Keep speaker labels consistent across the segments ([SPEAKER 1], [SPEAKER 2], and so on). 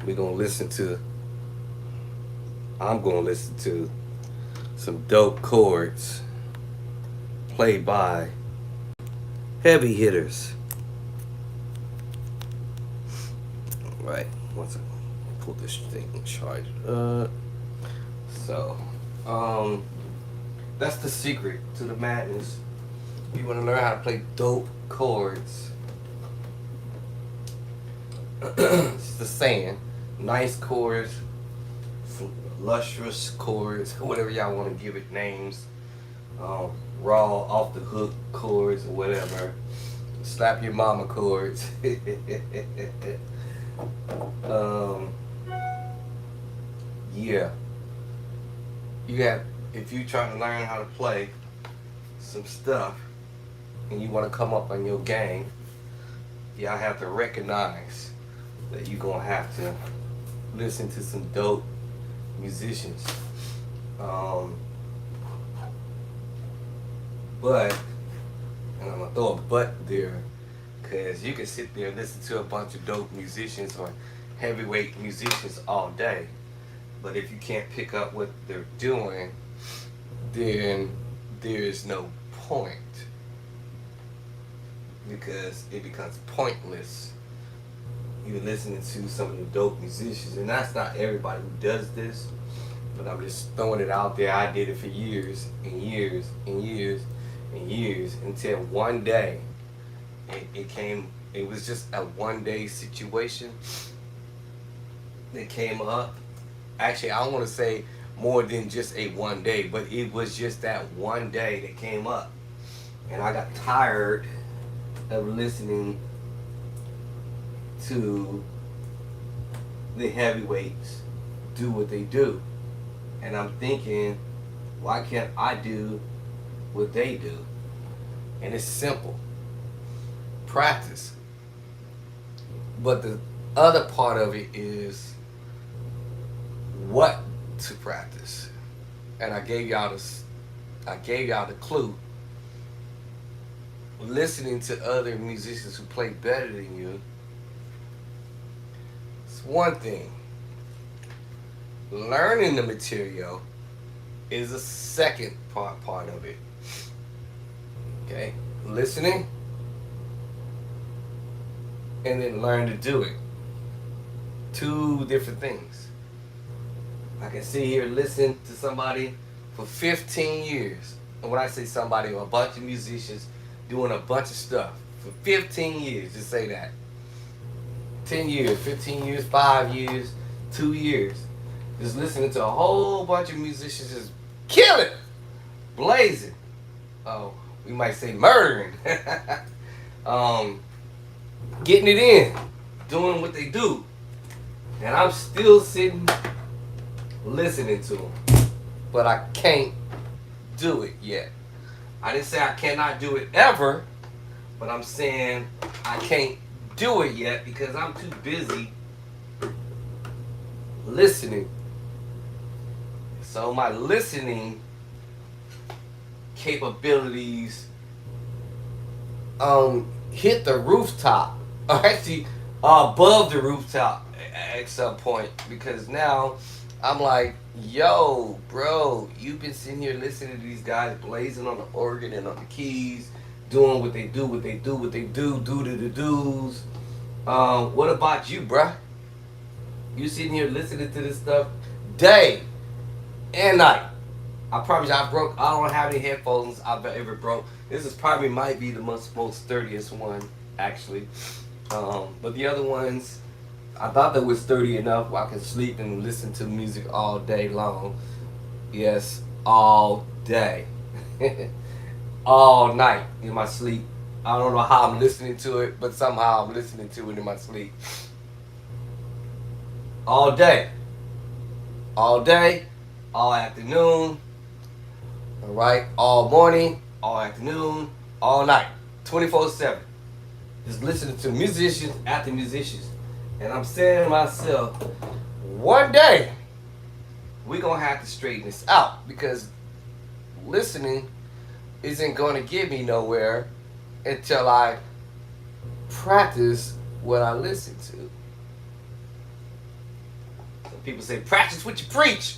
[SPEAKER 1] We're gonna listen to. I'm gonna listen to some dope chords played by heavy hitters. Right. Once I pull this thing and charge it up. So, um, that's the secret to the madness. If you want to learn how to play dope chords, it's the saying, nice chords, lustrous chords, whatever y'all want to give it names, raw, off the hook chords or whatever, slap your mama chords. um, yeah, you have, if you trying to learn how to play some stuff and you want to come up on your game, y'all have to recognize that you're gonna have to listen to some dope musicians. Um, but, and I'm gonna throw a but there, because you can sit there and listen to a bunch of dope musicians or heavyweight musicians all day, but if you can't pick up what they're doing, then there's no point, because it becomes pointless. You're listening to some of the dope musicians, and that's not everybody who does this, but I'm just throwing it out there. I did it for years and years and years and years until one day it was just a one day situation that came up. Actually, I don't want to say more than just a one day, but it was just that one day that came up. And I got tired of listening to the heavyweights do what they do. And I'm thinking, why can't I do what they do? And it's simple. Practice. But the other part of it is what to practice. And I gave y'all the clue. Listening to other musicians who play better than you, it's one thing. Learning the material is a second part of it. Okay? Listening and then learn to do it. Two different things. I can sit here and listen to somebody for 15 years. And when I say somebody, a bunch of musicians doing a bunch of stuff for 15 years, just say that. 10 years, 15 years, 5 years, 2 years. Just listening to a whole bunch of musicians just killing, blazing. Oh, we might say murdering. Getting it in, doing what they do. And I'm still sitting, listening to them. But I can't do it yet. I didn't say I cannot do it ever, but I'm saying I can't do it yet because I'm too busy listening. So my listening capabilities hit the rooftop, or actually above the rooftop at some point, because now I'm like, yo, bro, you've been sitting here listening to these guys blazing on the organ and on the keys, doing what they do, do the do's. What about you, bruh? You sitting here listening to this stuff day and night. I promise you, I don't have any headphones I've ever broke. This is probably might be the most sturdiest one, actually. But the other ones, I thought they was sturdy enough where I could sleep and listen to music all day long. Yes, all day. All night in my sleep. I don't know how I'm listening to it, but somehow I'm listening to it in my sleep. All day. All day, all afternoon, all right, all morning, all afternoon, all night, 24/7. Just listening to musicians after musicians. And I'm saying to myself, one day, we're going to have to straighten this out, because listening isn't going to get me nowhere until I practice what I listen to. Some people say practice what you preach.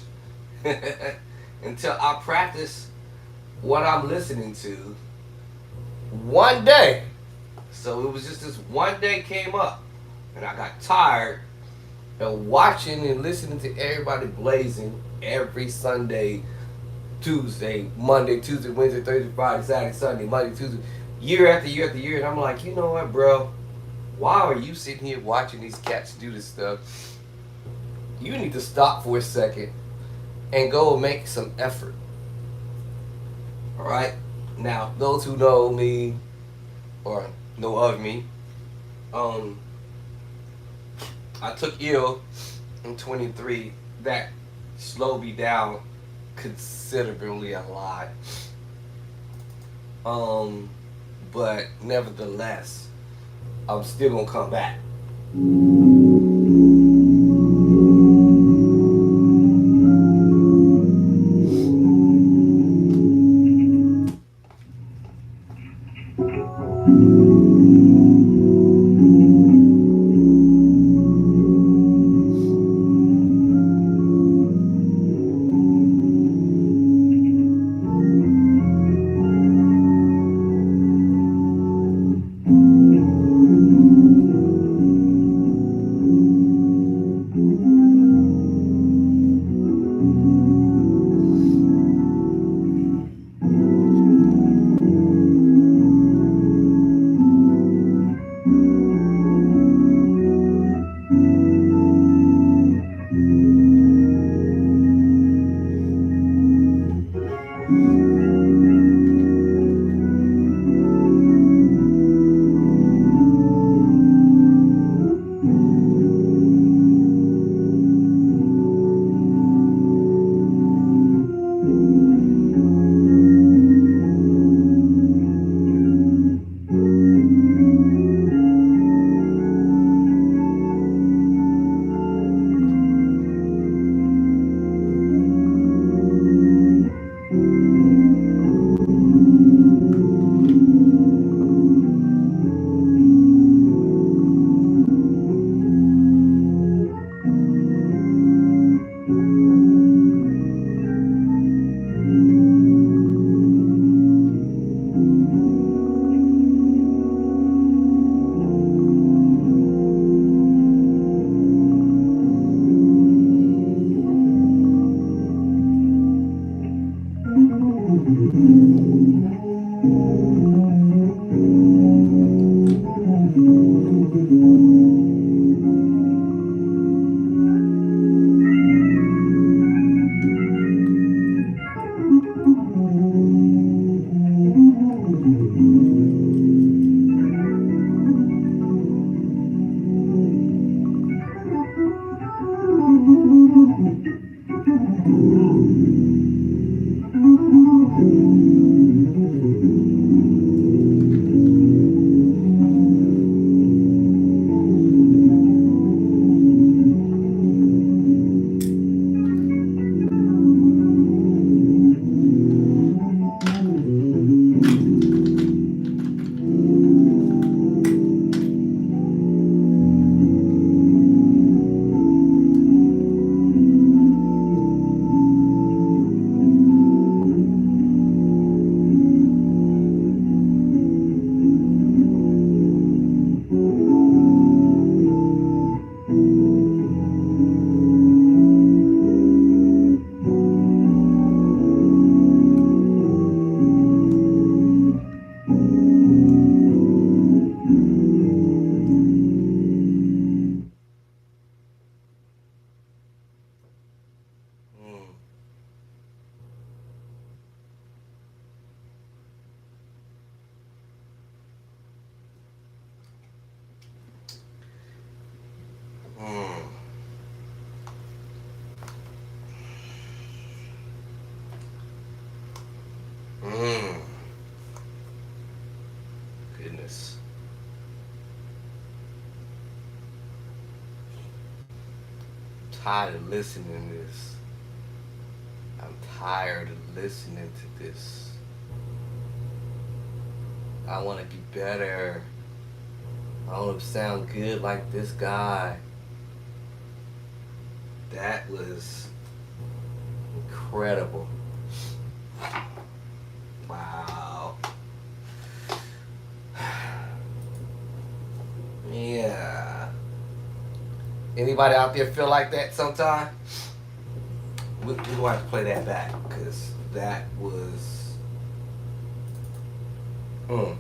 [SPEAKER 1] Until I practice what I'm listening to one day. So it was just this one day came up, and I got tired of watching and listening to everybody blazing every Sunday, Tuesday, Monday, Tuesday, Wednesday, Thursday, Friday, Saturday, Sunday, Monday, Tuesday, year after year after year. And I'm like, you know what, bro? Why are you sitting here watching these cats do this stuff? You need to stop for a second and go and make some effort. All right? Now, those who know me or know of me, um, I took ill in 23. That slowed me down considerably a lot. Um, but nevertheless, I'm still gonna come back. Mm, mm, mm. Goodness. Tired of listening to this. I'm tired of listening to this. I want to be better. I want to sound good like this guy. That was incredible. Wow. Yeah. Anybody out there feel like that sometime? We gonna have to play that back because that was. Mm.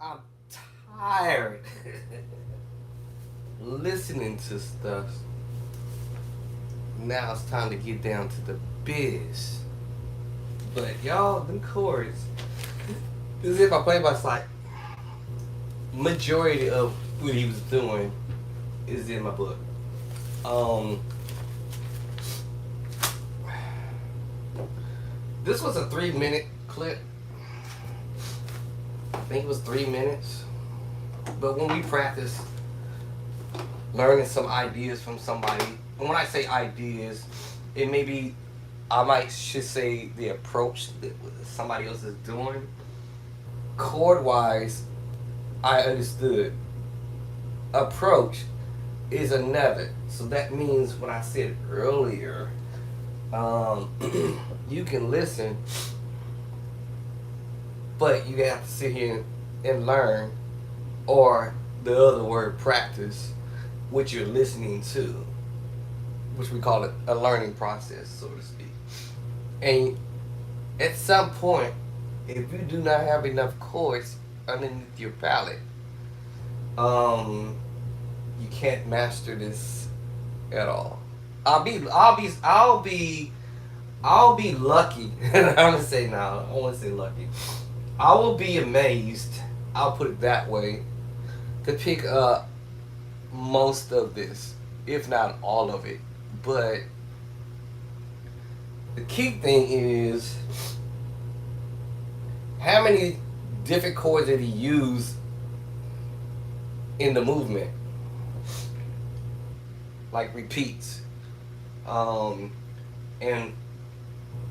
[SPEAKER 1] I'm tired listening to stuff. Now it's time to get down to the biz. But y'all, them chords. This is if I play by sight. Majority of what he was doing is in my book. Um, this was a 3 minute clip. I think it was 3 minutes. But when we practice learning some ideas from somebody, and when I say ideas, it may be, I might should say the approach that somebody else is doing. Chord wise, I understood. Approach is another. So that means what I said earlier, um, you can listen, but you have to sit here and learn, or the other word, practice, what you're listening to, which we call it a learning process, so to speak. And at some point, if you do not have enough chords underneath your palette, um, you can't master this at all. I'll be lucky. I'm gonna say now. I want to say lucky. I will be amazed, I'll put it that way, to pick up most of this, if not all of it. But the key thing is how many different chords did he use in the movement, like repeats, and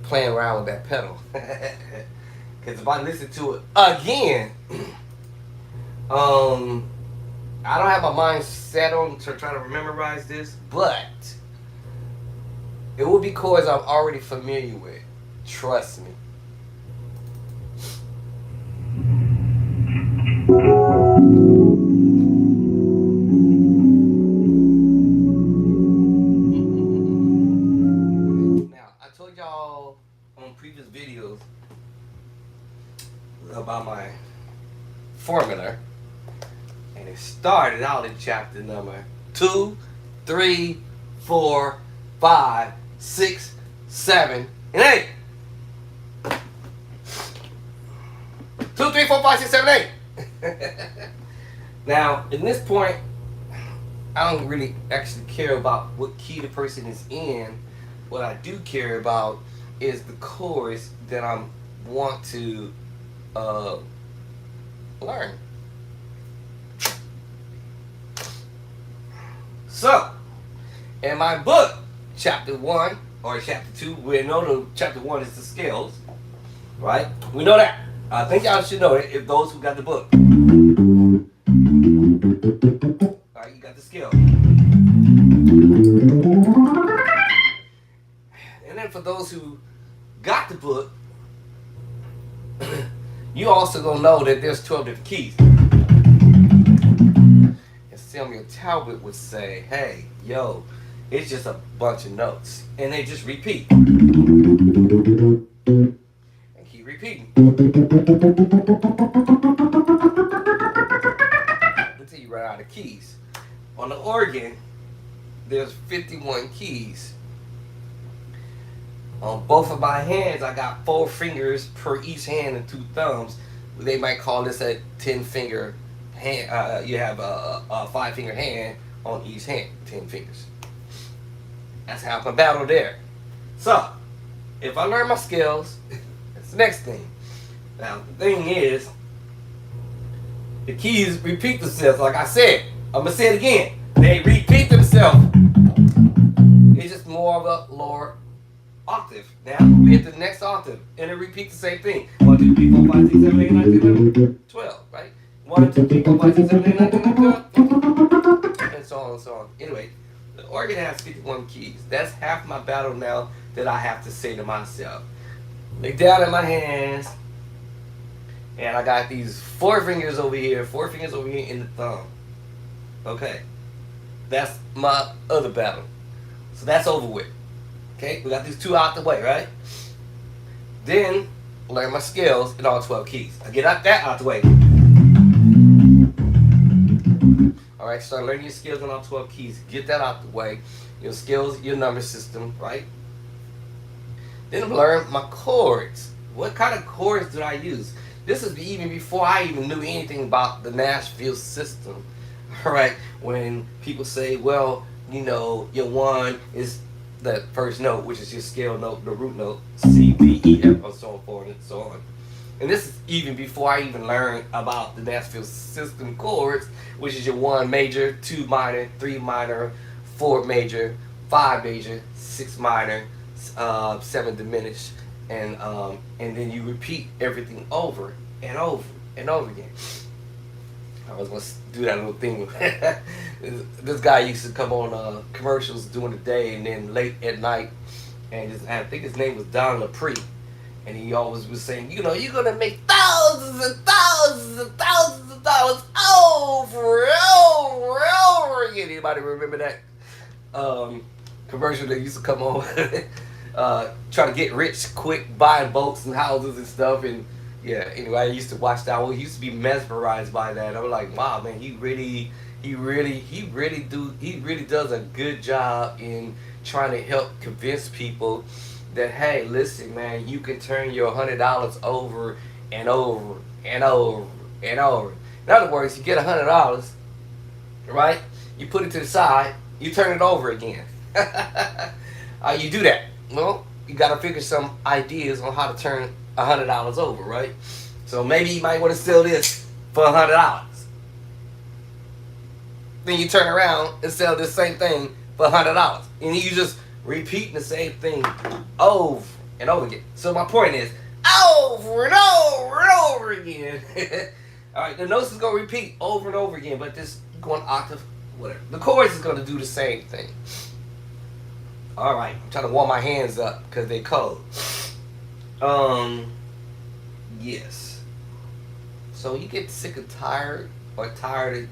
[SPEAKER 1] playing around with that pedal. Because if I listen to it again, I don't have my mind set on to try to memorize this, but it will be chords I'm already familiar with. Trust me. Now, I told y'all on previous videos about my formula, and it started out in chapter number 2, 3, 4, 5, 6, 7, and 8. 2, 3, 4, 5, 6, 7, 8. Now, in this point, I don't really actually care about what key the person is in. What I do care about is the chords that I want to learn. So, in my book, chapter 1 or chapter 2, we know the chapter 1 is the scales, right? We know that. I think y'all should know it if those who got the book. Alright, you got the scale. And then for those who got the book, you also gonna know that there's 12 different keys. And Samuel Talbot would say, hey, yo, it's just a bunch of notes. And they just repeat. And keep repeating. Until you run out of keys. On the organ, there's 51 keys. On both of my hands, I got 4 fingers per each hand and 2 thumbs. They might call this a 10-finger hand. You have a 5-finger hand on each hand, 10 fingers. That's half my battle there. So, if I learn my scales, that's the next thing. Now, the thing is, the keys repeat themselves. Like I said, I'm going to say it again. They repeat themselves. It's just more of a lower octave. Now we hit the next octave, and it repeats the same thing. 1, 2, 3, 4, 5, 6, 7, 8, 9, 10, 11, 12. Right? 1, 2, 3, 4, 5, 6, 7, 8, 9, 10, 11, 12, and so on and so on. Anyway, the organ has 51 keys. That's half my battle now that I have to say to myself. Look down at my hands, and I got these 4 fingers over here, 4 fingers over here in the thumb. Okay, that's my other battle. So that's over with. Okay, we got these 2 out the way, right? Then, learn my scales in all 12 keys. I get that out the way. Alright, start learning your scales in all 12 keys. Get that out the way. Your scales, your number system, right? Then learn my chords. What kind of chords did I use? This is even before I even knew anything about the Nashville system. Alright, when people say, well, you know, your 1 is the first note, which is your scale note, the root note, C, D, E, F, and so forth and so on. And this is even before I even learned about the Nashville system chords, which is your 1 major, 2 minor, 3 minor, 4 major, 5 major, 6 minor, 7 diminished, and then you repeat everything over and over and over again. I was gonna do that little thing. This guy used to come on commercials during the day and then late at night, and I think his name was Don LaPree, and he always was saying, you know, you're gonna make thousands and thousands and thousands of dollars over and over and over again. Anybody remember that commercial that used to come on? Trying to get rich quick, buying boats and houses and stuff, and yeah, anyway, I used to watch that. Well, he used to be mesmerized by that. I was like, wow, man, he really does a good job in trying to help convince people that, hey, listen, man, you can turn your $100 over and over and over and over. In other words, you get $100, right? You put it to the side, you turn it over again. You do that. Well, you got to figure some ideas on how to turn $100 over, right? So maybe you might want to sell this for $100. Then you turn around and sell this same thing for $100, and you just repeating the same thing over and over again. So my point is, over and over and over again. All right, the notes is gonna repeat over and over again, but this going octave, whatever. The chords is gonna do the same thing. All right, I'm trying to warm my hands up because they cold. Yes. So you get sick and tired, or tired and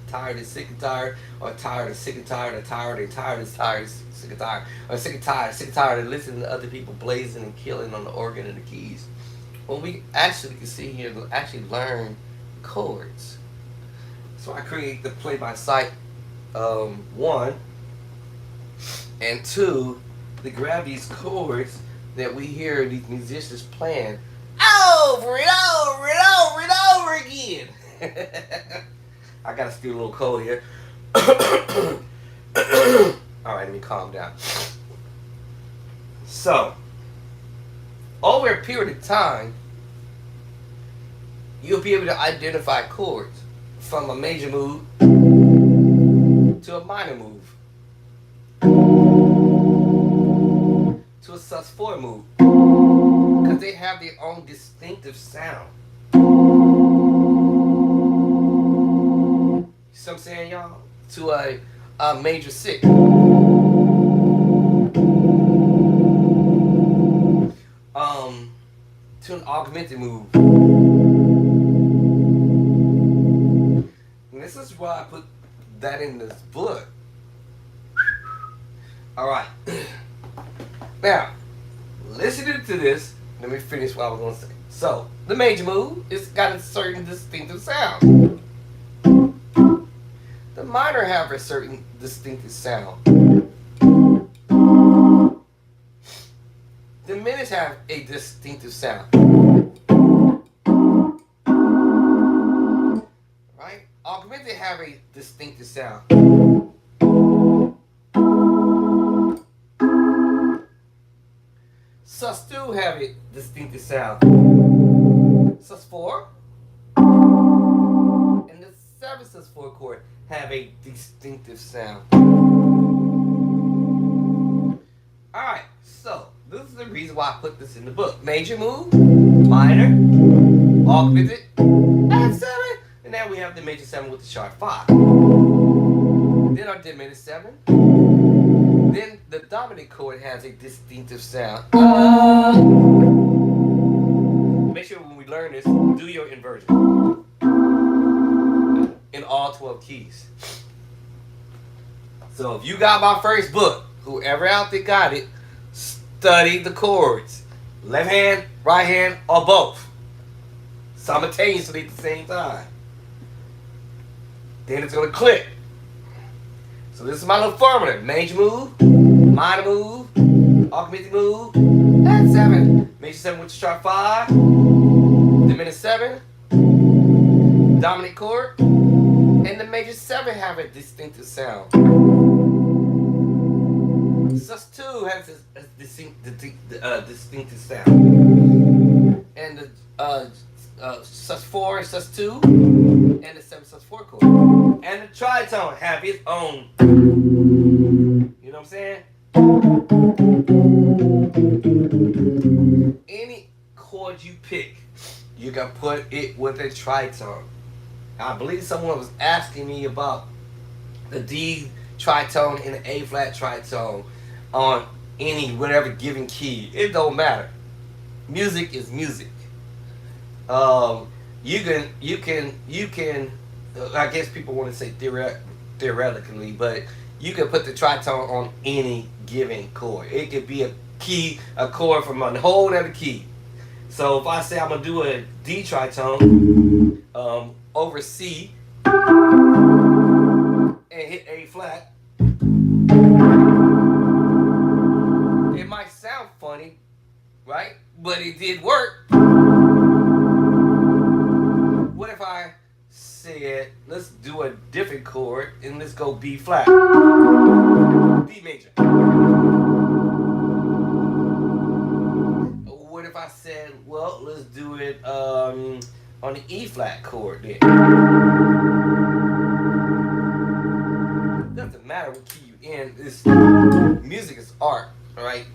[SPEAKER 1] sick and tired, or tired and sick and tired, or tired and tired and tired, sick and tired, or sick and tired of listening to other people blazing and killing on the organ and the keys. Well, we actually can see here and actually learn chords. So I create the play by sight, 1 and 2, to grab these chords that we hear these musicians playing over and over and over and over again. I gotta steal a little cold here. Alright, let me calm down. So, over a period of time, you'll be able to identify chords from a major move to a minor move to a sus4 move, because they have their own distinctive sound. You see what I'm saying, y'all? To a major 6. To an augmented move. And this is why I put that in this book. Alright. Now, listening to this, let me finish what I was going to say. So, the major move, it's got a certain distinctive sound. The minor have a certain distinctive sound. The minors have a distinctive sound. Right? Augmented have a distinctive sound. Sus2 have a distinctive sound. Sus4 and the 7 sus4 chord have a distinctive sound. Alright, so this is the reason why I put this in the book. Major move, minor, augmented, and 7. And now we have the major 7 with the sharp 5. Then our diminished 7. Then the dominant chord has a distinctive sound. Make sure when we learn this, do your inversion in all 12 keys. So if you got my first book, whoever out there got it, study the chords. Left hand, right hand, or both. Simultaneously at the same time. Then it's going to click. So this is my little formula. Major move, minor move, augmented move, and 7. Major 7 with the sharp 5. Diminished 7. Dominant chord. And the major 7 have a distinctive sound. Sus2 has a distinctive sound. And the sus4 and sus2 and the 7 sus4 chord. And the tritone have its own. You know what I'm saying? Any chord you pick, you can put it with a tritone. I believe someone was asking me about the D tritone and the A flat tritone on any whatever given key. It don't matter. Music is music. You can. I guess people want to say theoretically, but you can put the tritone on any given chord. It could be a chord from a whole other key. So if I say I'm gonna do a D tritone over C and hit A flat, it might sound funny, right? But it did work. different chord, and let's go B flat, D major. What if I said, well, let's do it on the E flat chord then? Doesn't matter what key you in. Music is art, right?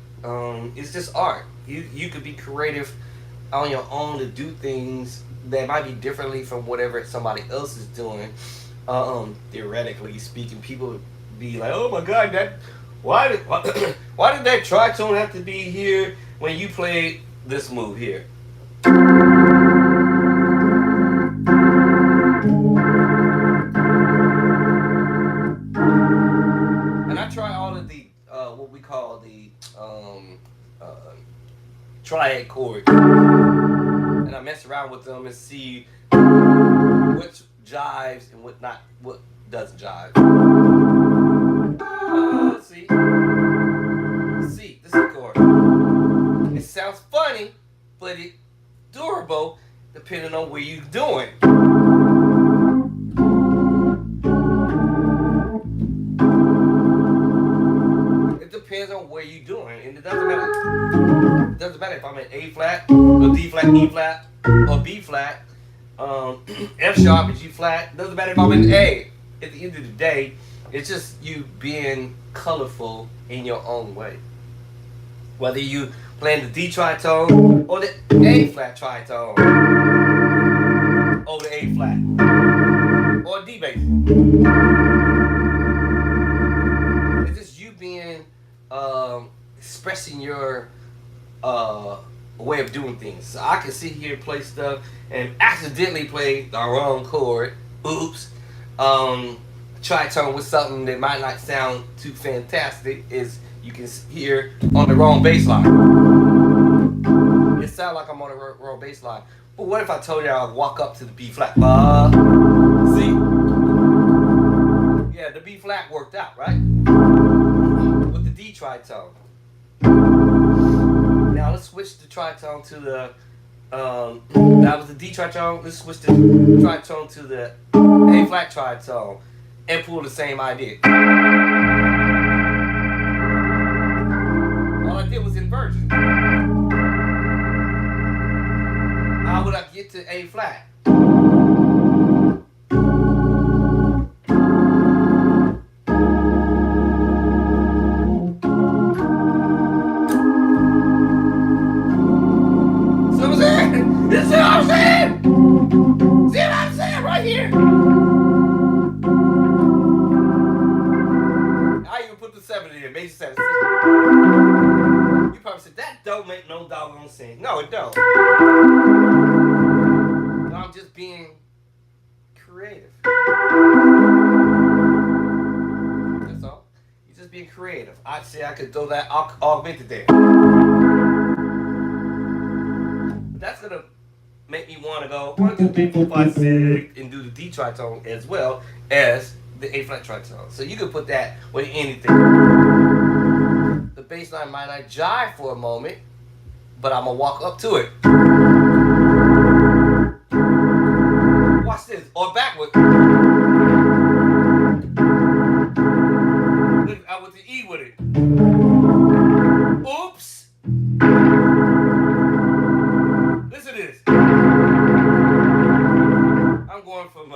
[SPEAKER 1] It's just art. You could be creative on your own to do things that might be differently from whatever somebody else is doing. Theoretically speaking, people would be like, "Oh my God, that why did why did that tritone have to be here when you played this move here?" And I try all of the what we call the uh, triad chords, and I mess around with them and see which jives and what not, what doesn't jive. See, this is a chord. It sounds funny, but it's durable depending on where you're doing. It depends on where you're doing, and it doesn't matter. It doesn't matter if I'm in A flat, or D flat, E flat, or B flat, F sharp, and G flat. It doesn't matter if I'm in A. At the end of the day, it's just you being colorful in your own way. Whether you playing the D tritone or the A flat tritone, or the A flat, or D bass. It's just you being expressing your way of doing things. So I can sit here and play stuff and accidentally play the wrong chord. Oops. Tritone with something that might not sound too fantastic is you can hear on the wrong bass line. It sounds like I'm on the wrong bass line. But what if I told you I'd walk up to the B flat? See? Yeah, the B flat worked out, right? With the D tritone. Now let's switch the tritone to the that was the D tritone. Let's switch the tritone to the A flat tritone and pull the same idea. All I did was inversion. How would I get to A flat? This is what I'm saying! See what I'm saying right here? I even put the 7 in there, major 7. You probably said, that don't make no doggone sense. No, it don't. No, I'm just being creative. That's all. You're just being creative. I'd say I could throw that augmented there. But that's going to make me want to go 1, 2, 3, 4, 5, 6 and do the D tritone as well as the A flat tritone. So you can put that with anything. The bass line might not jive for a moment, but I'm gonna walk up to it. Watch this, or backward. Look, I went to E with it. Oops. Listen to this. I'm going from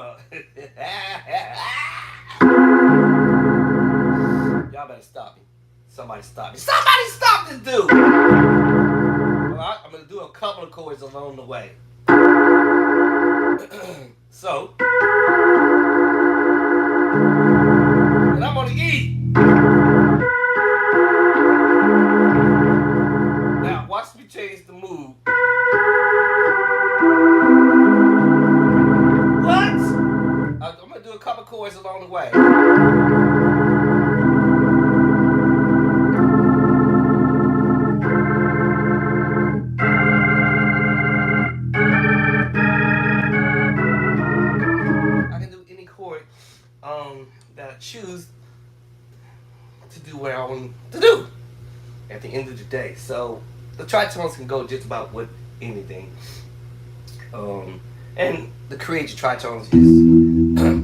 [SPEAKER 1] y'all better stop me. Somebody stop me. Somebody stop this dude! Alright, I'm gonna do a couple of chords along the way. So, and I'm on the E. Now, watch me change the mood. What? I'm gonna do a couple chords along the way. I can do any chord that I choose to do what I want to do at the end of the day. So the tritones can go just about with anything. And the create your tritones is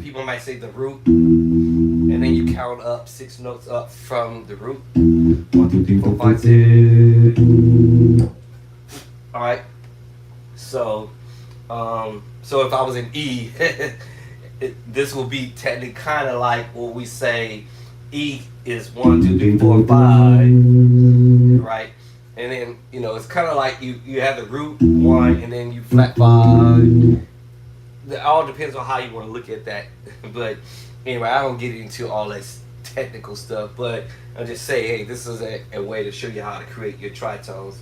[SPEAKER 1] people might say the root, and then you count up 6 notes up from the root. 1, 2, 3, 4, 5, 6. All right. So, so if I was in E, this will be technically kind of like what we say. E is 1, 2, 3, 4, 5, right? And then it's kind of like you have the root 1, and then you flat 5. It all depends on how you want to look at that. But anyway, I don't get into all that technical stuff. But I'll just say, hey, this is a way to show you how to create your tritones.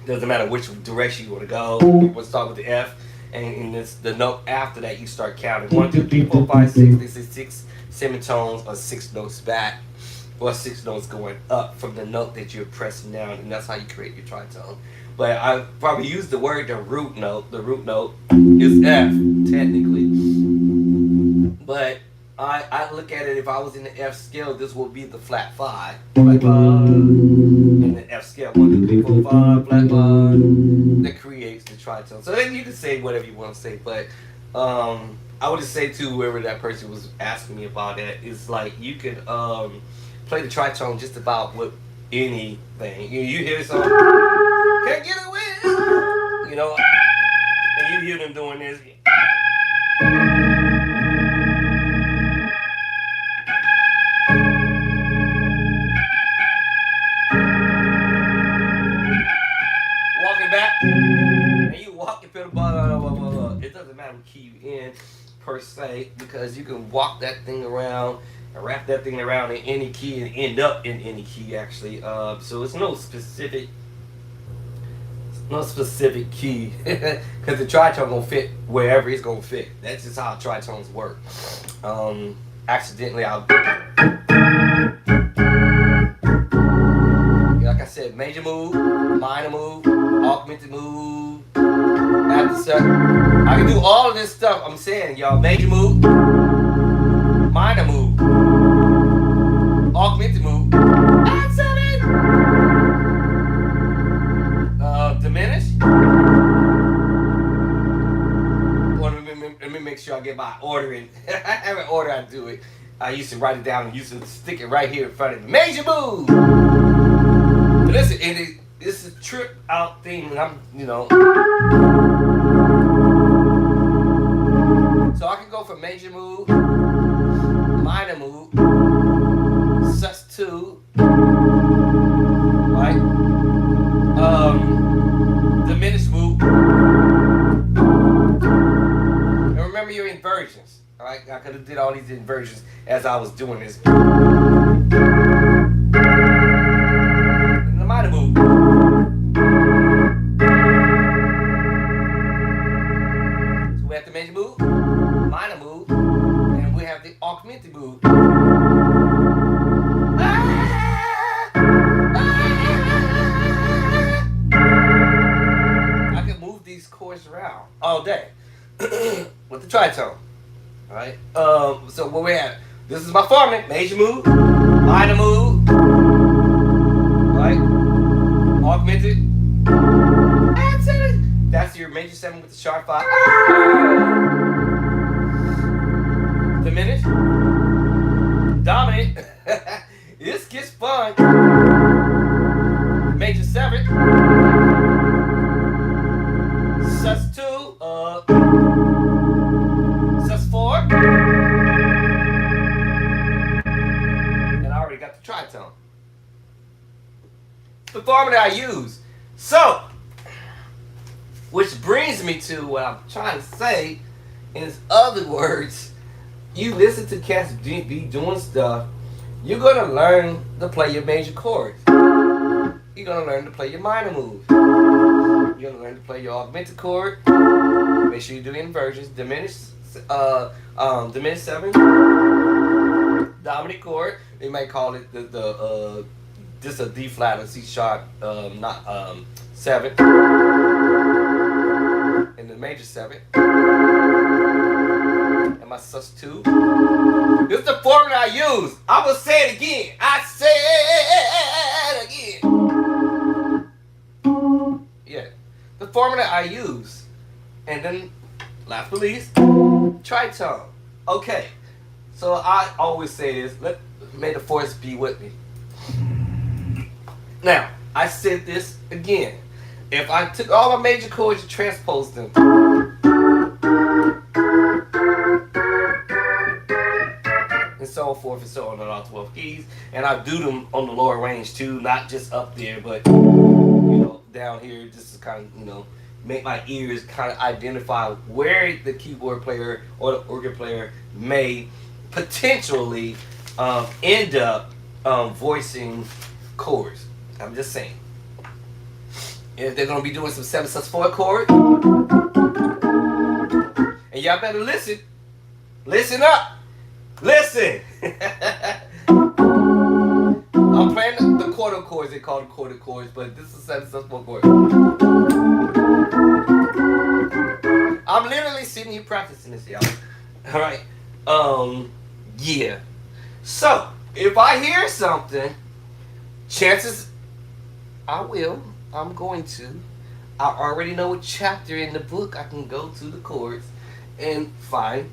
[SPEAKER 1] Doesn't matter which direction you want to go. You want to start with the F, and it's the note after that you start counting 1, 2, 3, 4, 5, 6. This is 6 semitones or 6 notes back, or 6 notes going up from the note that you're pressing down, and that's how you create your tritone. But I probably use the word the root note. The root note is F technically, but I look at it, if I was in the F scale, this will be the flat 5. Flat 5. In the F scale, 1, 2, 3, 4, 5, flat 5. That creates the tritone. So then you can say whatever you want to say, but I would just say to whoever that person was asking me about that, it's like you can play the tritone just about with anything. You hear something, can't get away, and you hear them doing this. Walking back, and you walk your pedal, blah, blah, blah, blah, blah. It doesn't matter what key you in per se, because you can walk that thing around and wrap that thing around in any key and end up in any key actually. So it's no specific key, because the tritone gonna fit wherever it's gonna fit. That's just how tritones work. Accidentally, like I said, major move, minor move, augmented move, after second. I can do all of this stuff. I'm saying, y'all, major move, minor move, augmented move, add seven, diminish. Well, let me make sure I get my order in. I have an order I do it. I used to write it down and used to stick it right here in front of me. Major move. But listen, this is a trip out thing, and I'm, So I can go for major move, minor move, sus2, right? Diminished move. And remember your inversions, all right? I could have did all these inversions as I was doing this. And the minor move. So we have the major move, minor move, and we have the augmented move. I can move these chords around all day with the tritone. Alright? So where we at? This is my formula. Major move, minor move, right? Augmented. That's your major 7 with the sharp 5. Diminish. Dominant. This gets fun. Major 7. Sus2. Sus4. And I already got the tritone. The formula I use. So, which brings me to what I'm trying to say. In other words, you listen to cats be doing stuff, you're going to learn to play your major chords. You're going to learn to play your minor moves. You're going to learn to play your augmented chord. Make sure you do inversions. Diminish 7. Dominant chord. They might call it this a D flat or C sharp, not 7. And the major 7. And my sus2. This is the formula I use. I'm gonna say it again. I say it again. Yeah. The formula I use. And then, last but least, Tritone. Okay. So I always say this. May the force be with me. Now, I said this again. If I took all my major chords and transposed them, and so forth and so on all 12 keys, and I do them on the lower range too, not just up there, but down here, just to kind of make my ears kind of identify where the keyboard player or the organ player may potentially end up voicing chords. I'm just saying. If they're gonna be doing some 7/4 chord, and y'all better listen. Listen up. Listen. I'm playing the quarter chords. They call them quarter chords, but this is 7/4 chord. I'm literally sitting here practicing this, y'all. All right. Yeah. So if I hear something, chances I'm going to. I already know what chapter in the book I can go to the chords and find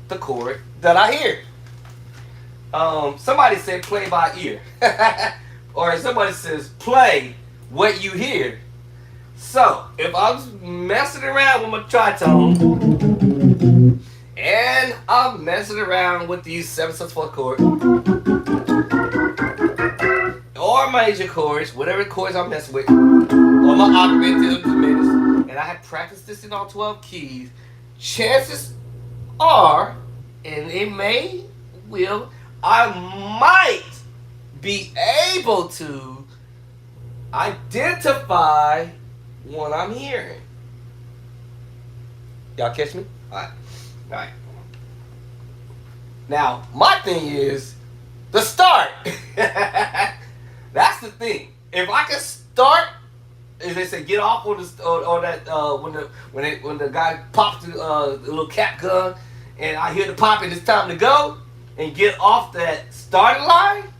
[SPEAKER 1] the chord that I hear. Somebody said play by ear. Or somebody says play what you hear. So, if I'm messing around with my tritone and I'm messing around with these 7/4 chords or major chords, whatever chords I'm messing with, or my augmented diminished, and I had practiced this in all 12 keys, chances are, and I might be able to identify what I'm hearing. Y'all catch me? Alright. Now, my thing is the start. That's the thing. If I can start, as they say, get off on the or that when the guy pops the little cap gun, and I hear the pop and it's time to go, and get off that starting line,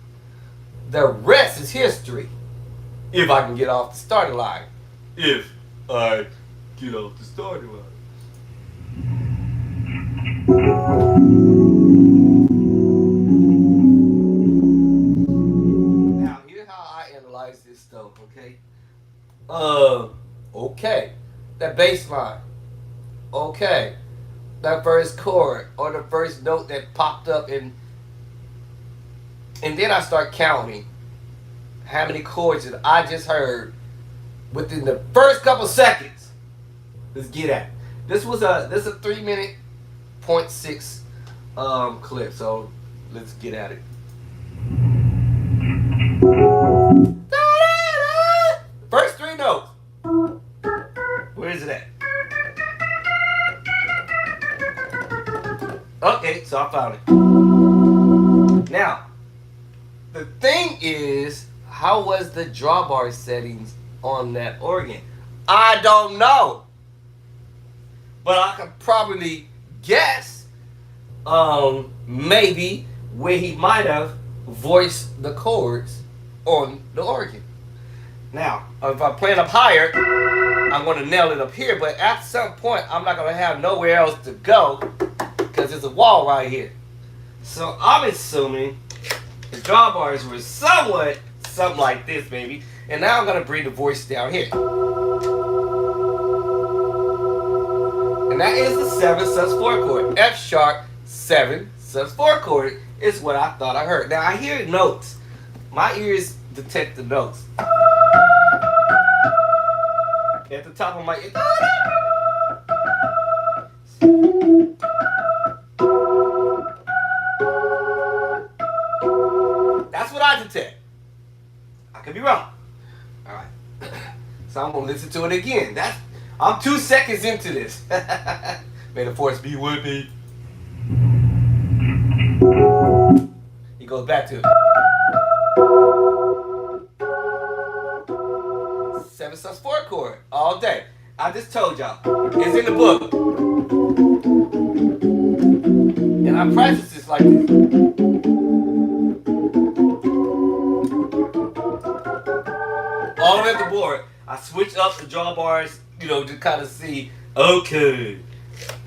[SPEAKER 1] the rest is history. If I can get off the starting line. If I get off the starting line. Now, here's how I analyze this stuff, okay? Okay. That bass line. Okay. That first chord or the first note that popped up and then I start counting how many chords that I just heard within the first couple seconds. Let's get at it. This is a 3 minute 0.6 clip, so let's get at it. First 3 notes. Where is it at? Okay, so I found it. Now, the thing is, how was the drawbar settings on that organ? I don't know. But I could probably guess maybe where he might have voiced the chords on the organ. Now, if I'm playing up higher, I'm going to nail it up here, but at some point, I'm not going to have nowhere else to go because there's a wall right here. So I'm assuming the drawbars were something like this, maybe. And now I'm going to bring the voice down here. And that is the 7/4 chord. F sharp 7/4 chord is what I thought I heard. Now I hear notes. My ears detect the notes. At the top of my ear. That's what I detect. I could be wrong. Alright. So I'm gonna listen to it again. I'm 2 seconds into this. May the force be with me. He goes back to it. 7/4 chord all day. I just told y'all. It's in the book. And I practice this like this. All the way at the board. I switch up the drawbars, to kind of see, okay,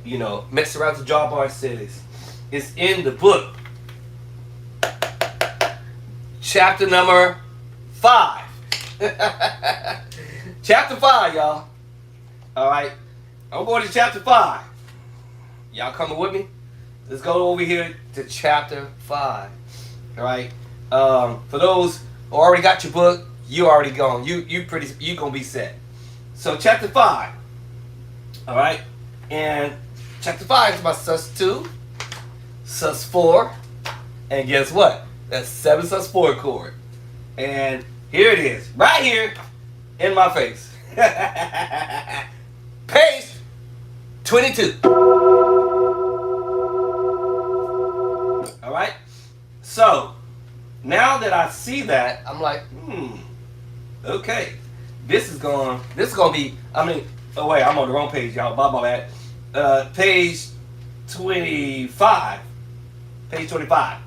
[SPEAKER 1] You know, mess around the jawbar says it's in the book. Chapter number 5. Chapter 5, y'all. Alright. I'm going to chapter 5. Y'all coming with me? Let's go over here to chapter 5. Alright. For those who already got your book, you already gone. You gonna be set. So chapter 5. Alright. And chapter 5 is about sus2, sus4, and guess what? That's 7 sus4 chord. And here it is, right here in my face. Page 22. Alright? So, now that I see that, I'm like, okay. This is gonna be, oh wait, I'm on the wrong page, y'all. My bad. Page 25. Page 25.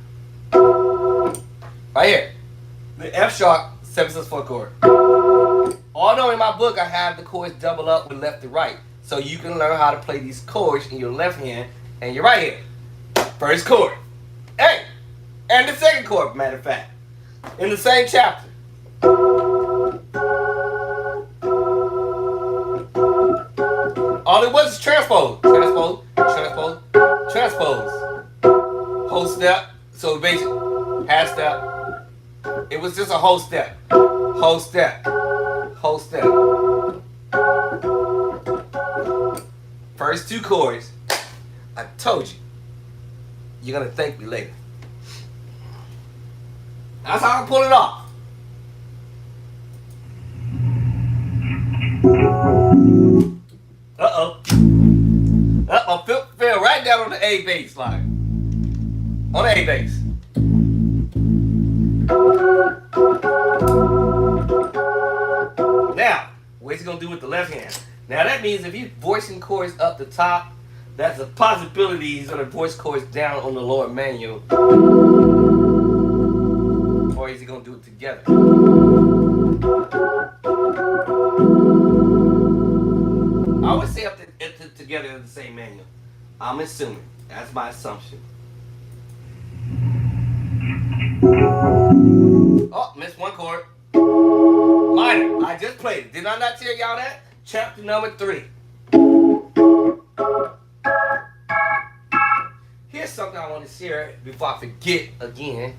[SPEAKER 1] Right here. The F sharp 7 sus4 chord. Although in my book I have the chords double up with left to right. So you can learn how to play these chords in your left hand and your right hand. First chord. Hey! And the second chord, matter of fact. In the same chapter. All it was is transpose. Transpose. Transpose. Transpose. Whole step. So basically, half step. It was just a whole step. Whole step. Whole step. First 2 chords. I told you. You're gonna thank me later. That's how I pull it off. Uh-oh. Uh-oh. Fell right down on the A bass line. On the A bass. Now, what's he gonna do with the left hand? Now that means if he's voicing chords up the top, that's a possibility he's gonna voice chords down on the lower manual. Or is he gonna do it together? I would say up to together in the same manual. I'm assuming. That's my assumption. Oh, missed one chord. Minor. I just played it. Did I not tell y'all that? Chapter number 3. Here's something I want to share before I forget again.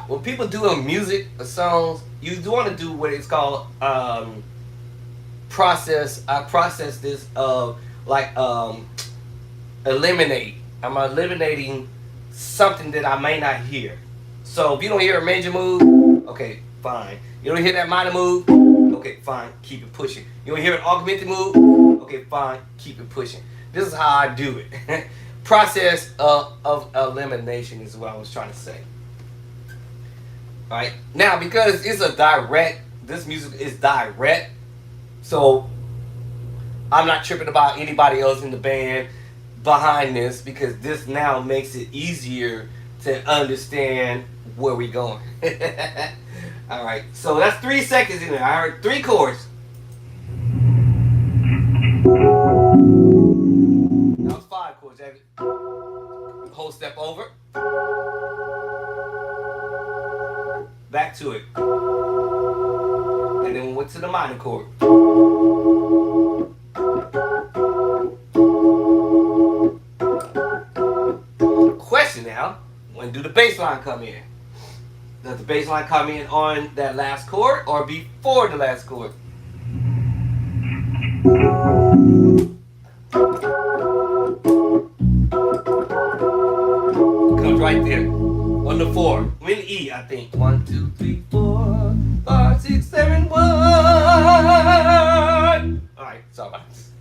[SPEAKER 1] When people doing music or songs, you do want to do what it's called process. I process this eliminate. I'm eliminating something that I may not hear. So if you don't hear a major move, okay, fine. You don't hear that minor move, okay, fine, keep it pushing. You don't hear an augmented move, okay, fine, keep it pushing. This is how I do it. Process of elimination is what I was trying to say. Alright, now because it's a direct, this music is direct, so I'm not tripping about anybody else in the band behind this, because this now makes it easier to understand where we're going. Alright, so that's 3 seconds in there. I heard 3 chords. That was 5 chords, Jack. Whole step over. Back to it. And then we went to the minor chord. Question now, when do the bass line come in? Does the bass line come in on that last chord or before the last chord? Comes right there. On the 4. With E, I think. 1, 2, 3, 4, 5, 6, 7, 1. Alright, sorry about this.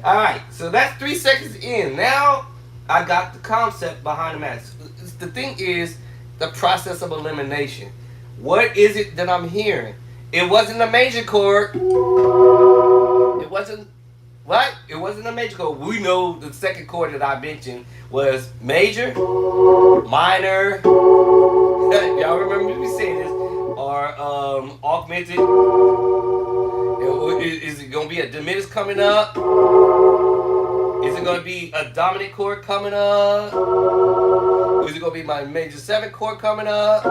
[SPEAKER 1] Alright, so that's 3 seconds in. Now I got the concept behind the math. The thing is the process of elimination. What is it that I'm hearing? It wasn't a major chord. It wasn't what? It wasn't a major chord. We know the second chord that I mentioned was major, minor. Y'all remember me saying this? Or augmented. Is diminished coming up? Is it going to be a dominant chord coming up? Is it going to be my major 7 chord coming up?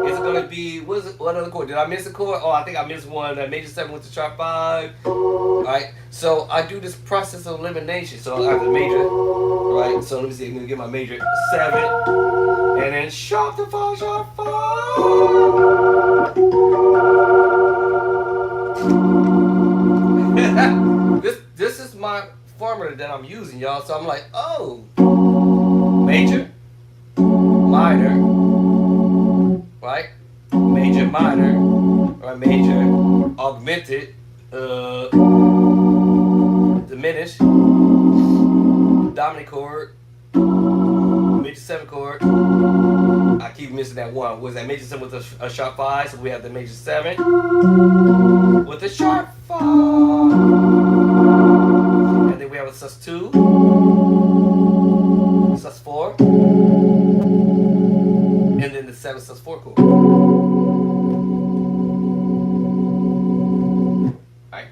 [SPEAKER 1] Is it going to be, what other chord? Did I miss a chord? Oh, I think I missed one. Major 7 with the sharp 5. Alright, so I do this process of elimination. So I have the major, right? So let me see, I'm going to get my major 7. And then sharp to 5, sharp 5. This is my formula that I'm using, y'all. So I'm like, oh, major, minor, right? Major, minor, or major, augmented, diminished, dominant chord, major 7 chord. I keep missing that one. Was that major 7 with a sharp 5? So we have the major 7 with a sharp 5. And then we have a sus2, sus4, and then the 7 sus4 chord. Alright?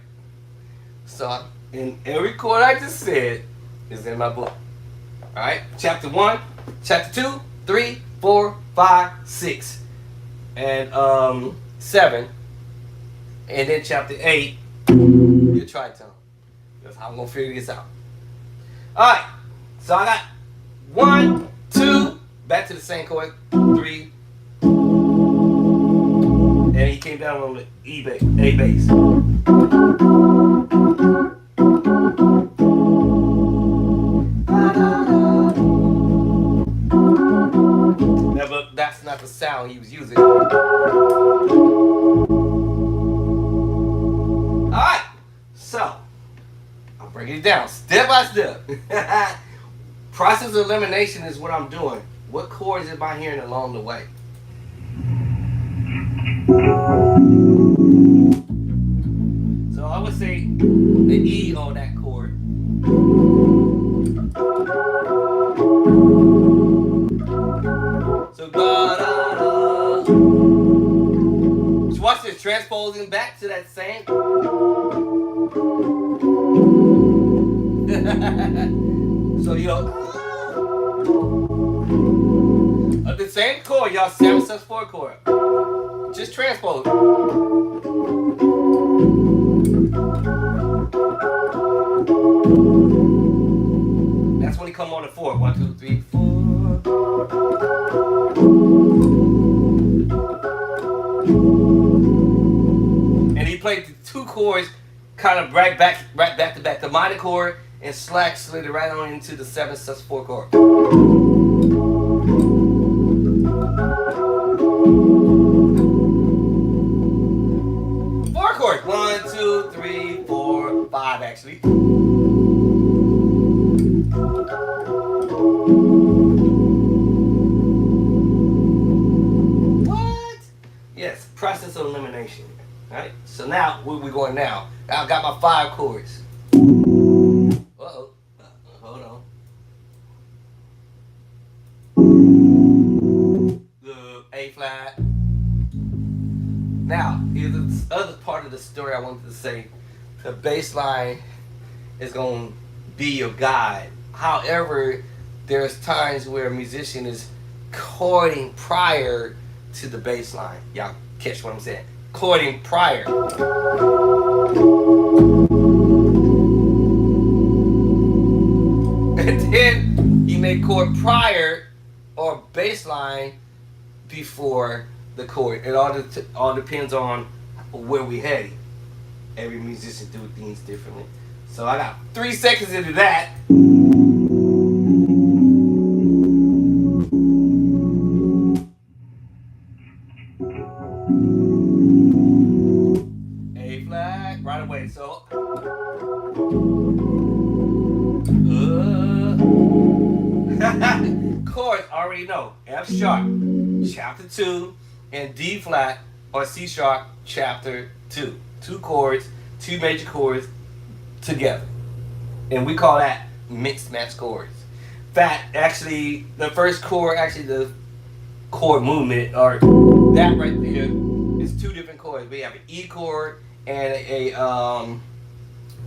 [SPEAKER 1] So, in every chord I just said is in my book. Alright? Chapter 1, chapter 2, 3, 4, 5, 6, and 7, and then chapter 8, your tritone. That's how I'm gonna figure this out. Alright, so I got 1, 2, back to the same chord, 3, and he came down on the A bass. But that's not the sound he was using. Alright, so I'm breaking it down step by step. Process of elimination is what I'm doing. What chords am I hearing along the way? So I would say the E on that chord. So da da da. So watch this, transposing back to that same. So yo, the same chord, y'all, 7 sus4 chord. Just transpose. That's when he come on the 4. 1, 2, 3, 4. And he played the 2 chords kind of right back to back. The minor chord and slack slid it right on into the 7 sus4 chord. 4 chords. 1, 2, 3, 4, 5 actually. What? Yes, process of elimination. Alright, so now where we going now? I've got my 5 chords. Uh-oh. Hold on. The A flat. Now, here's the other part of the story I wanted to say. The bass line is going to be your guide. However, there's times where a musician is chording prior to the bass line. Y'all catch what I'm saying? Chording prior. And then he may chord prior or bass line before the chord. It all depends on where we heading. Every musician do things differently. So I got 3 seconds into that. A flat, right away. So chords already know. F sharp, chapter 2, and D flat or C sharp, chapter 2. 2 chords, 2 major chords together. And we call that mixed match chords. In fact, actually, the first chord, the chord movement, or that right there, is 2 different chords. We have an E chord and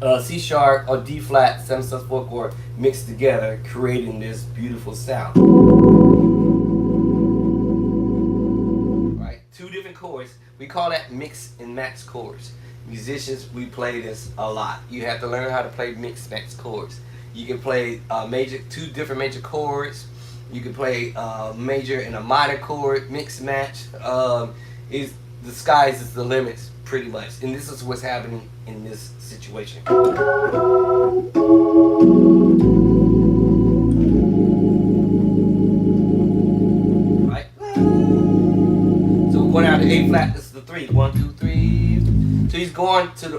[SPEAKER 1] a C sharp or D flat 7/4 chord mixed together, creating this beautiful sound. Right, two different chords. We call that mix and match chords. Musicians, we play this a lot. You have to learn how to play mix match chords. You can play two different major chords. You can play major and a minor chord, mix match. Is the skies is the limits, pretty much. And this is what's happening in this situation. Right? So we're going out to A flat. This is the 3. 1, 2, 3. So he's going to the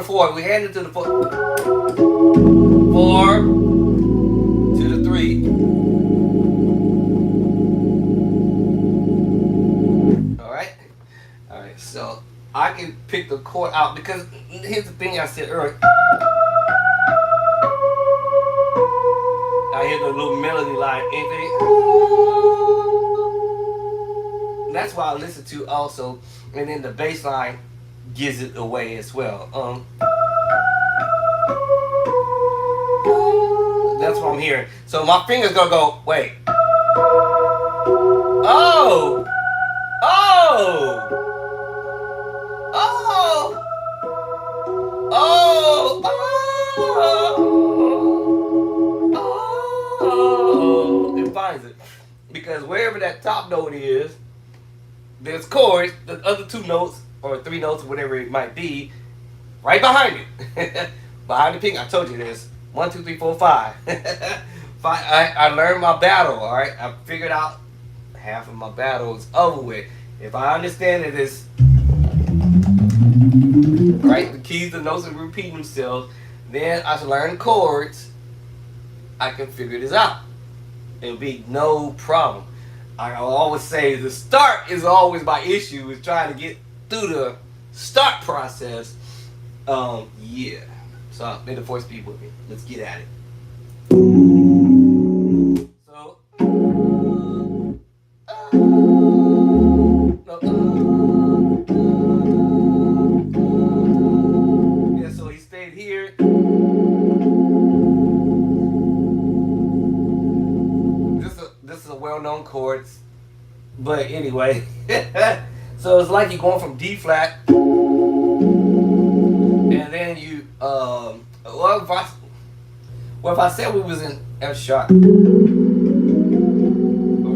[SPEAKER 1] 4. We hand it to the 4. 4 to the 3. Alright, so I can pick the chord out because here's the thing I said earlier. I hear the little melody line, anything. That's why I listen to also, and then the bass line gives it away as well. That's what I'm hearing. So my finger's gonna go, wait. Oh! Oh! Oh! Oh! Oh! It finds it. Because wherever that top note is, there's chords, the other 2 notes, or 3 notes, whatever it might be, right behind it. Behind the pink, I told you this. 1, 2, 3, 4, 5. I learned my battle, alright? I figured out half of my battle is over with. If I understand that it's right, the keys, the notes are repeating themselves, then I learn chords, I can figure this out. It'll be no problem. I always say the start is always my issue, is trying to get through the start process. Yeah. So may the force be with me. Let's get at it. So yeah, so he stayed here. This is a well-known chord, but anyway. So it's like you're going from D flat, and then you if I said we was in F sharp or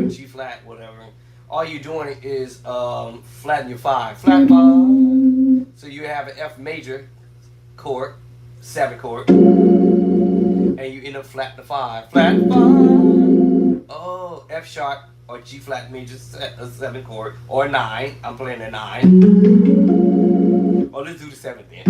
[SPEAKER 1] G flat, whatever, all you're doing is flatten your 5, flat 5. So you have an F major chord, 7 chord, and you end up flat the 5, flat 5. Oh, F sharp or G flat major 7 chord, or 9. I'm playing a 9. Oh, let's do the 7 then.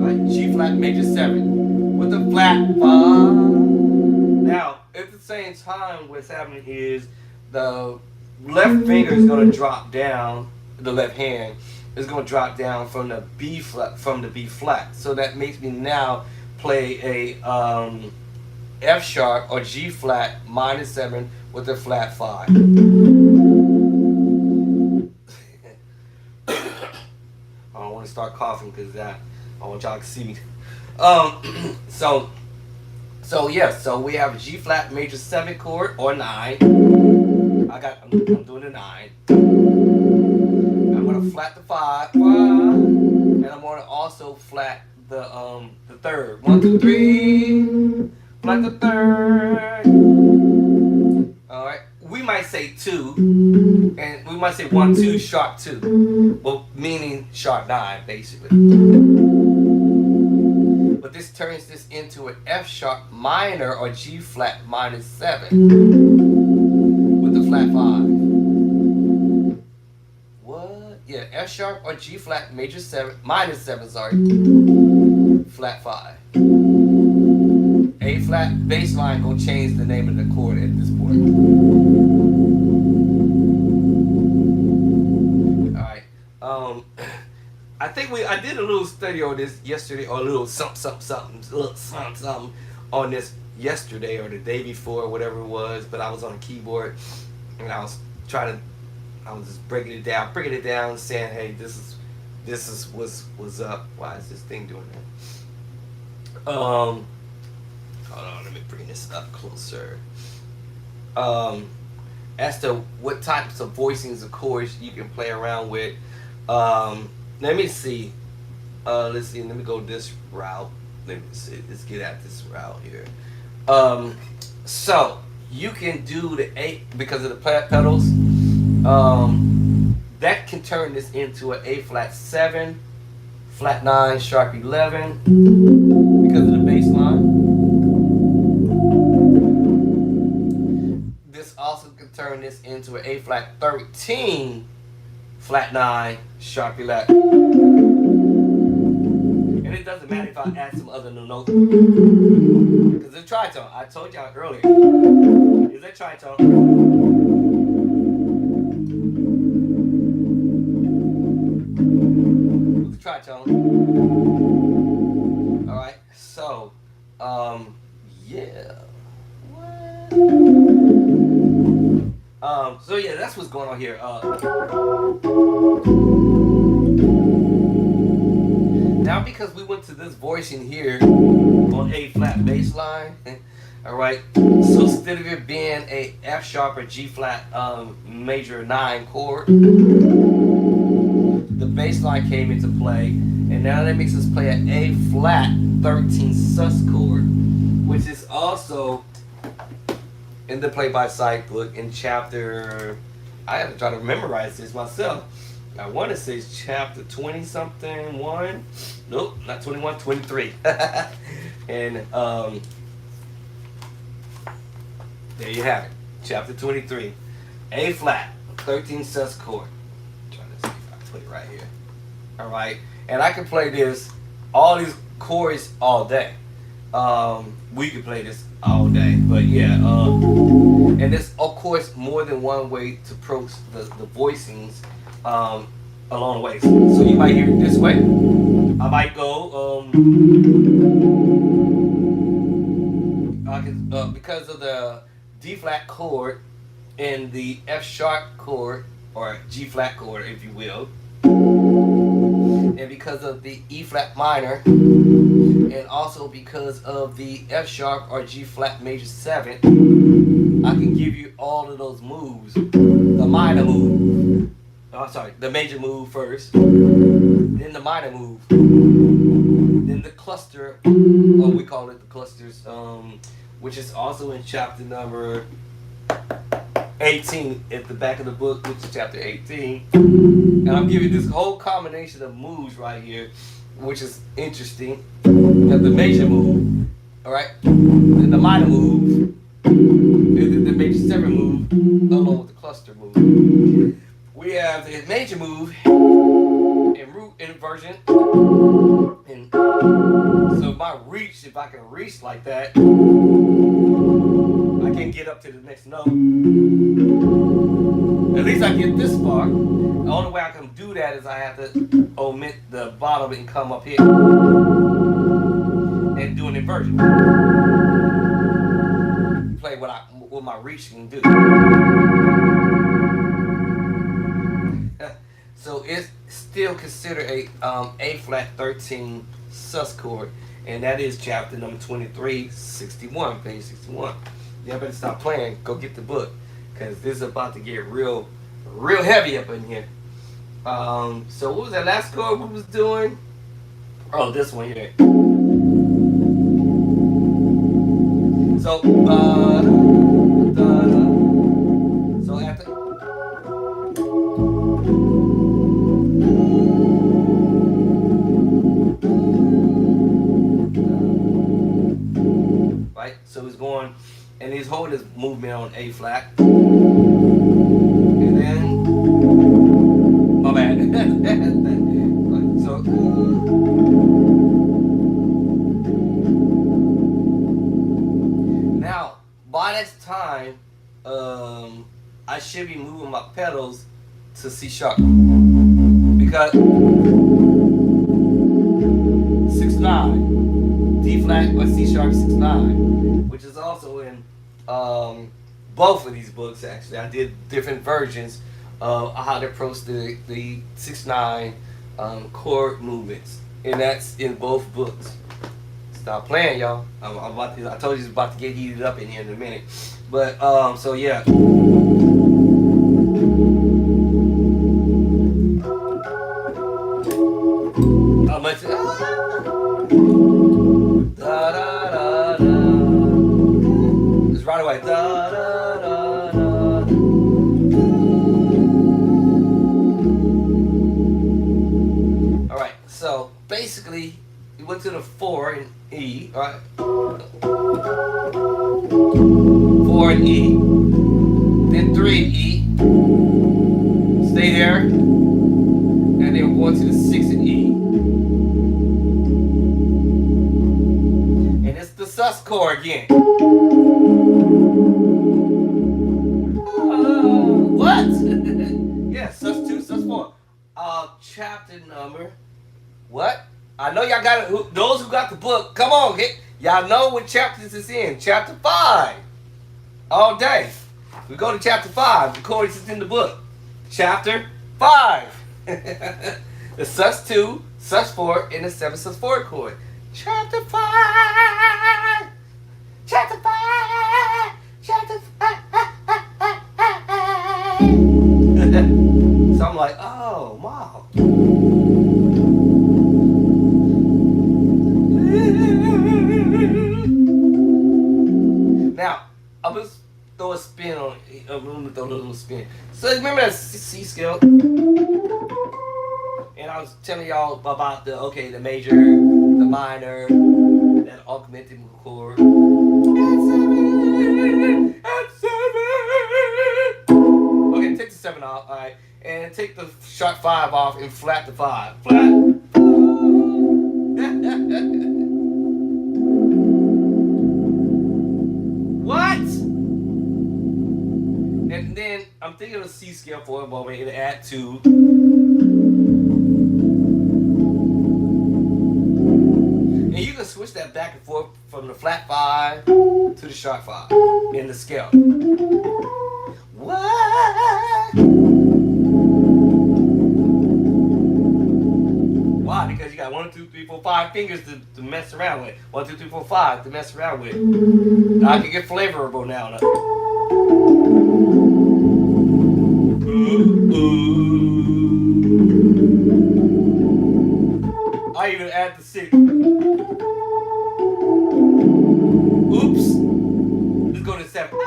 [SPEAKER 1] Alright, G flat major 7 with a flat 5. Now, at the same time, what's happening is the left finger is going to drop down. The left hand is going to drop down from the B flat. So that makes me now play a F sharp or G flat minor 7 with a flat 5. I don't want to start coughing because I want y'all to see me. So yeah, so we have a G flat major 7 chord or 9. I'm doing a 9. I'm gonna flat the 5, and I'm gonna also flat the 3rd. 1, 2, 3. Flat the 3rd. Alright. We might say 2. And we might say 1, 2, sharp 2. Well, meaning sharp 9, basically. But this turns this into an F sharp minor or G flat minor 7 with the flat 5. What? Yeah, F sharp or G flat major 7 minor 7, sorry. Flat 5. A flat bass line gonna change the name of the chord at this point. Alright. I think I did a little study on this yesterday, or a little something on this yesterday or the day before, whatever it was, but I was on a keyboard and I was just breaking it down, saying, hey, this is This is was up. Why is this thing doing that? Hold on, let me bring this up closer. Um, as to what types of voicings of chords you can play around with. Let me see. Let's see. Let me go this route. Let me see. Let's get at this route here. Um, so you can do the eight because of the pedals. That can turn this into an A flat 7, flat 9, sharp 11 because of the bass line. This also can turn this into an A flat 13, flat 9, sharp 11. And it doesn't matter if I add some other new notes because it's a tritone. I told y'all earlier. It's a tritone. Tritone. All right. So, yeah. So yeah, that's what's going on here. Now because we went to this voicing here on A flat bass line, all right. So instead of it being a F sharp or G flat major 9 chord, the bass line came into play, and now that makes us play an A flat 13 sus chord, which is also in the play by sight book in chapter. I have to try to memorize this myself. I want to say it's chapter 20 something 1. Nope, not 21, 23. And there you have it, chapter 23, A flat 13 sus chord. Put it right here. All right, and I can play this, all these chords all day. We could play this all day, but yeah. And there's of course more than one way to approach the voicings along the way. So you might hear it this way. I might go because of the D flat chord and the F sharp chord or G flat chord, if you will. And because of the E flat minor, and also because of the F sharp or G flat major 7, I can give you all of those moves. The minor move, the major move first, then the minor move, then the cluster, or we call it the clusters, which is also in chapter number 18 at the back of the book, which is chapter 18. And I'm giving this whole combination of moves right here, which is interesting. You have the major move, all right, then the minor move, then the major 7 move, along with the cluster move. We have the major move and root inversion. And so my reach, if I can reach like that, I can get up to the next note. At least I get this far. The only way I can do that is I have to omit the bottom and come up here and do an inversion. Play what my reach can do. So it's still considered a flat 13 sus chord, and that is chapter number 23, 61, page 61. Y'all better stop playing. Go get the book, because this is about to get real heavy up in here. So what was that last chord we was doing? Oh, this one here. So so after right, so he's going and he's holding his movement on A flat, and then my bad. So now by this time, I should be moving my pedals to C sharp because 6/9, D flat or C sharp 6/9, which is also in both of these books. Actually, I did different versions of how to approach the 6/9 chord movements, and that's in both books. Stop playing, y'all. I'm about to, I told you it's about to get heated up in here in a minute. But so yeah. How much? Da da da da. Just right away. Da da da da. All right. So basically, we went to the 4 in E. All right. 4 in E. Then 3 in E. Stay there. And then we're going to the 6 in E. And it's the sus chord again. What? Yeah, sus 2, sus 4. Chapter number. What? I know y'all got it. Those who got the book, come on, y'all know what chapter this is in. Chapter 5. All day. We go to chapter 5. The chords is in the book. Chapter 5. The sus 2, sus 4, and the 7 sus 4 chord. Chapter 5. Chapter 5. Chapter 5. So I'm like, oh, wow. Now, I'm going to throw a spin on it. I'm going to throw a little spin. So remember that C scale? And I was telling y'all about the major, the minor, that augmented chord. And 7. Okay, take the 7 off, alright. And take the sharp 5 off and flat the 5. Flat. What? And then I'm thinking of a C scale for a moment and add 2. And you can switch that back and forth from the flat 5 to the sharp 5 in the scale. What? Why? Because you got 1, 2, 3, 4, 5 fingers to mess around with. 1, 2, 3, 4, 5 to mess around with. Now I can get flavorable now. I even add the 6. Oops. Let's go to 7.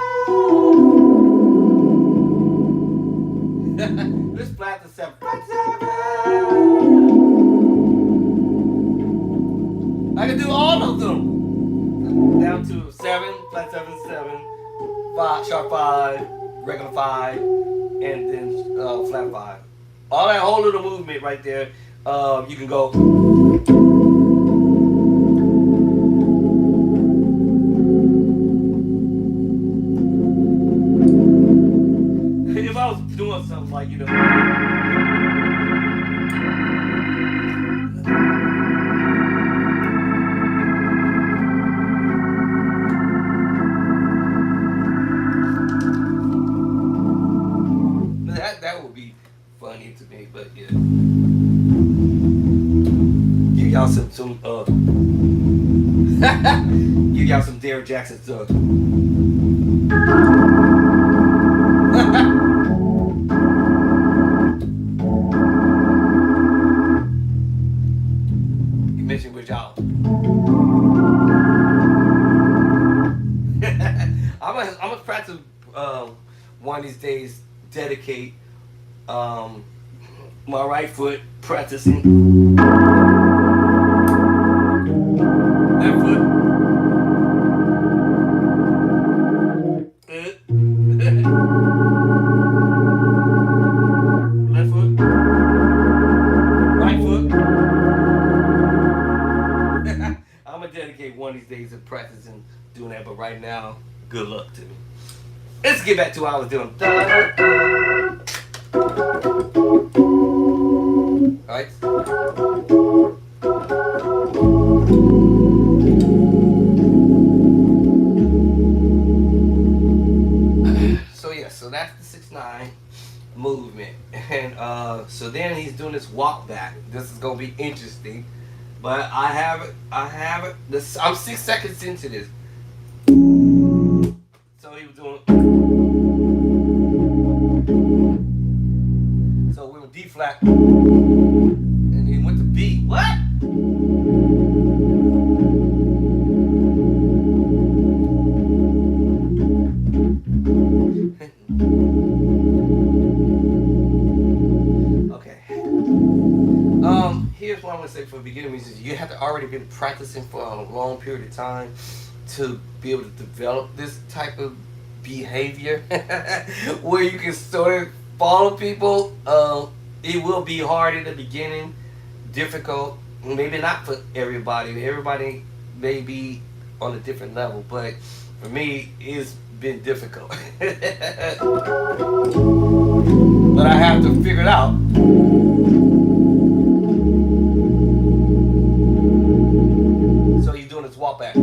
[SPEAKER 1] Let's flat the 7. Flat 7. I can do all of them. Down to 7, flat 7, 7, 5, sharp 5, regular 5, and then flat 5. All that whole little movement right there, you can go. If I was doing something like, that would be funny to me, but yeah. Give y'all some give y'all some Derrick Jackson stuff. You mentioned with y'all. I'm gonna practice one of these days. Dedicate my right foot practicing left foot. Left foot. Right foot. I'm gonna dedicate one of these days to practicing doing that, but right now, good luck to me. Let's get back to what I was doing. Alright. So yeah, so that's the 6/9 movement. And so then he's doing this walk back. This is gonna be interesting. But I have it. I have it. This, I'm 6 seconds into this. So he was doing. So we were D flat, and he went to B. What? Okay. Here's what I'm gonna say for beginner musicians: you have to already been practicing for a long period of time to be able to develop this type of behavior, where you can sort of follow people. It will be hard in the beginning, difficult. Maybe not for everybody. Everybody may be on a different level, but for me, it's been difficult. But I have to figure it out. So he's doing his walk back.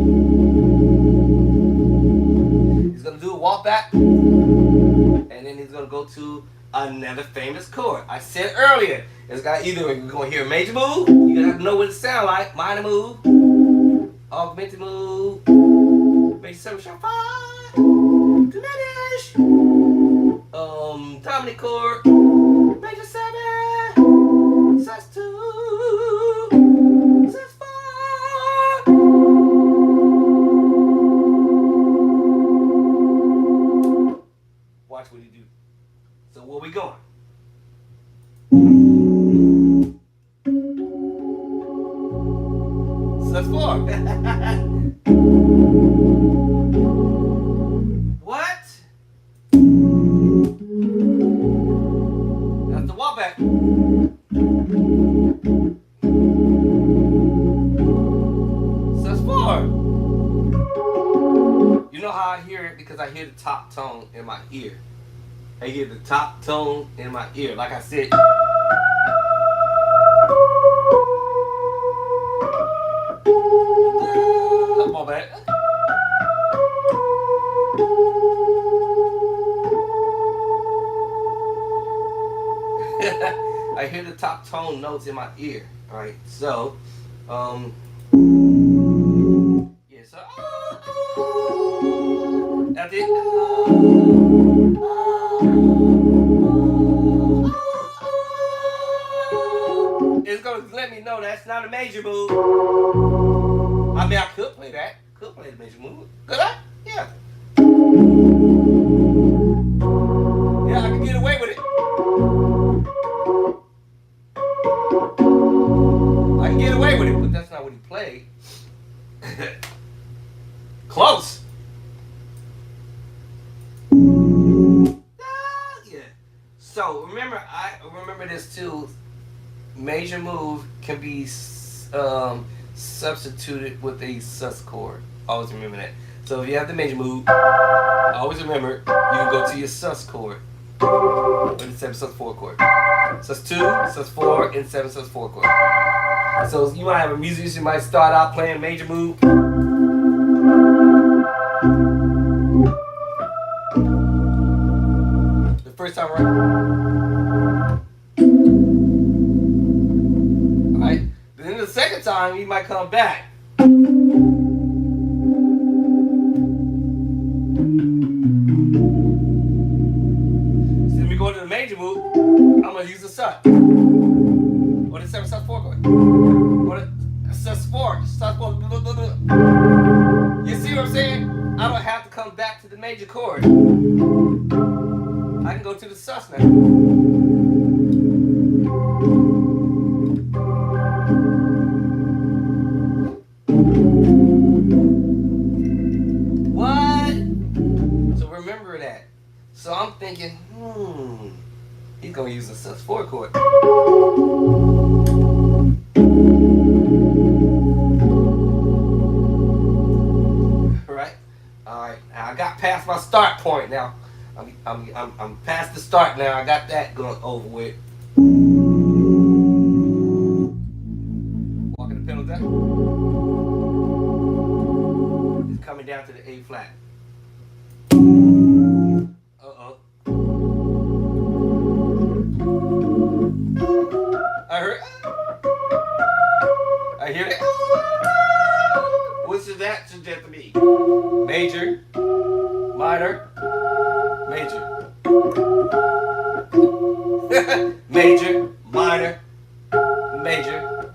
[SPEAKER 1] He's gonna do a walk back, and then he's gonna go to another famous chord. I said earlier, it's got either you're gonna hear a major move, you're gonna have to know what it sounds like, minor move, augmented move, major 7 sharp 5, diminished, dominant chord, major 7, sus 2, sus 4. Watch what he do. So where we going? Sus 4. What? That's the walk back. Sus 4. You know how I hear it? Because I hear the top tone in my ear. I hear the top tone in my ear. Like I said. Come on, man. I hear the top tone notes in my ear. Alright, so, yeah, so, that's it. It's gonna let me know that's not a major move. I mean, I could play that. Could play the major move. Could I? Yeah. Yeah, I could get away with it. I can get away with it, but that's not what he played. Close. Yeah. So I remember this too. Major move can be substituted with a sus chord. Always remember that. So if you have the major move, always remember you can go to your sus chord or the 7 sus 4 chord. Sus 2, sus 4, and 7 sus 4 chord. So you might have a musician might start out playing major move. The first time, right? Alright. Then the second time he might come back. Go to the major move, I'm gonna use the sus or the 7 sus 4 chord or the sus 4 sus 4. You see what I'm saying? I don't have to come back to the major chord. I can go to the sus now. What? So remember that. So I'm thinking, he's gonna use a sus 4 chord. Right? Alright, now I got past my start point now. I'm past the start now. I got that going over with. Walking the pedal down. It's coming down to the A flat. Uh-oh. I hear that. What should that suggest to me? Major, minor, major. Major, minor, major,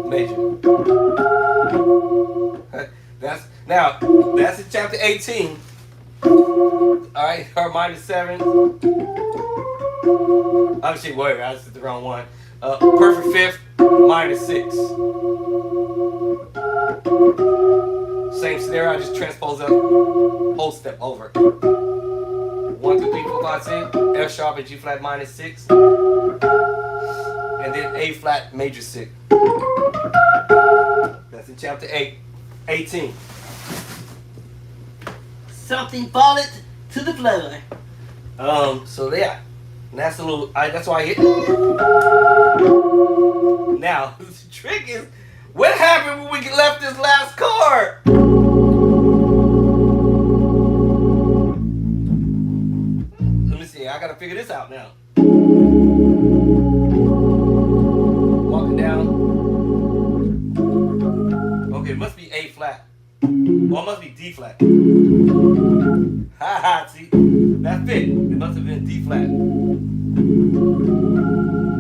[SPEAKER 1] major. That's in chapter 18. Alright, her minor 7. Actually, wait, I just did the wrong one. Perfect fifth, minor 6. Same scenario, I just transpose up, whole step over. 1, 2, 3, 4, 5, 6. F sharp and G flat minor 6. And then A flat major 6. That's in chapter 18.
[SPEAKER 2] Something fallen to the floor.
[SPEAKER 1] So yeah. And that's a little, that's why I hit. Now, the trick is, what happened when we left this last chord? Let me see, I gotta figure this out now. Walking down. Okay, it must be A flat. Well, it must be D flat. Haha, see? That fit. It must have been D flat.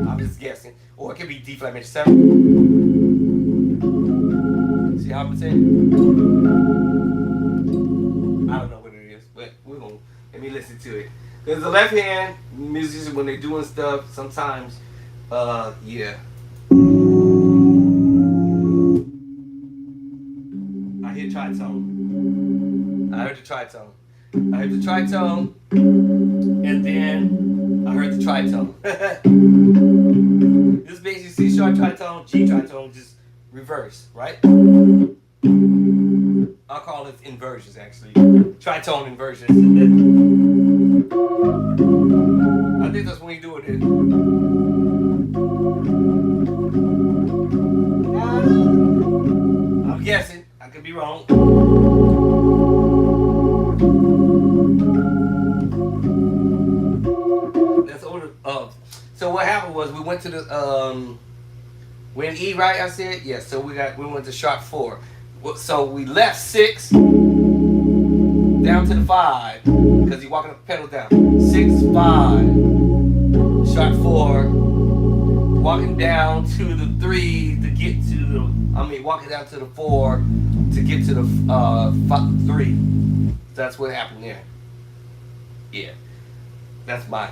[SPEAKER 1] I'm just guessing. Or it could be D flat major 7. See how I'm saying? I don't know what it is, but we're gonna let me listen to it. Because the left hand musicians, when they're doing stuff, sometimes, yeah. I hear tritone. I heard the tritone. I heard the tritone, and then I heard the tritone. This is basically C sharp tritone, G tritone, just reverse, right? I'll call it inversions, actually. Tritone inversions. I think that's when you do it. I'm guessing. I could be wrong. That's order. So what happened was we went to the we're in E, right? I said yes. So we went to sharp 4. So we left 6 down to the 5 because he's walking the pedal down. 6, 5, sharp 4, walking down to the 3 to get to the. Walking down to the 4 to get to the 3. That's what happened there. Yeah, that's mine.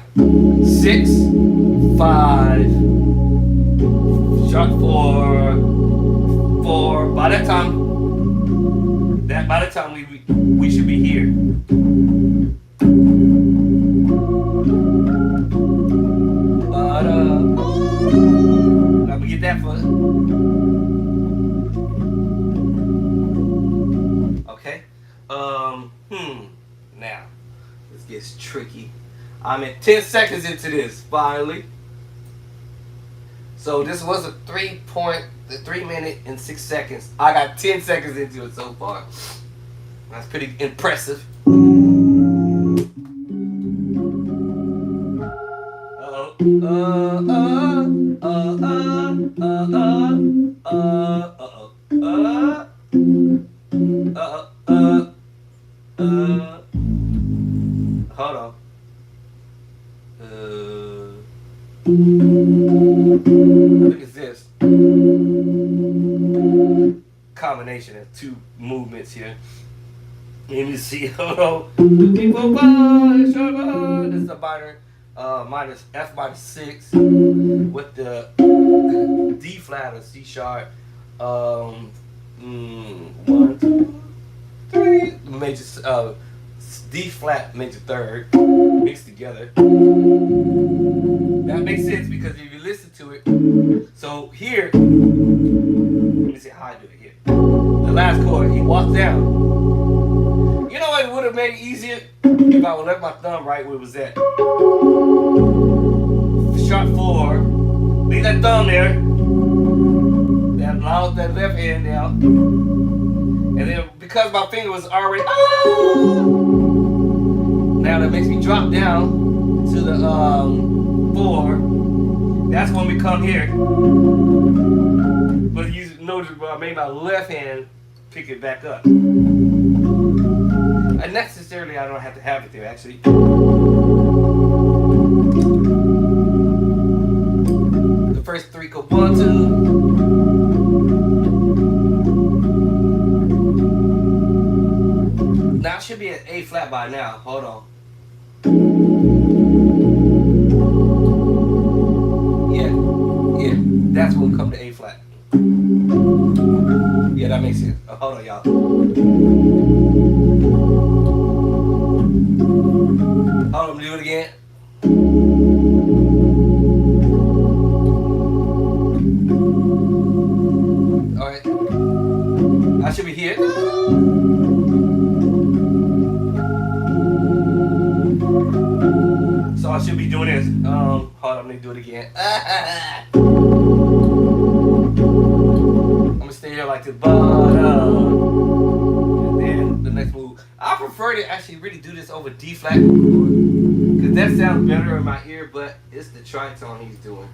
[SPEAKER 1] 6, 5, sharp 4, 4. By the time we should be here. Let me get that for. Okay. Now, this gets tricky. I'm at 10 seconds into this, finally. So this was a 3 minute and 6 seconds. I got 10 seconds into it so far. That's pretty impressive. Hold on. I think it's this combination of two movements here. Let me see. Hold on. This is a minor, minus F minor 6 with the D flat or C sharp. 1, 2, 3. Major D flat major 3rd mixed together. That makes sense because if you listen to it, so here, let me see how I do it here. The last chord, he walks down. You know what would have made it easier if I would left my thumb right where it was at. Sharp 4, leave that thumb there. That allows that left hand down, and then because my finger was already now that makes me drop down to the 4. That's when we come here. I made my left hand pick it back up. And necessarily, I don't have to have it there. Actually, the first three go 1, 2. Now I should be at A flat by now. Hold on. Yeah, yeah. That's when we come to A flat. Yeah, that makes sense. Hold on, y'all. Hold on, do it again. Alright. I should be here. So I should be doing this. Hold on, let me do it again. I'm gonna stay here like this. And then the next move. I prefer to actually really do this over D flat because that sounds better in my ear, but it's the tritone he's doing.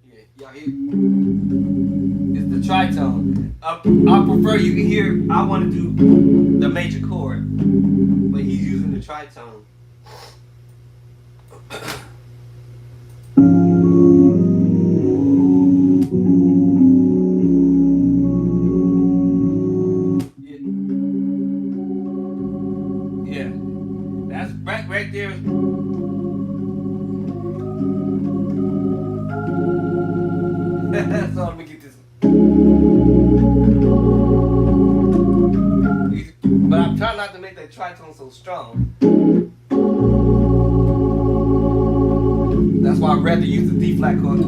[SPEAKER 1] Yeah, y'all hear? It's the tritone. I prefer you can hear. I want to do the major chord, but he's using the tritone. Yeah, that's right there. So let me get this. But I'm trying not to make that tritone so strong. That's why I'd rather use the D flat chord.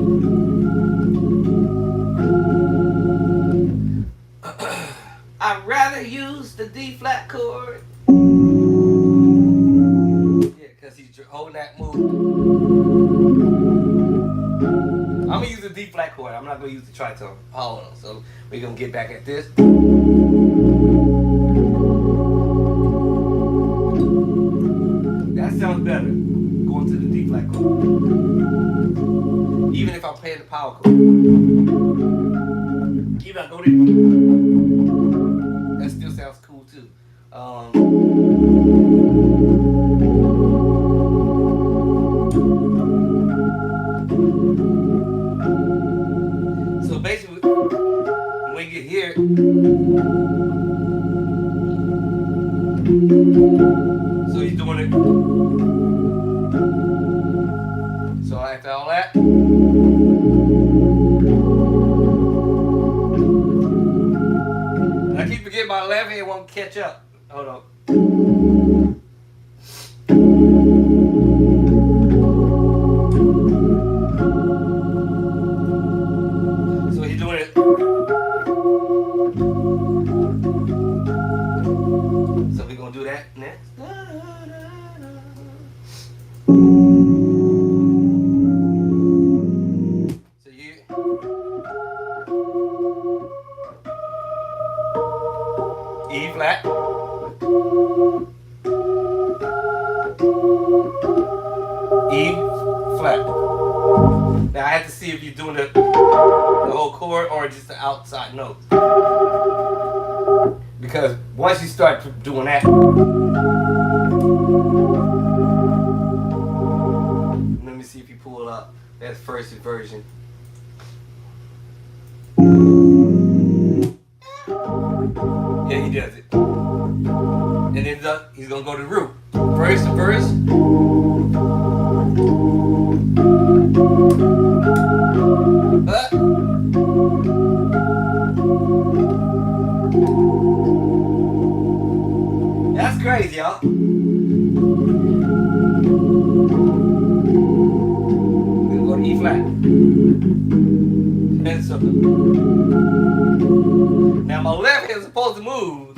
[SPEAKER 1] I'd rather use the D flat chord. Yeah, because he's holding that move. I'm going to use the D flat chord. I'm not going to use the tritone. Hold on. So we're going to get back at this. That sounds better. Going to the D flat chord. Even if I'm playing the power chord. Even if I go there. That still sounds cool too. So basically, when we get here, so he's doing it. So after all that, I keep forgetting my left hand won't catch up. Hold on. So he's doing it. So we're gonna do that next. So you. E flat. E flat. Now I have to see if you're doing the whole chord or just the outside notes. Because once you start doing that, let me see if you pull it up. That's first version. Yeah, he does it. And then he's gonna go to the root. First the verse. That's crazy, y'all. We're gonna go to E flat. And so now my left hand is supposed to move.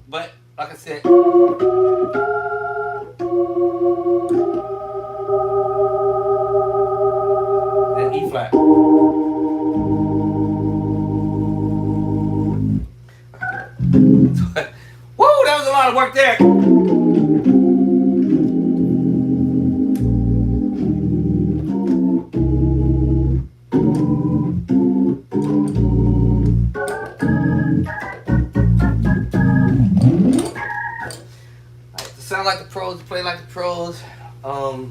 [SPEAKER 1] But like I said, then E flat. Woo, that was a lot of work there. like the pros, to play like the pros, to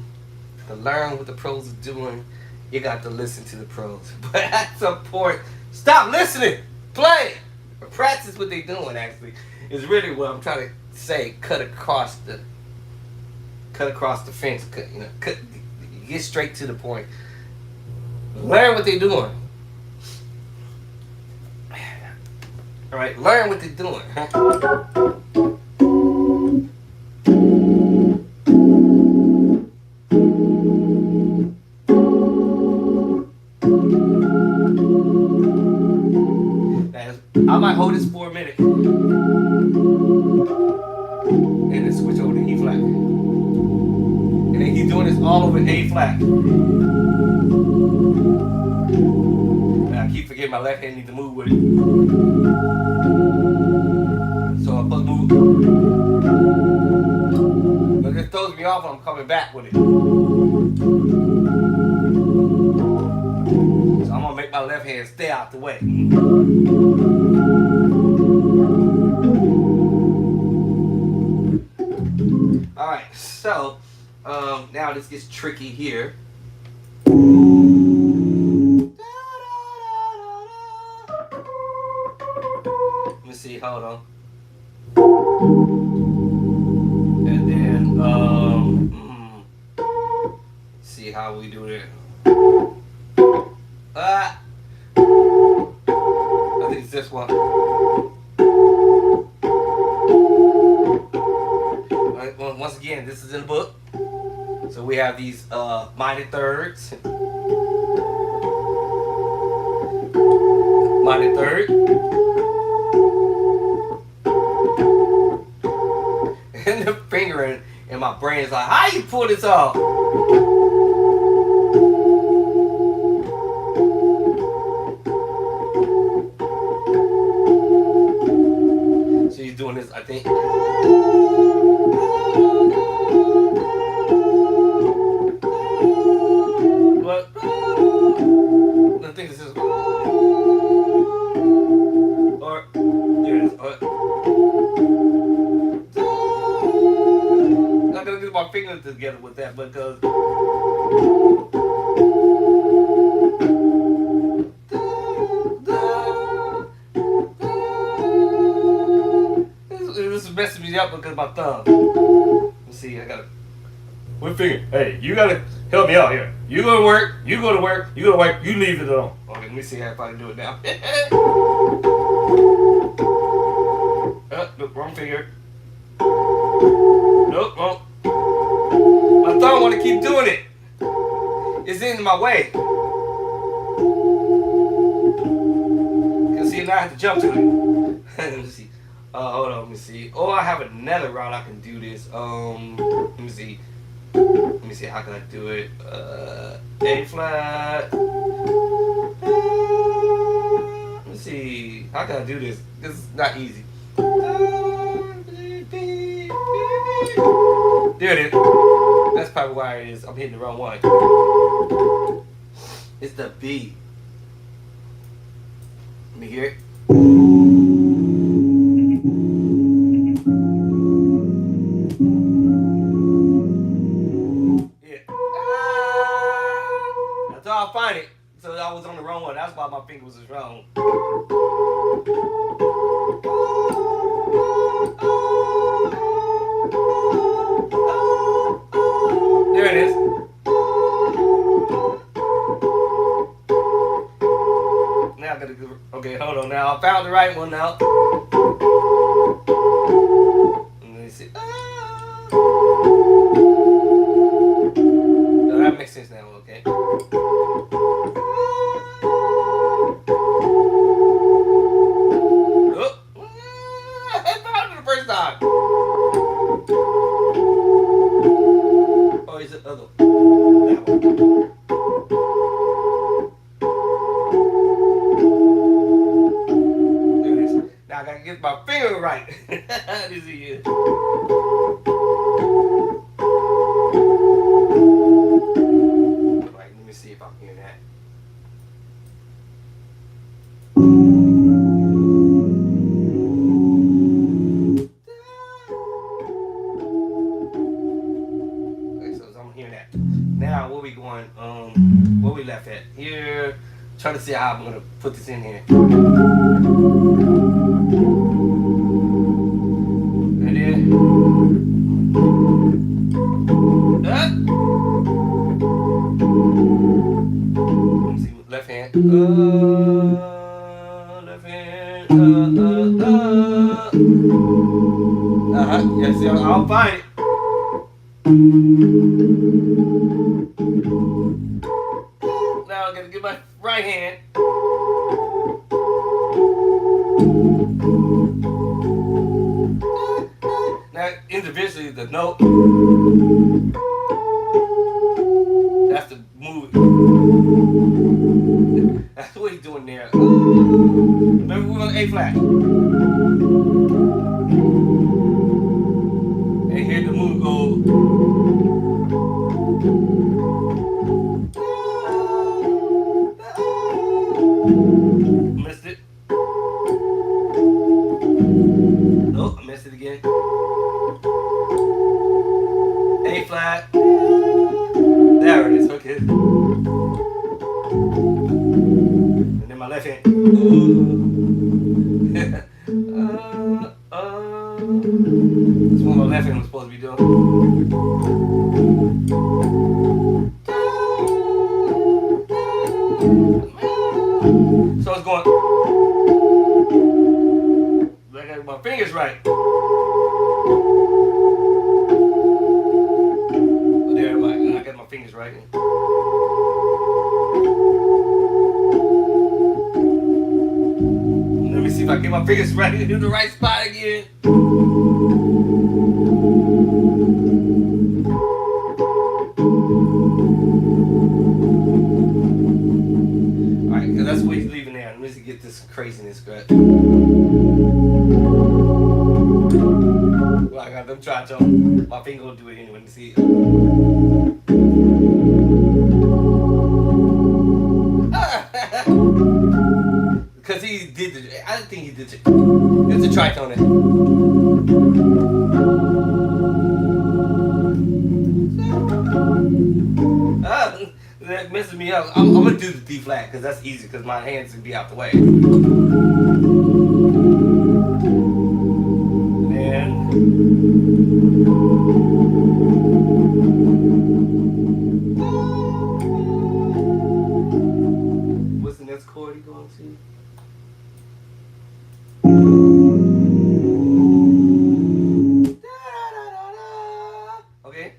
[SPEAKER 1] learn what the pros are doing, you got to listen to the pros. But at some point, stop listening, play, or practice what they're doing. Actually, is really what I'm trying to say. Cut across the fence. Get straight to the point. Learn what they're doing. All right, learn what they're doing. I might hold this for a minute and then switch over to E flat. And then he's doing this all over A flat. And I keep forgetting my left hand needs to move with it. So I'm supposed to move. But it throws me off when I'm coming back with it. So I'm gonna make my left hand stay out the way. Alright, so now this gets tricky here. Let me see, hold on. And then see how we do it. I think it's this one. Once again, this is in the book. So we have these minor thirds. Minor third. And the finger in my brain is like, how you pull this off? So he's doing this, I think. But I think this is, or here it is. I'm not gonna get my fingers together with that because this is messing me up because of my thumb. Let's see, I gotta. What finger? Hey, you gotta help me out here. You go to work, you go to work, you go to work, you leave it alone. Okay, let me see how I can do it now. Nope, wrong finger. Nope, wrong. My thumb wanna keep doing it. It's in my way. Cause see, now I have to jump to it. Let me see. Hold on, let me see. Oh, I have another route I can do this. Let me see. Let me see, how can I do it? A flat. Let me see, how can I do this? This is not easy. There it is. That's probably why it is. I'm hitting the wrong one. It's the B. Let me hear it. I'll find it. So I was on the wrong one. That's why my finger was wrong. There it is. Now I gotta go. Okay, hold on. Now I found the right one now. Let me see. No, that makes sense now. Okay. I gotta get my finger right. This is Right, let me see if I can hear that. trying to see how I'm gonna put this in here. And then let me see, left hand. Left hand. Yes, I'll find it. Now I gotta get my right hand. Now individually the note. That's the move. That's what he's doing there. Remember we were on A flat. And here the move goes. Missed it. Oh, I missed it again. A flat. There it is. Okay. And then my left hand. That's what my left hand was supposed to be doing. So it's going. I got my fingers right. There, I got my fingers right. Let me see if I get my fingers right in the right spot again. Alright, because that's what he's leaving there. Let me see, get this craziness correct. Well, I got them try to. My finger will do it anyway. Let me see. Because he did the. I didn't think he did it. It's a tritone. That messes me up. I'm gonna do the D flat because that's easy because my hands can be out the way. And what's the next chord he going to? Okay.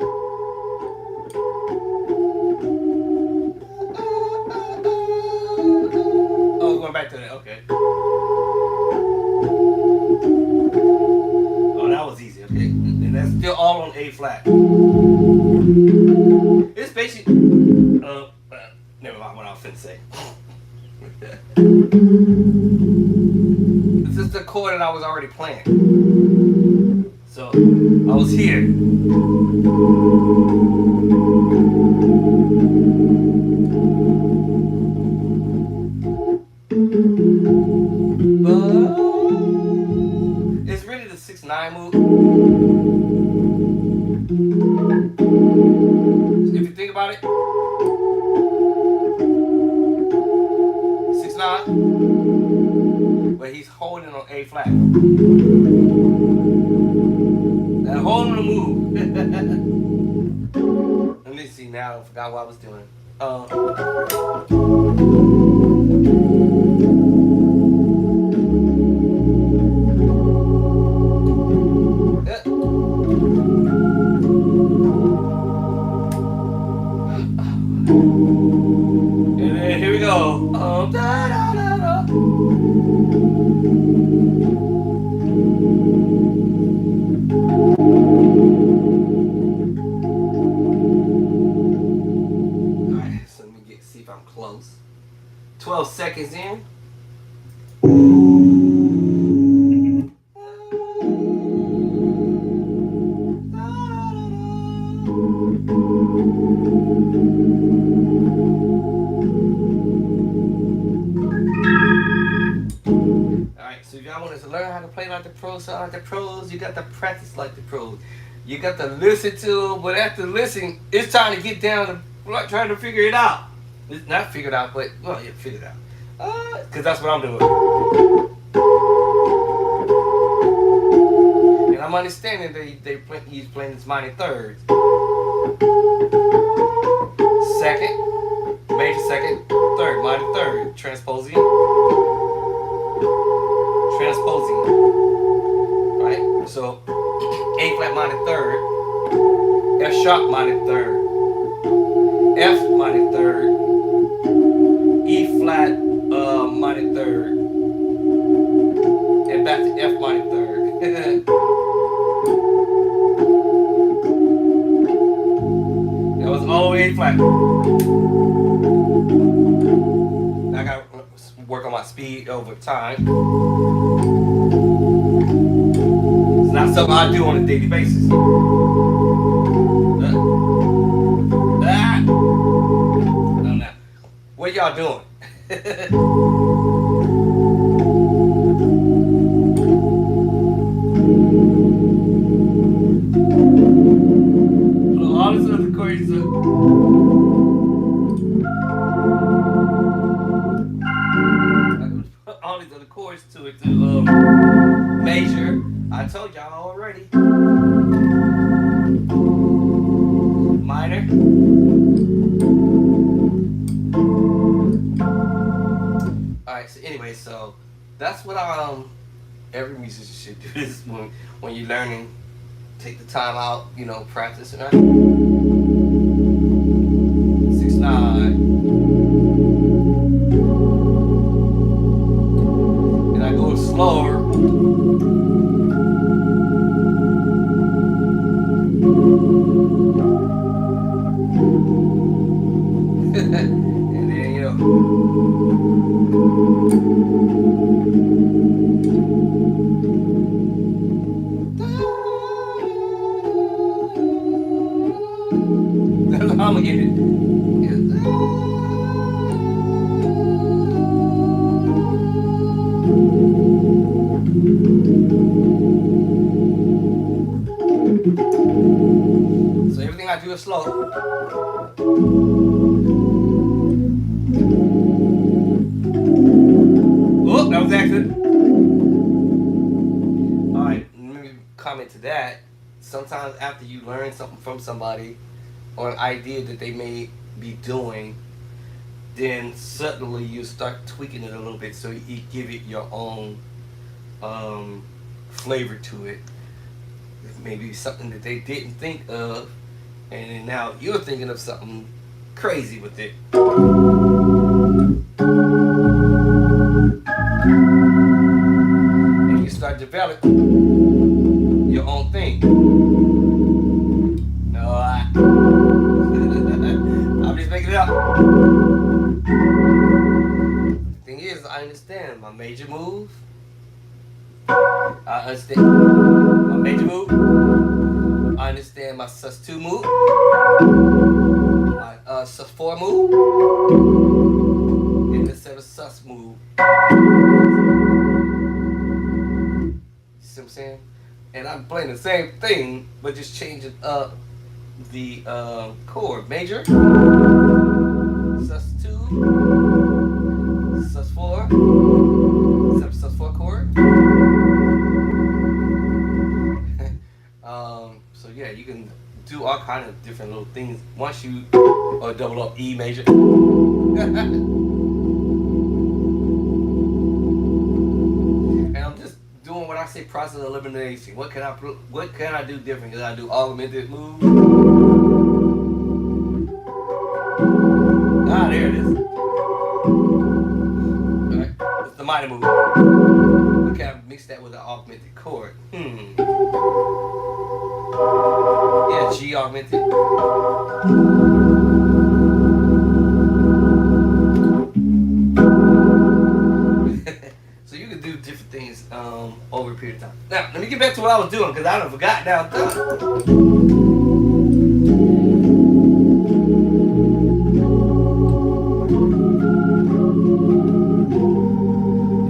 [SPEAKER 1] Oh, going back to that. Okay. Oh, that was easy. Okay, and that's still all on A flat. It's basically. Never mind what I was finna say. This is the chord that I was already playing. So I was here. It's really the 6-9 move. If you think about it, 6-9, but he's holding on A flat. And holding the move. Let me see now. I forgot what I was doing. And then here we go. Da, da, da, da. Alright, so let me see if I'm close. 12 seconds in. Alright, so if y'all want to learn how to play like the pros, sound like the pros, you got to practice like the pros. You got to listen to them, but after listening, it's time to get down to trying to figure it out. It's not figured out, but well, yeah, figured out. Cause that's what I'm doing, and I'm understanding that he's playing this minor thirds. Second, major second, third, minor third, transposing, right? So A flat minor third, F sharp minor third, F minor third, E flat minor third, and back to F minor third. That was all A flat. I got to work on my speed over time. It's not something I do on a daily basis. What y'all doing? All these other chords all these other chords to it to major. I told y'all already. Minor. Alright, so anyway, so that's what every musician should do this when you're learning. Take the time out, practice, right? 6/9. And I go slower. And then, that's how I'm gonna get it. So everything I do is slow. Oh, that was accident. Alright, let me comment to that. Sometimes after you learn something from somebody or an idea that they may be doing, then suddenly you start tweaking it a little bit so you give it your own flavor to it. Maybe something that they didn't think of, and then now you're thinking of something crazy with it. And you start developing your own thing. No, I'm just making it up. The thing is, I understand my major move. I understand my major move. I understand my sus2 move. My sus4 move. And the 7 sus move. You see what I'm saying? And I'm playing the same thing, but just changing up the chord. Major, sus2, sus4, 7 sus4 chord. So yeah, you can do all kind of different little things once you double up E major. And I'm just doing what I say, process elimination. What can I do different? Can I do augmented move? Ah, there it is. Alright, it's the minor move. Okay, I mix that with an augmented chord. Yeah, G augmented. So you can do different things over a period of time. Now, let me get back to what I was doing because I done forgot now.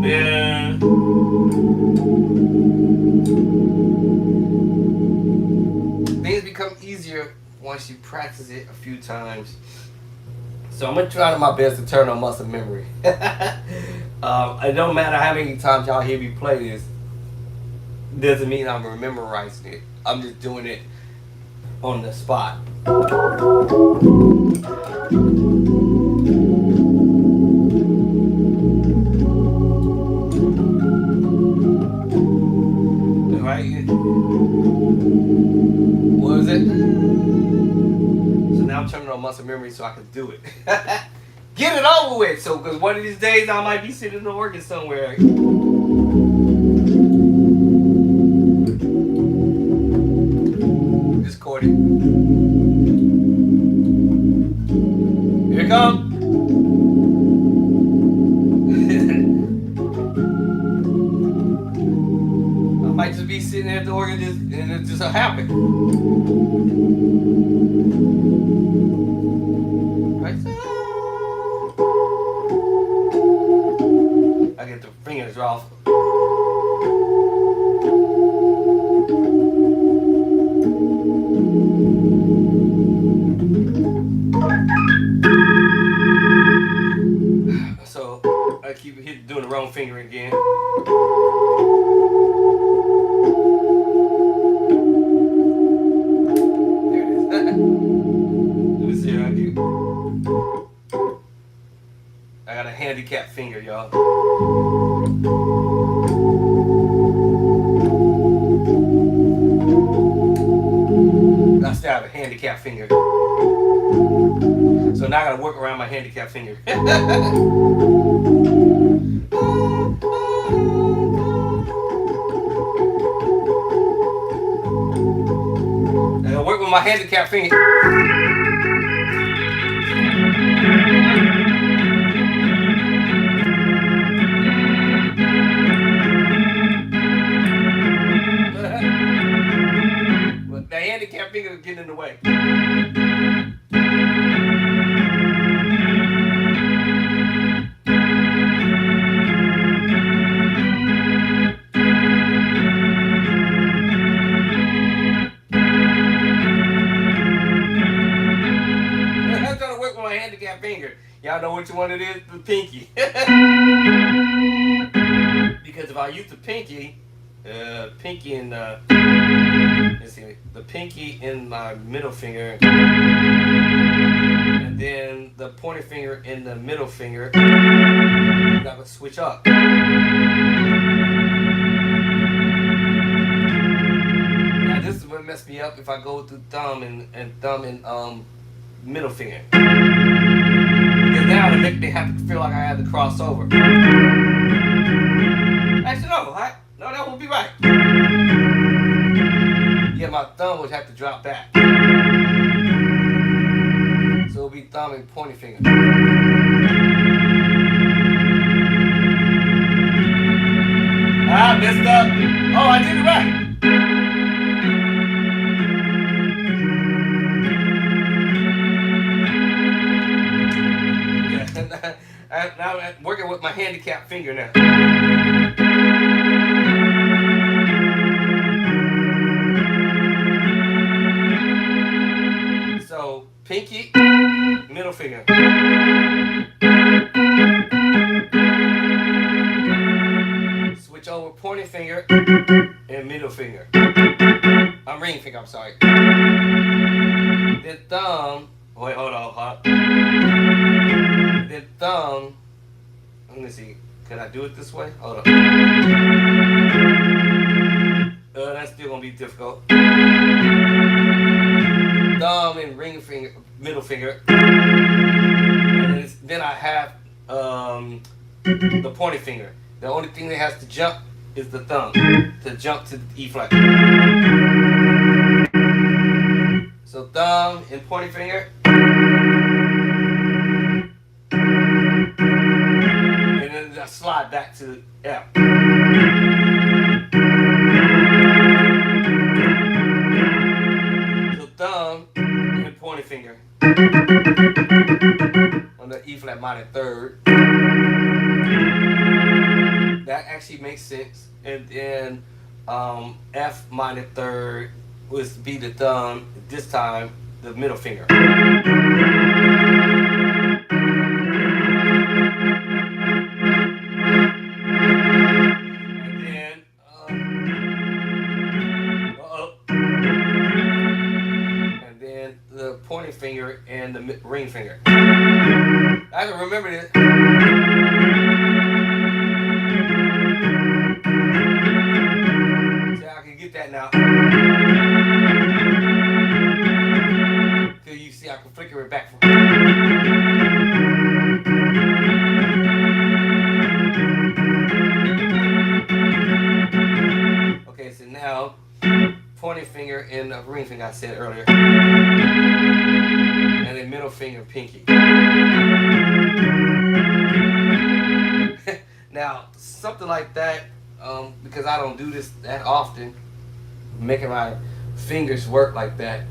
[SPEAKER 1] Yeah. Things become easier once you practice it a few times. So I'm gonna try my best to turn on muscle memory. It don't matter how many times y'all hear me play this. Doesn't mean I'm memorizing it. I'm just doing it on the spot. Right? What is it? So now I'm turning on muscle memory so I can do it. Get it over with. So, because one of these days I might be sitting in the organ somewhere. Just chord it. Here it comes. I might just be sitting there at the organ and it just happen. Right? I get the fingers off. So I keep doing the wrong finger again. There it is. Let me see how I do. I got a handicap finger, y'all. I still have a handicap finger. So now I gotta work around my handicap finger. I gotta work with my handicap finger. But the handicap finger is getting in the way. I'm trying to work with my handicap finger. Y'all know which one it is? The pinky. Because if I use the pinky in let's see, the pinky in my middle finger, and then the pointer finger in the middle finger, I'm gonna switch up. Now this is what messed me up if I go through thumb and thumb and middle finger. Because now they have to feel like I had to cross over. Actually, no, no, that won't be right. Yeah, my thumb would have to drop back. So it'll be thumb and pointing finger. I messed up. Oh, I did it right. Now I'm working with my handicap finger now. So pinky, middle finger. Switch over pointing finger and middle finger. Ring finger, I'm sorry. Then thumb. Wait, hold on. Then thumb. Let me see. Can I do it this way? Hold on. That's still gonna be difficult. Thumb and ring finger, middle finger. And then I have the pointing finger. The only thing that has to jump is the thumb to jump to the E flat. So thumb and pointing finger. And then I slide back to F. So thumb and pointing finger on the E flat minor third. That actually makes sense. And then F minor third was be the thumb. This time the middle finger. pointing finger and the ring finger. I can remember this. See, I can get that now. So you see, I can flicker it back. Okay, so now pointing finger and the ring finger I said earlier, and then middle finger, pinky. Now something like that, because I don't do this that often, making my fingers work like that,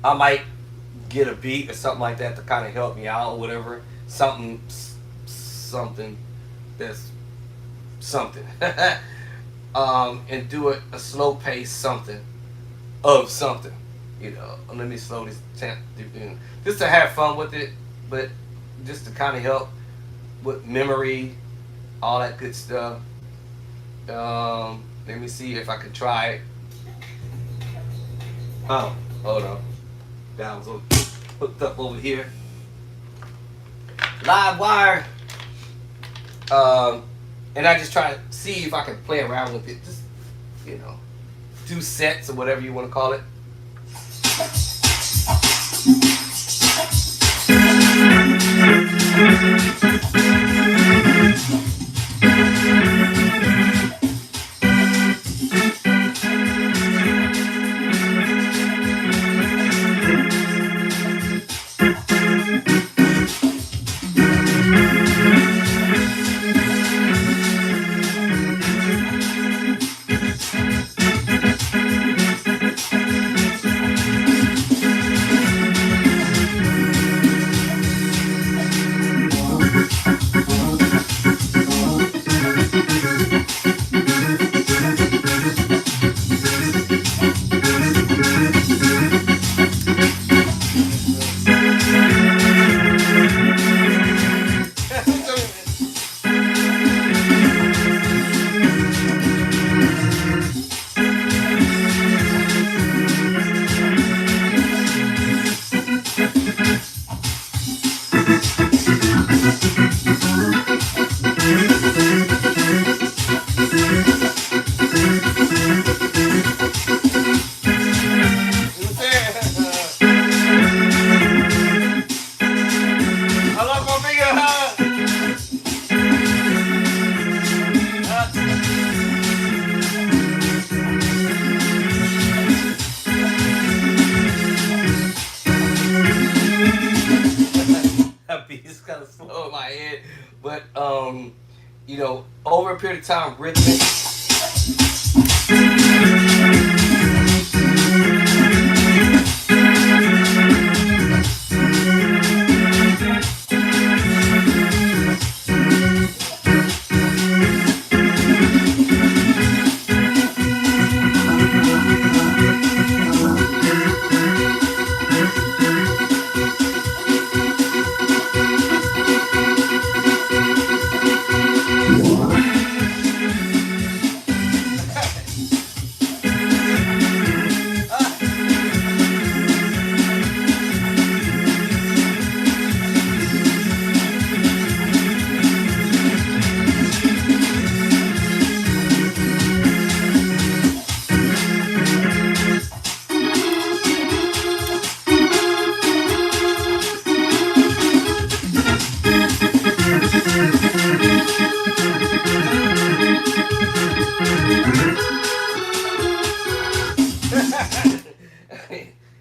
[SPEAKER 1] I might get a beat or something like that to kind of help me out or whatever. Something that's something. And do it a slow pace something of something. Let me slow this just to have fun with it, but just to kind of help with memory, all that good stuff. Let me see if I can try it. Oh, hold on. That was hooked up over here. Live wire. And I just try to see if I can play around with it. Just, do sets or whatever you want to call it. But over a period of time, rhythmic.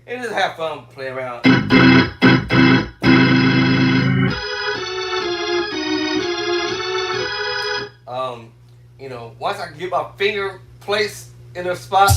[SPEAKER 1] And just have fun, play around. Once I can get my finger placed in a spot.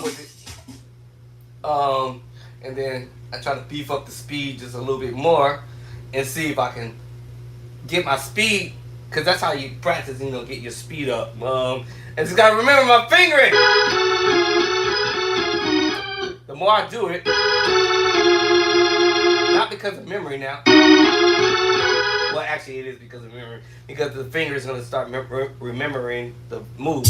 [SPEAKER 1] with it. And then I try to beef up the speed just a little bit more and see if I can get my speed, because that's how you practice, get your speed up. And just gotta remember my fingering. The more I do it, not because of memory now. Well, actually, it is because of memory. Because the finger is gonna start remembering the move.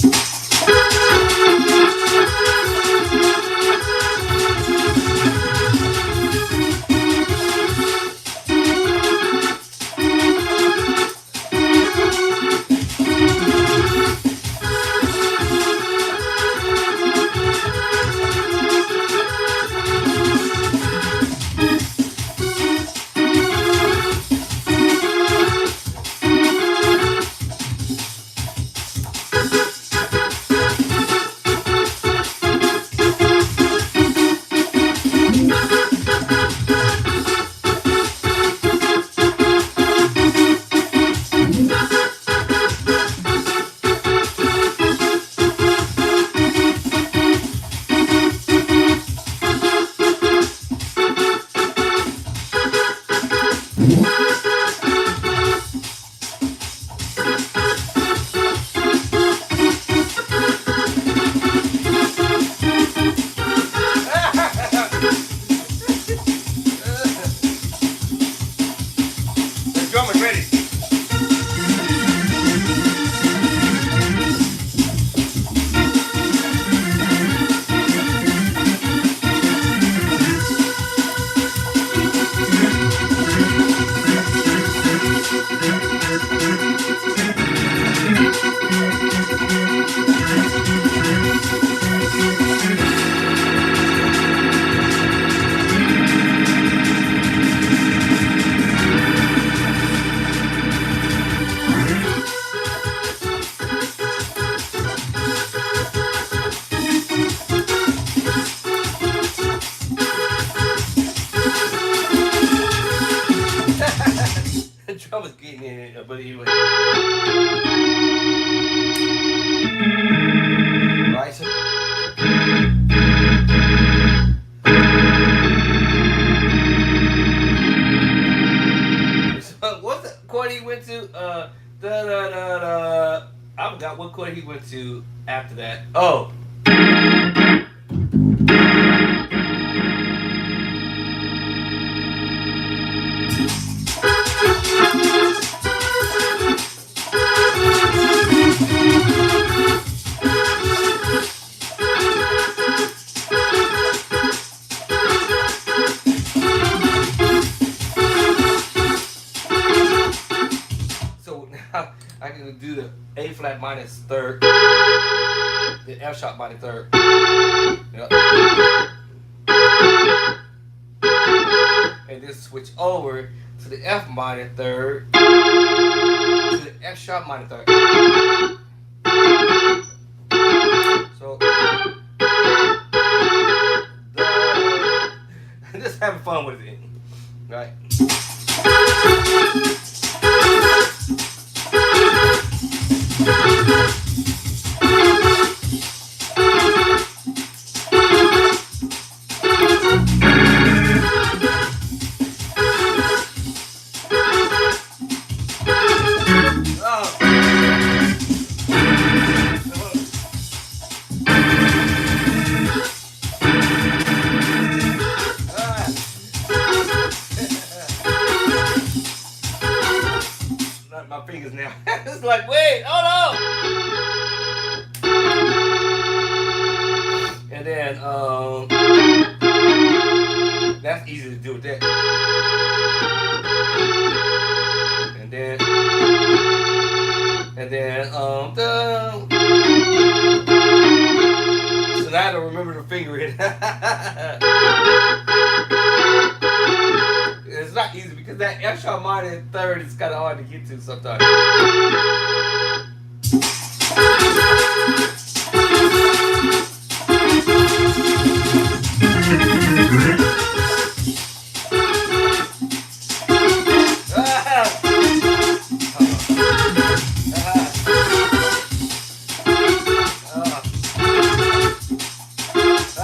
[SPEAKER 1] The drum is getting in it, but anyway. Right, so what's the chord he went to? Da da da da. I forgot what chord he went to after that. Oh. So now I can do the A flat minus third, the F sharp minor third. Yep. And then switch over to the F minor third, to the F sharp minor third. So just having fun with it, right? My fingers now. It's like, wait, hold on. And then, that's easy to do with that. And then, so now I don't remember the fingering. It's not easy because that F sharp minor third is kind of hard to get to sometimes.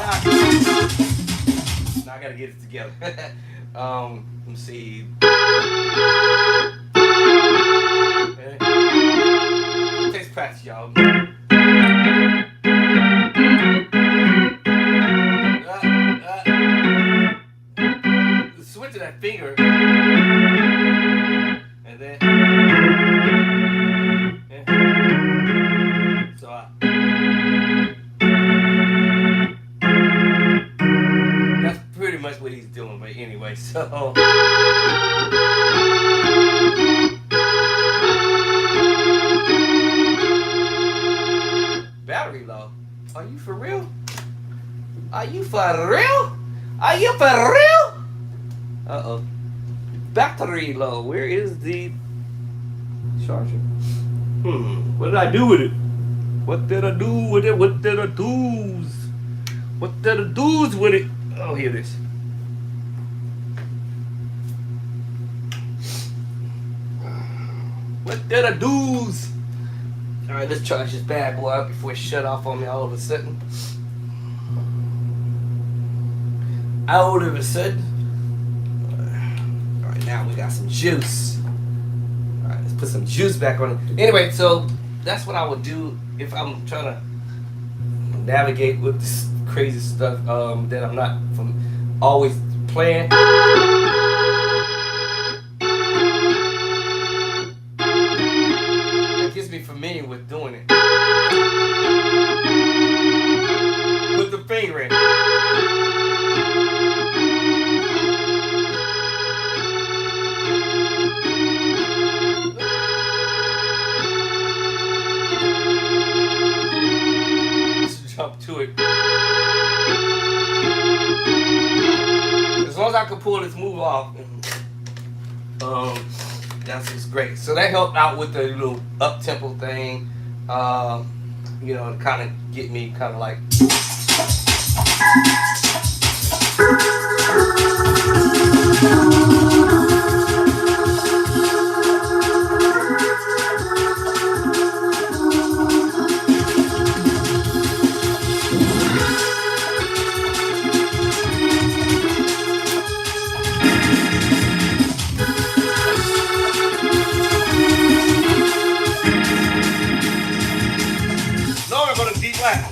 [SPEAKER 1] Now I gotta get it together. Let me see. Okay. It takes practice, y'all. Switch to that finger, and then. Yeah. So that's pretty much what he's doing. But anyway, so. Battery low. Are you for real? Are you for real? Are you for real? Uh-oh. Battery low. Where is the charger? What did I do with it? What did I do with it? What did I do? What did I do with it? Oh, here it is. What did I do? Alright, let's charge this bad boy up before it shut off on me all of a sudden. All of a sudden. Alright, now we got some juice. Alright, let's put some juice back on it. Anyway, so that's what I would do if I'm trying to navigate with this crazy stuff that I'm not from always playing. It gets me familiar with doing it. Put the finger in. Jump to it. As long as I can pull this move off, that's just great. So that helped out with the little up tempo thing, you know, to kind of get me kind of like. No, I'm going to D flat.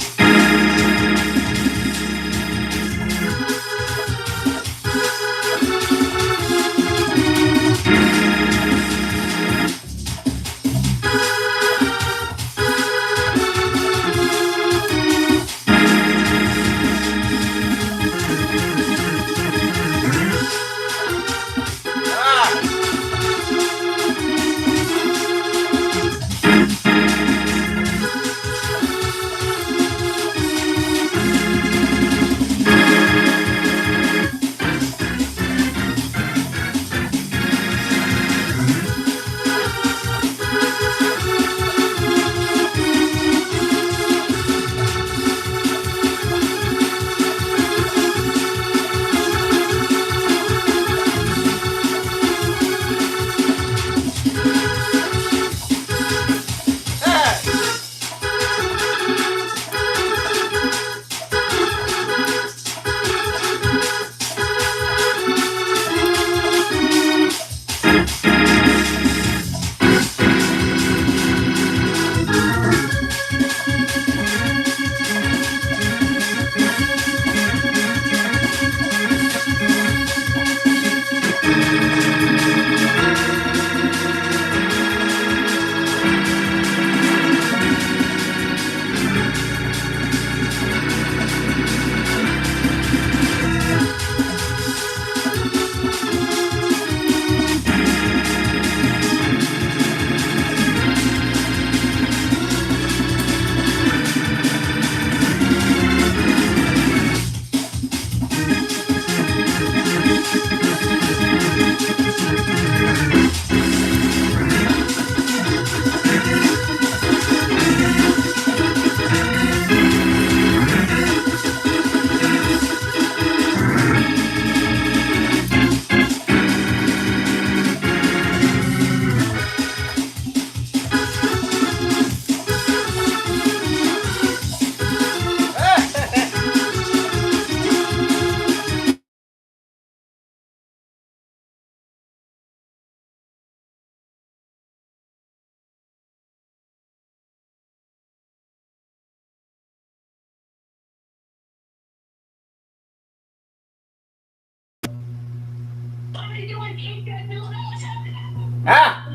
[SPEAKER 1] Ah!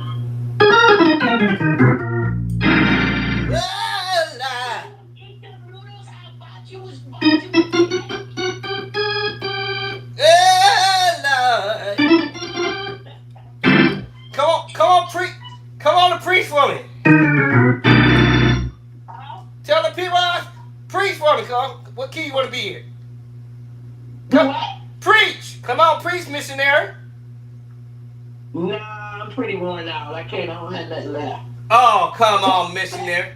[SPEAKER 1] Well, come on, come on, to preach for me. Tell the people, preach for me. Come, what key you want to be in? Come, preach. Come on, preach, missionary.
[SPEAKER 2] Nah, I'm pretty worn out. I can't. I don't have nothing left.
[SPEAKER 1] Oh, come on, missionary.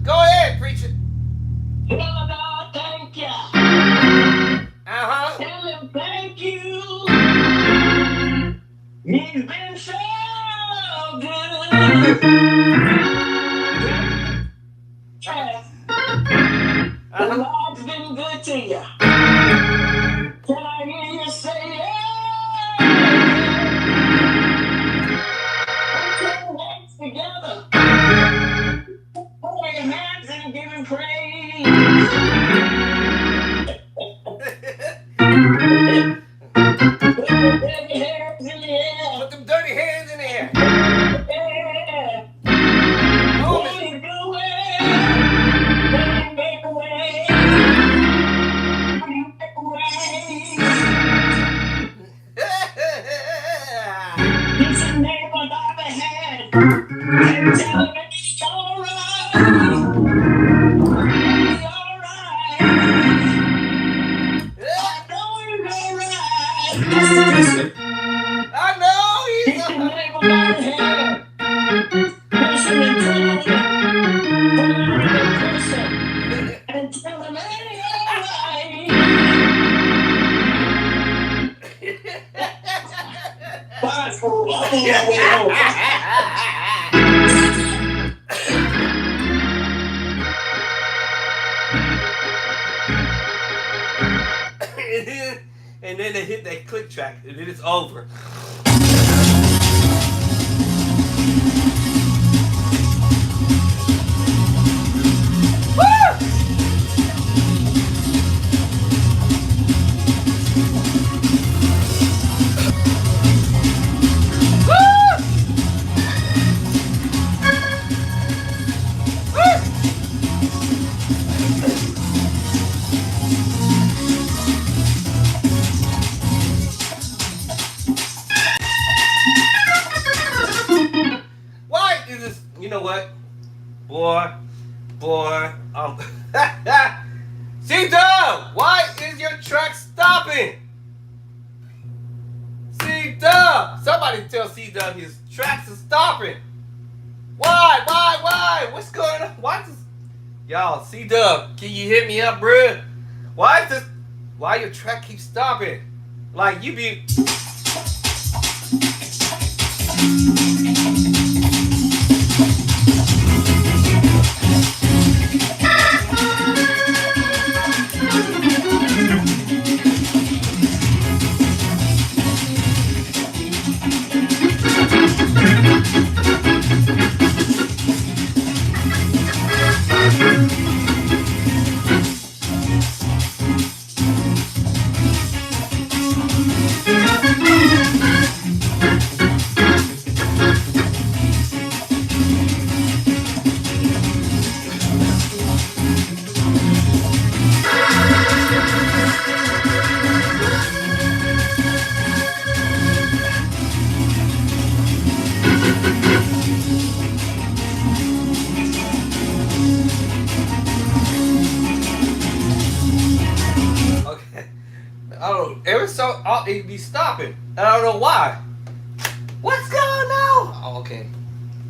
[SPEAKER 1] Go ahead, preach it.
[SPEAKER 2] Lord, thank you. Tell him thank you. He's been so good. The Lord's been good to you. Can I hear you say yeah? Put your hands together. Put your hands and give him praise. Put them dirty hands in the air.
[SPEAKER 1] Put them dirty hands in the air.
[SPEAKER 2] Yeah.
[SPEAKER 1] Oh,
[SPEAKER 2] Make a way. Make a way. Make a way. He's a neighbor by the hand. And tell him it's all right. It's all right. I know it's all right.
[SPEAKER 1] I know
[SPEAKER 2] He's a neighbor by the hand. Push him and tell him. Push him and tell him it's all right. Fast forward. I'm on my way home.
[SPEAKER 1] And then they hit that click track, and then it's over. Why is this? You know what? Boy. C-Dub, why is your track stopping? C-Dub, somebody tell C-Dub his tracks are stopping. Why? What's going on? Why is this? Y'all, C-Dub, can you hit me up, bruh? Why your track keeps stopping? Like you be... It be stopping. And I don't know why. What's going on? Oh, okay.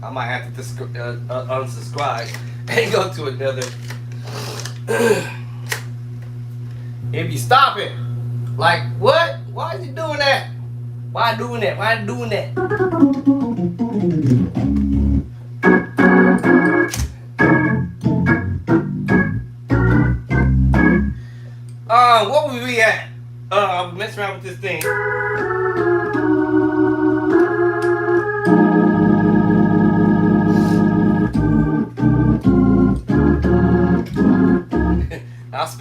[SPEAKER 1] I might have to unsubscribe and go to another. It be stopping. Like, what? Why is he doing that? Why doing that? Why doing that? What was we at? I'm messing around with this thing.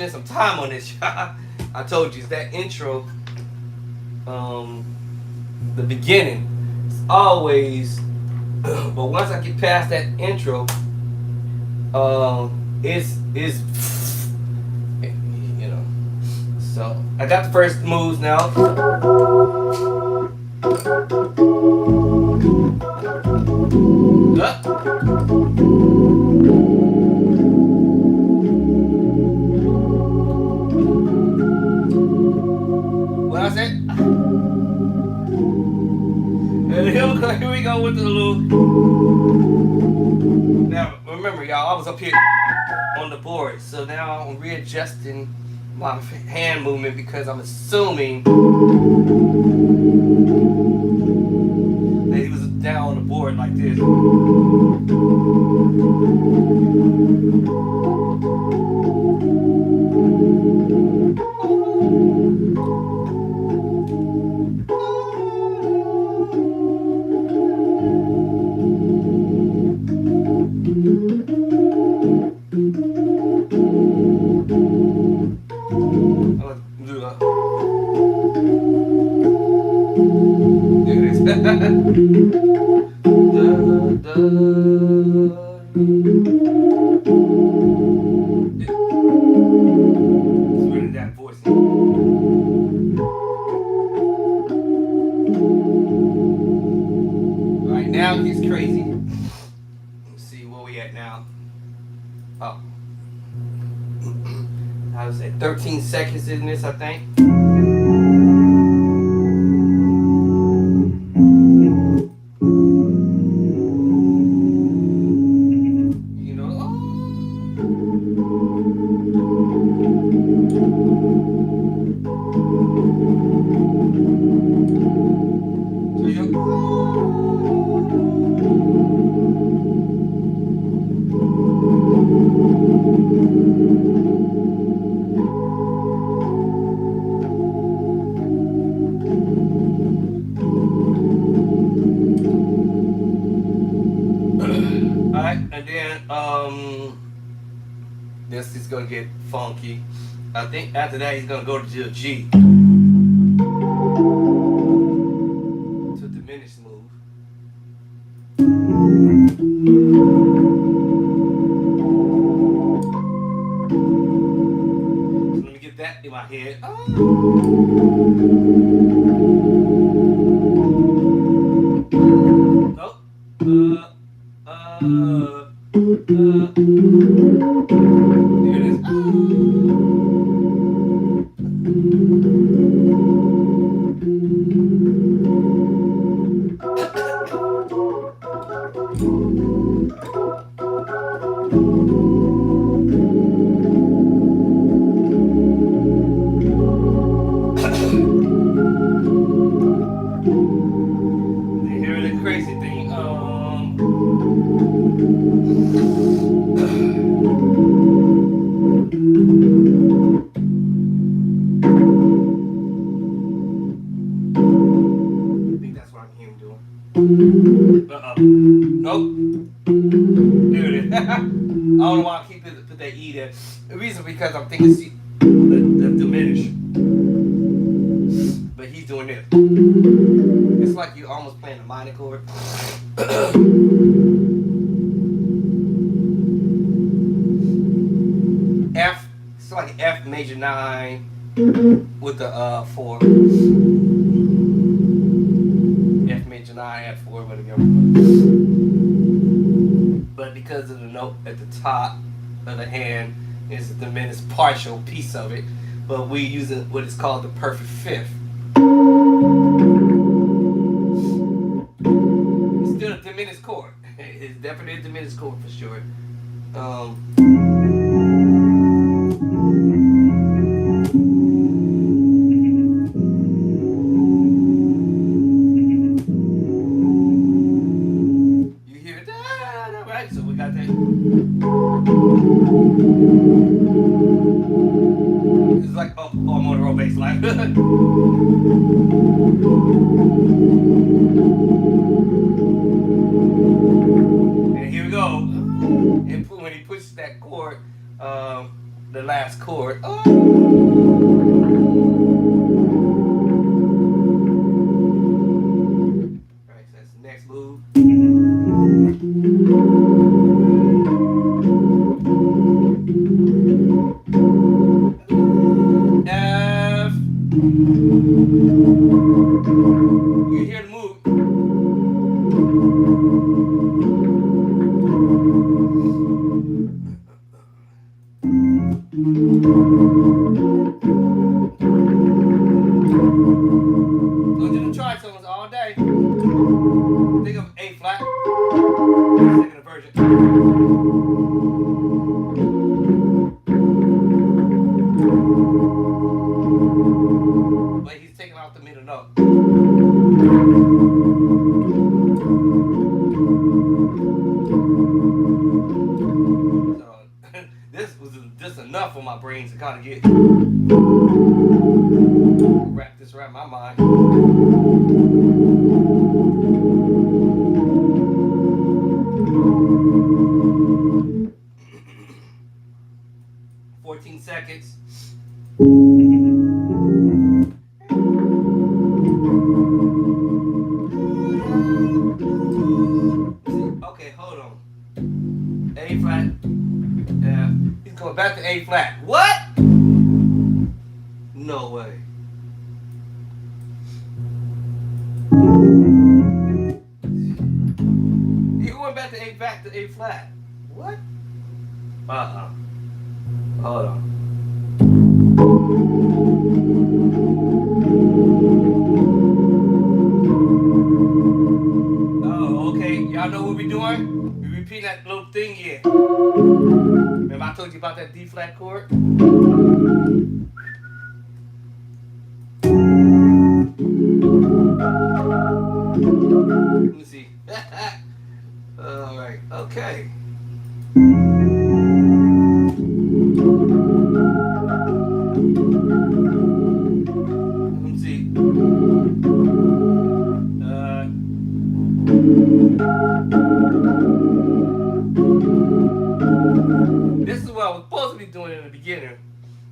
[SPEAKER 1] spend some time on this. I told you it's that intro, the beginning. It's always, but once I get past that intro, it's you know. So I got the first moves now. What I said? And here we go with the little. Now remember, y'all, I was up here on the board, so now I'm readjusting my hand movement because I'm assuming that he was down on the board like this. There it is. It's really that voice. Alright, now he's crazy. Let's see where we at now. Oh. I was at 13 seconds in this, I think. And then this is gonna get funky. I think after that he's gonna go to the G. To diminished move. So let me get that in my head. There it is. Here's the crazy thing. I think that's what I'm hearing doing. Nope. There it is. I don't know why I keep put that E there. The reason because I'm thinking C, the diminish. But he's doing this. It's like you're almost playing a minor chord. F. It's like F major 9 with the 4. F major 9, F4, whatever. But because of the note at the top of the hand is the diminished partial piece of it, but we using what is called the perfect fifth. It's still a diminished chord. It's definitely a diminished chord for sure. You hear it? Right? So we got that. It's like I'm on a roll bass line. And here we go. And when he pushes that chord, the last chord. Oh. Alright, so that's the next move. F. You hear the move. So do the tritones all day. Think of A flat. Second version. But he's taking out the middle note. So this was just enough for my brain to kind of get wrap this around my mind. Seconds. Okay, hold on. A flat. Yeah. He's going back to A flat. What? No way. He went back to A flat. What? Hold on. Oh, okay. Y'all know what we're doing? We repeat that little thing here. Remember I told you about that D flat chord? Let me see. Alright, okay. This is what I was supposed to be doing in the beginning,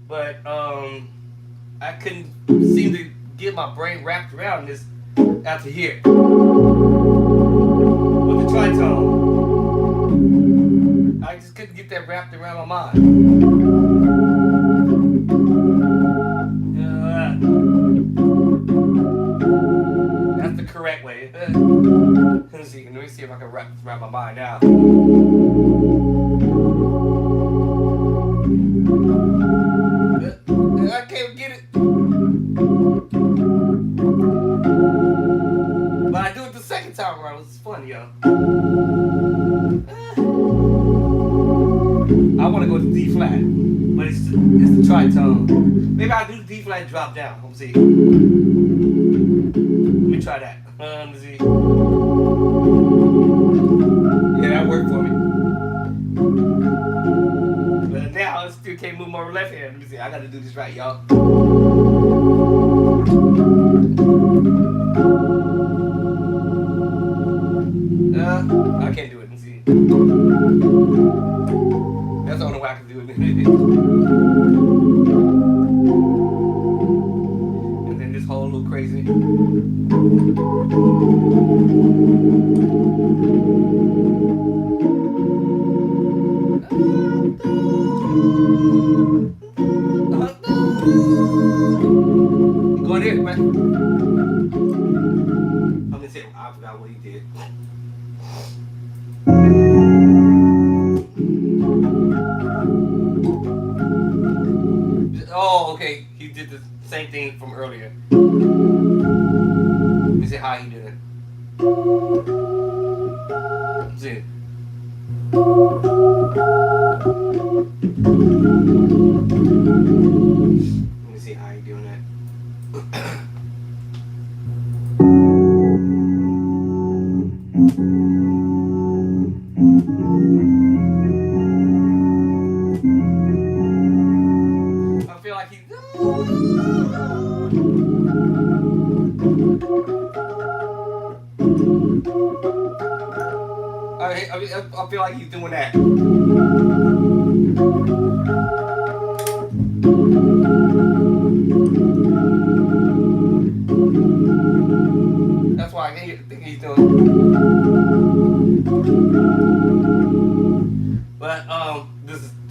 [SPEAKER 1] but I couldn't seem to get my brain wrapped around this after here. With the tritone, I just couldn't get that wrapped around my mind. That's the correct way. Let me see if I can wrap this around my mind now. I can't get it. But I do it the second time around. It's fun, yo. I want to go to D flat, but it's the tritone. Maybe I'll do the D flat drop down. Let me see. Let me try that. Let me see. Yeah, that worked for me. But now I still can't move my left hand. Let me see. I gotta do this right, y'all. I can't do it. Let me see. That's the only way I can do it. And then this whole little crazy. Go there, man. I'm gonna say I forgot what he did. Oh, okay. He did the same thing from earlier. Let me see how he did it. Let's see. Let me see how he doing that. I feel like he. I feel like he's doing that.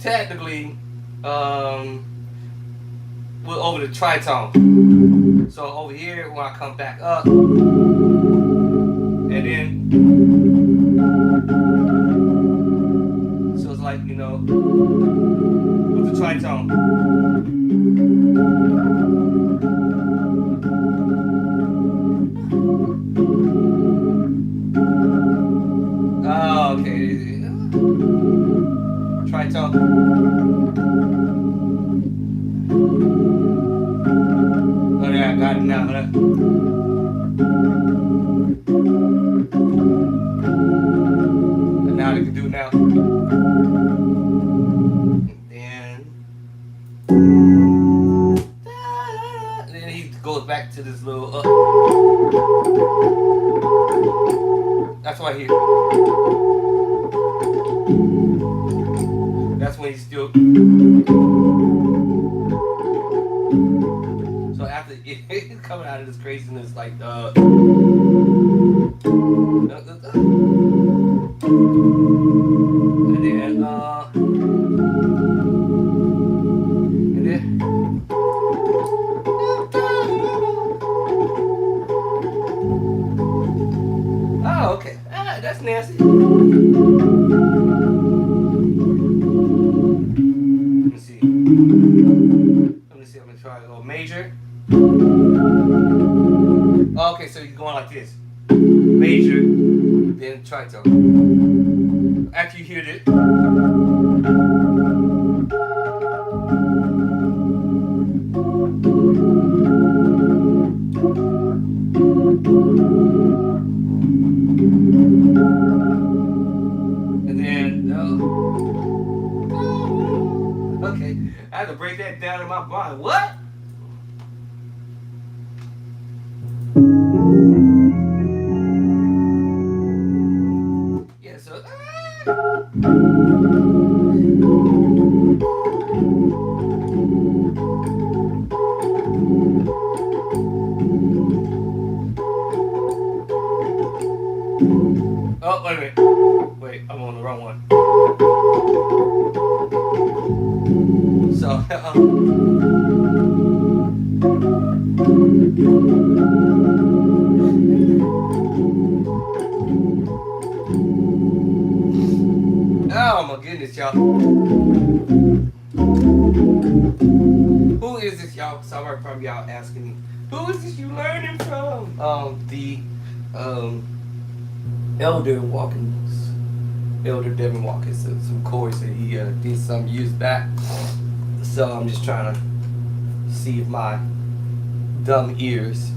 [SPEAKER 1] technically, um, we're over the tritone. So over here, when I come back up, and then, so it's like, with the tritone. Oh, okay. Tritone. Oh, yeah, I got it now. And now they can do it now. And then he goes back to this little up. That's why he. That's when he's still. So after he's coming out of this craziness, like and then and then. Oh, okay. Ah, that's nasty. Let me see. Let me see. I'm gonna try a little major. Oh, okay, so you're going like this. Major, then tritone. After you hear this. And then, okay, I had to break that down in my mind. What? Yeah, so. Oh, wait a minute. Wait, I'm on the wrong one. So, oh my goodness, y'all. Who is this, y'all? Somewhere from y'all asking me, who is this you learning from? The Elder Watkins, Elder Devin Watkins, some chords that he did some years back. So I'm just trying to see if my dumb ears.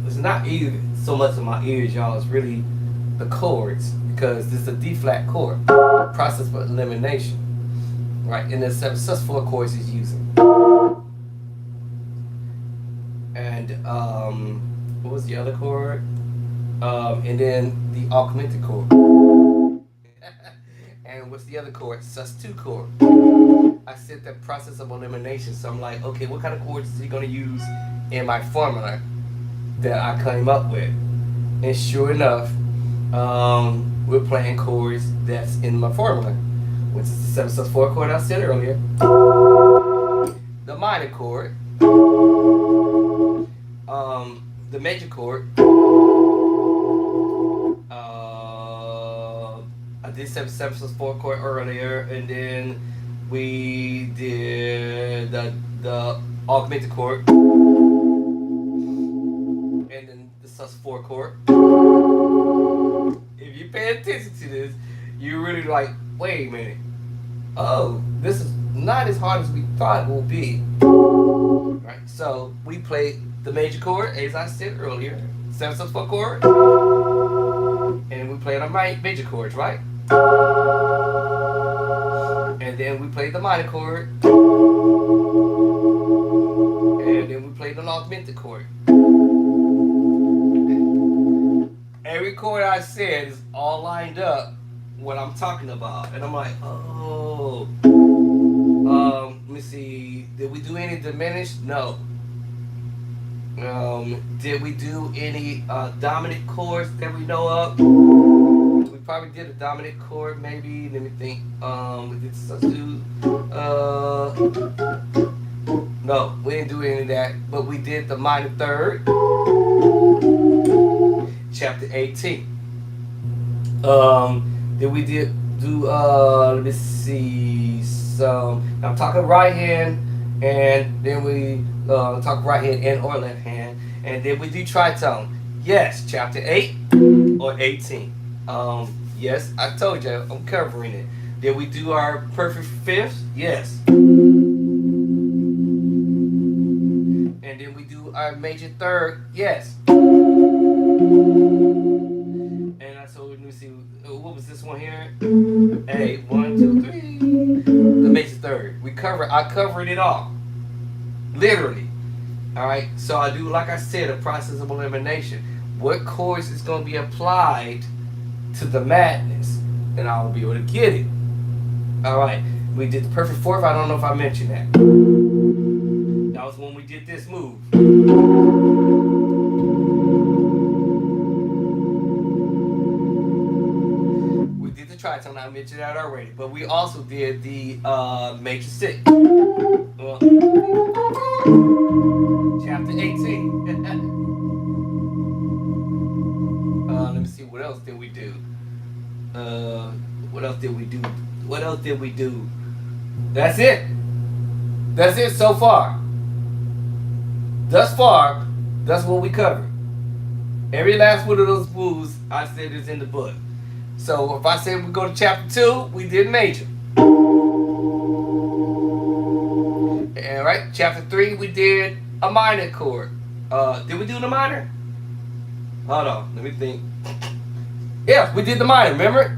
[SPEAKER 1] It's not even so much of my ears, y'all. It's really the chords, because this is a D flat chord. Process for elimination, right? And the sus4 chords he's using. And what was the other chord? And then the augmented chord. And what's the other chord? sus2 chord. I said that process of elimination, so I'm like, okay, what kind of chords is he gonna use in my formula that I came up with? And sure enough, we're playing chords that's in my formula, which is the 7 sus4 chord I said earlier, the minor chord, the major chord. I did 7 sus4 chord earlier, and then we did the augmented chord, and then the sus4 chord. If you pay attention to this, you're really like, wait a minute. Oh, this is not as hard as we thought it will be. Right? So we played the major chord, as I said earlier, 7 sus4 chord, and we played our major chords, right? And then we played the minor chord, and then we played an augmented chord. Every chord I said is all lined up what I'm talking about, and I'm like, oh. Let me see. Did we do any diminished? No. Did we do any dominant chords that we know of? We probably did a dominant chord, maybe. Let me think. We did substitute. No, we didn't do any of that. But we did the minor third, chapter 18. Then we did do let me see some. I'm talking right hand, and then we talk right hand and or left hand, and then we do tritone. Yes, chapter 8 or 18. Yes, I told you I'm covering it. Then we do our perfect fifths. Yes. And then we do our major third. Yes. And so let me see, what was this one here? Hey, 1, 2, 3. The major third. I covered it all. Literally. Alright, so I do, like I said, a process of elimination. What chords is going to be applied to the madness? And I will be able to get it. Alright, we did the perfect fourth. I don't know if I mentioned that. That was when we did this move. We did the tritone. I mentioned that already. But we also did the major six. Chapter 18. Let me see, what else did we do? What else did we do? What else did we do? That's it. That's it so far. Thus far, that's what we covered. Every last one of those moves I said is in the book. So if I said we go to chapter 2, we did major. And right, chapter 3, we did a minor chord. Did we do the minor? Hold on, let me think. Yeah, we did the minor, remember?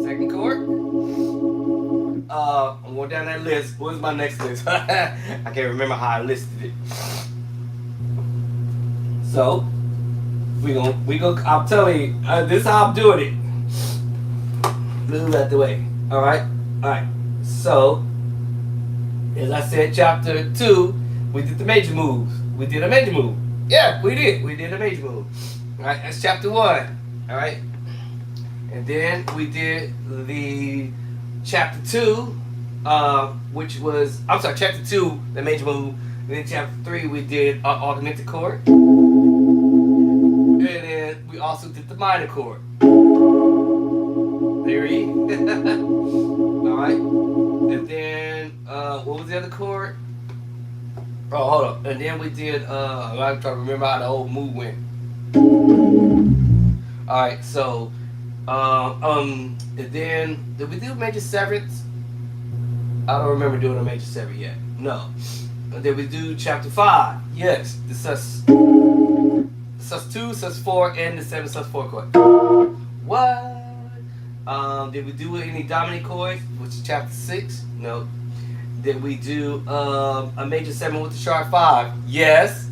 [SPEAKER 1] Second chord. I'm going down that list. What was my next list? I can't remember how I listed it. So, I'm telling you, this is how I'm doing it. Move out the way. Alright? Alright. So, as I said, chapter 2, we did the major moves. We did a major move. Yeah, we did. We did a major move. Alright, that's chapter 1. Alright? And then we did the chapter 2, which was, I'm sorry, chapter 2, the major move. And then chapter 3, we did augmented chord. And then we also did the minor chord. There he. Alright. And then, what was the other chord? Oh, hold up. And then we did, I'm trying to remember how the whole move went. Alright, so, and then, did we do major sevenths? I don't remember doing a major seventh yet. No. And then we do chapter 5. Yes, the sus 2, sus 4, and the 7 sus 4 chord. What? Did we do any dominant chords, which is chapter 6? No. Did we do a major 7 with the sharp 5? Yes.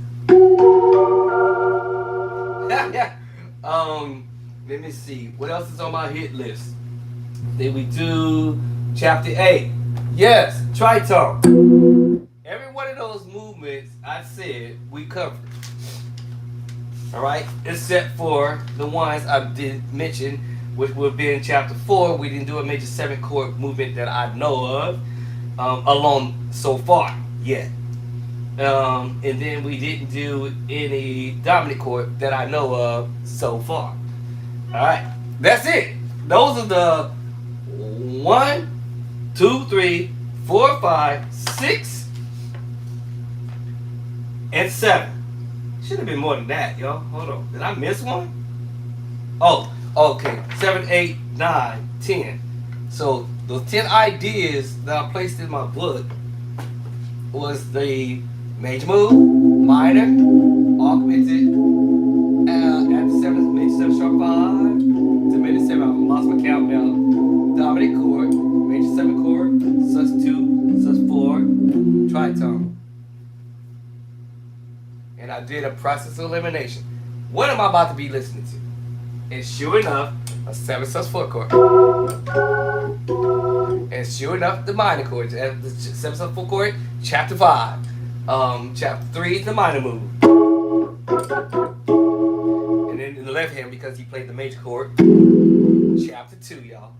[SPEAKER 1] Let me see. What else is on my hit list? Did we do chapter 8? Yes, tritone. Every one of those movements I said we covered. Alright? Except for the ones I did mention, which would be in chapter 4. We didn't do a major 7 chord movement that I know of alone so far yet. And then we didn't do any dominant chord that I know of so far. Alright, that's it. Those are the 1, 2, 3, 4, 5, 6, and 7. Should have been more than that, y'all. Hold on. Did I miss one? Oh, okay. 7, 8, 9, 10. So those 10 ideas that I placed in my book was the major move, minor, augmented, at the 7, major 7 sharp 5, to major 7, I lost my count now, dominant chord, major 7 chord, sus 2, sus 4, tritone. And I did a process of elimination. What am I about to be listening to? And sure enough, a 7 sus 4 chord. And sure enough, the minor chords. The 7 sus 4 chord, chapter 5. Chapter 3 is the minor move. And then left hand because he played the major chord. Chapter 2, y'all.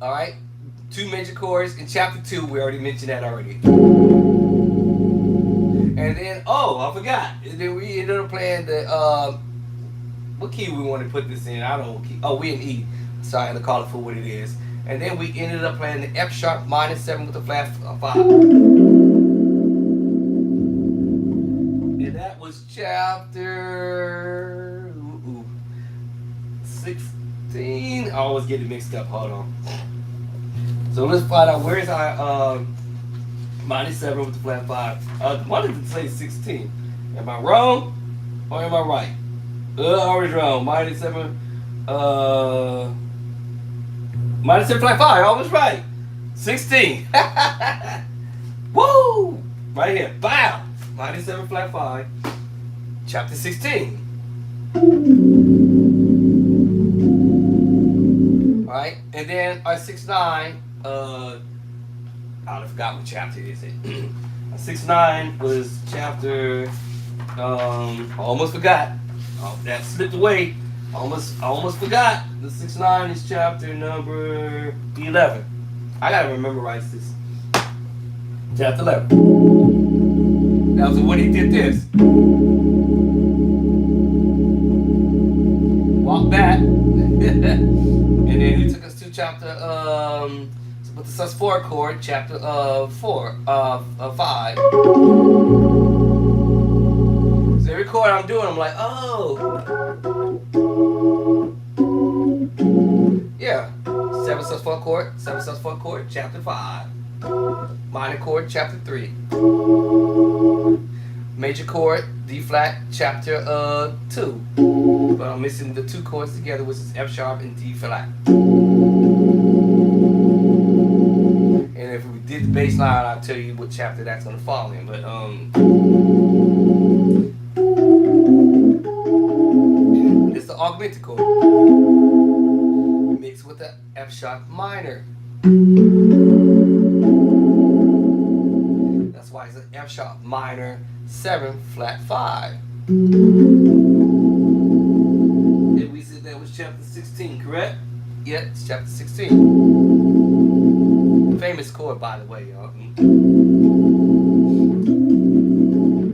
[SPEAKER 1] All right, 2 major chords in chapter 2. We already mentioned that already. And then, I forgot. And then we ended up playing the what key we want to put this in? I don't know what key. Oh, we in E. So I had to call it for what it is. And then we ended up playing the F sharp minor 7 with the flat 5. And that was chapter 16. I always get it mixed up. Hold on. So let's find out where's our minor 7 with the flat 5. Why did it say 16? Am I wrong or am I right? I was wrong. Minor 7. Minus 7 flat 5. I was right. 16. Woo! Right here. Bow. Minus 7 flat 5. Chapter 16. Alright. And then our 6-9. I forgot what chapter it is. 6-9 was chapter. Almost forgot. Oh, that slipped away. Almost forgot. The 6-9 is chapter number 11. I gotta memorize this. Chapter 11. That was when he did this. Walk back. And then he took us to chapter with the sus4 chord, chapter 5. So every chord I'm doing, I'm like, oh. Yeah. 7 sus4 chord, 7 sus4 chord, chapter 5. Minor chord, chapter 3. Major chord, D flat, chapter 2. But I'm missing the 2 chords together, which is F sharp and D flat. And if we did the bass line, I'll tell you what chapter that's gonna fall in. But it's the augmented chord mixed with the F sharp minor. That's why it's an F sharp minor 7 flat 5. And we said that was chapter 16, correct? Yeah, it's chapter 16. Famous chord, by the way, y'all.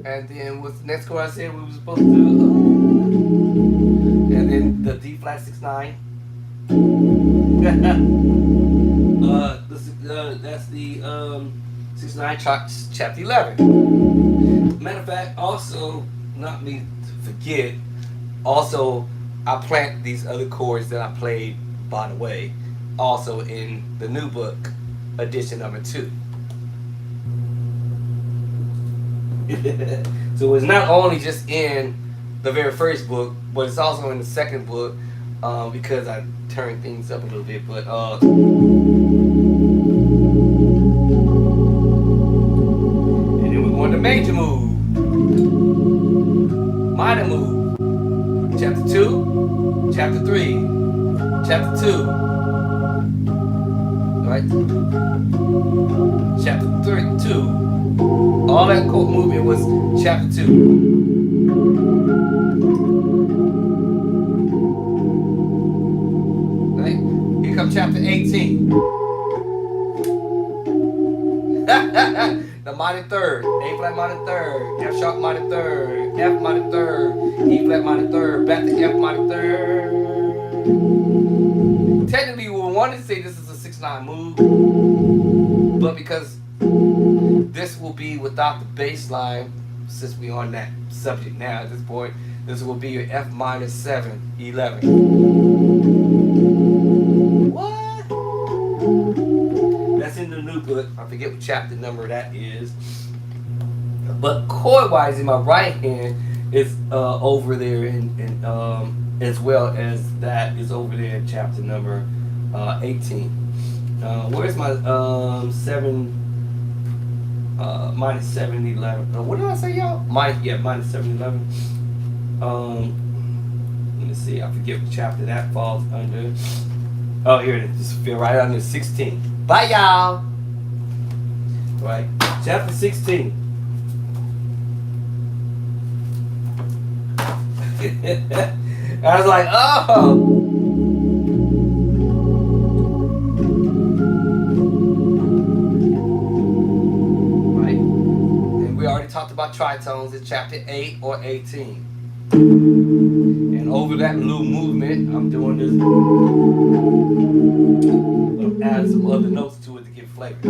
[SPEAKER 1] And then what's the next chord I said we were supposed to do? And then the D flat 6-9. That's the 6-9 chapter 11. Matter of fact, also, not me to forget, also I plant these other chords that I played, by the way, also in the new book, edition number 2. So it's not only just in the very first book, but it's also in the second book, because I turned things up a little bit. But and then we're going to major move, minor move, chapter 2, chapter 3, chapter 2. Right? Chapter 2. All that chord movement was chapter 2. Right? Here comes chapter 18. The minor third, A flat minor third, F sharp minor third, F minor third, E flat minor third, back to F minor third. Technically, we wanted to say this is a 6-9 move, but because this will be without the bass line, since we're on that subject now at this point, this will be your F minor 7, 11. What? That's in the new book. I forget what chapter number that is. But chord-wise, in my right hand is over there, and as well as that is over there in chapter number 18. Where's my 7? Minus 7, 11. What did I say, y'all? Minus 7, 11. Let me see. I forget what chapter that falls under. Oh, here it is. Just feel right under 16. Bye, y'all. Right. Chapter 16. I was like, oh. Right. And we already talked about tritones in chapter 8 or 18. And over that little movement, I'm doing this. I'm adding some other notes to it to give flavor.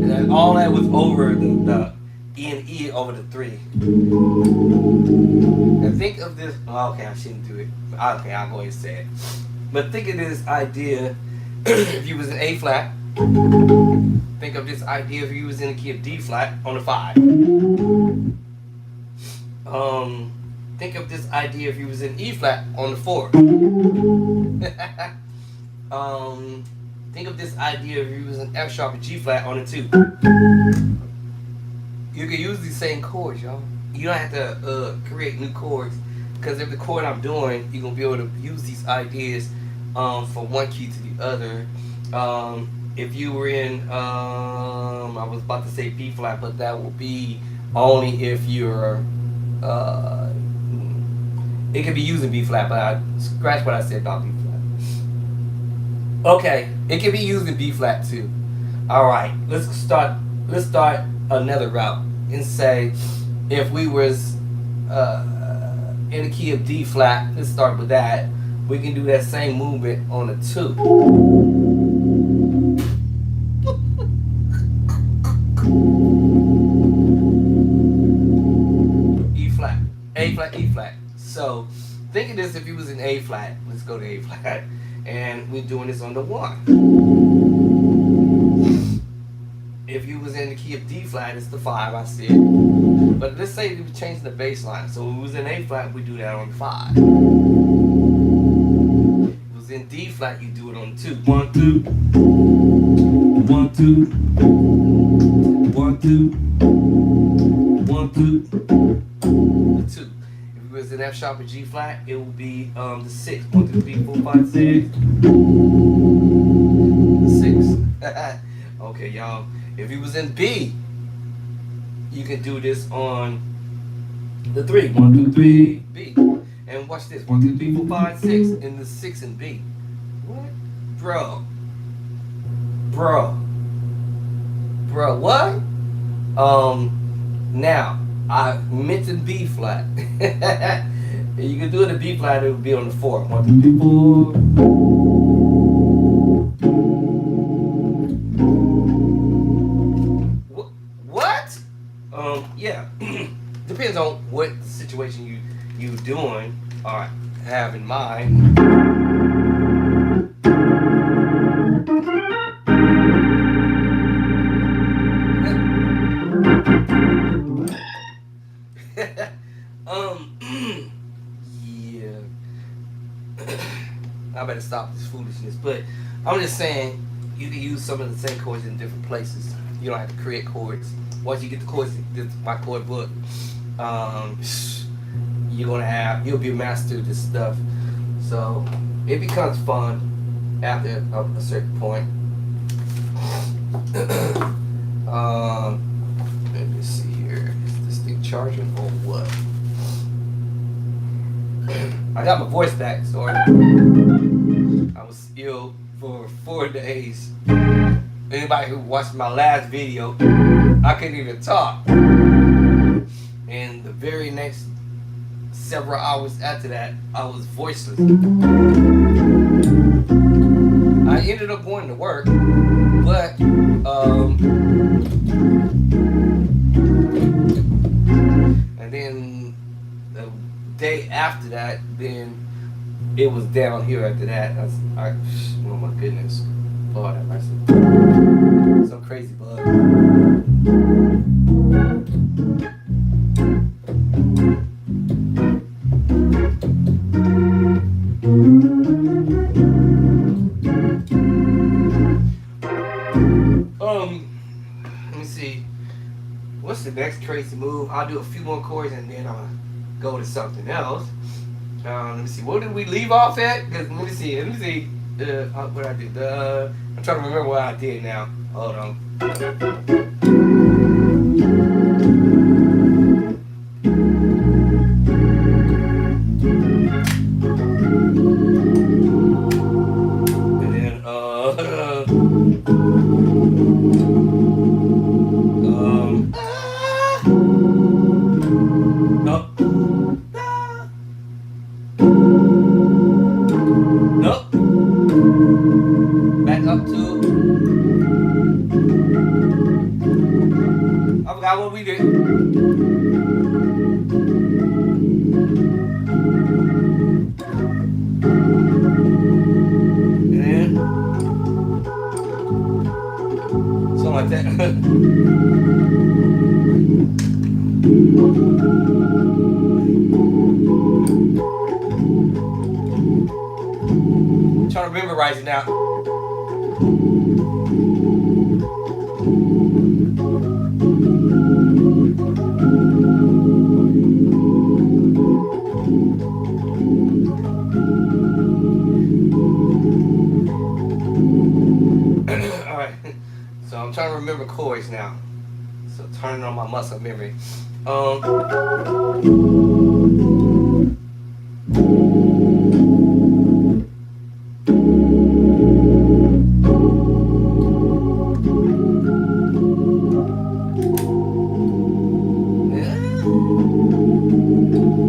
[SPEAKER 1] And then all that was over the E and E over the 3. And think of this. Oh, okay, I shouldn't do it. Okay, I'll go ahead and say it. But think of this idea. If you was in A flat, think of this idea if you was in the key of D flat on the 5. Think of this idea if you was in E flat on the 4. Think of this idea if you was in F sharp and G flat on the 2. You can use these same chords, y'all. You don't have to create new chords, because if the chord I'm doing, you're gonna be able to use these ideas from one key to the other. If you were in, I was about to say B flat, but that will be only if you're. It could be using B flat, but I scratch what I said about B flat. Okay, it can be used in B flat too. All right, let's start another route and say if we was in the key of D flat. Let's start with that. We can do that same movement on a 2. E flat, A flat, E flat. So think of this if you was in A flat. Let's go to A flat. And we're doing this on the 1. If you was in the key of D flat, it's the 5, I said. But let's say we changed the bass line. So if we was in A flat, we do that on the 5. If it was in D flat, you do it on the 2. 1, 2. 1, 2. 1, 2. 1, 2. The 2. If it was in F sharp or G flat, it would be the 6. 1, 2, 3, 4, 5, 6. The 6. Okay, y'all. If he was in B, you can do this on the 3. 1, 2, 3, B. And watch this. 1, 2, 3, 4, 5, 6. And the 6 in B. What? Bro, what? Now, I mentioned B flat. You can do it in B flat, it would be on the 4. 1, 2, 3, 4. What? Yeah. Depends on what situation you doing or have in mind. Yeah. I better stop this foolishness, but I'm just saying you can use some of the same chords in different places. You don't have to create chords. Once you get the chords, my chord book, you'll be a master of this stuff. So it becomes fun after a certain point. Let me see here. Is this thing charging or what? I got my voice back, so I was ill for 4 days. Anybody who watched my last video, I couldn't even talk. And the very next several hours after that, I was voiceless. I ended up going to work, but and then the day after that, then it was down here after that. Oh my goodness. Lord have mercy. Some crazy bug. Let me see. What's the next crazy move? I'll do a few more chords and then I'll go to something else. Let me see. What did we leave off at? Cause let me see. What I did. I'm trying to remember what I did now. Hold on. not what we did. And then something like that. Trying to memorize it now. Alright. So I'm trying to remember chords now. So turning on my muscle memory. The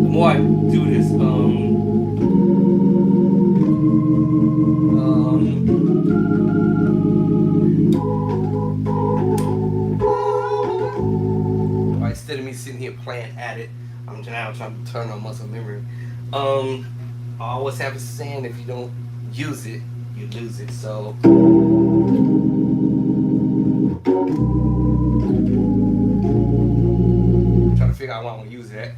[SPEAKER 1] more I do this, instead of me sitting here playing at it, I'm now trying to turn on muscle memory. I always have a saying: if you don't use it, you lose it. So. Trying to figure out why I'm gonna use that.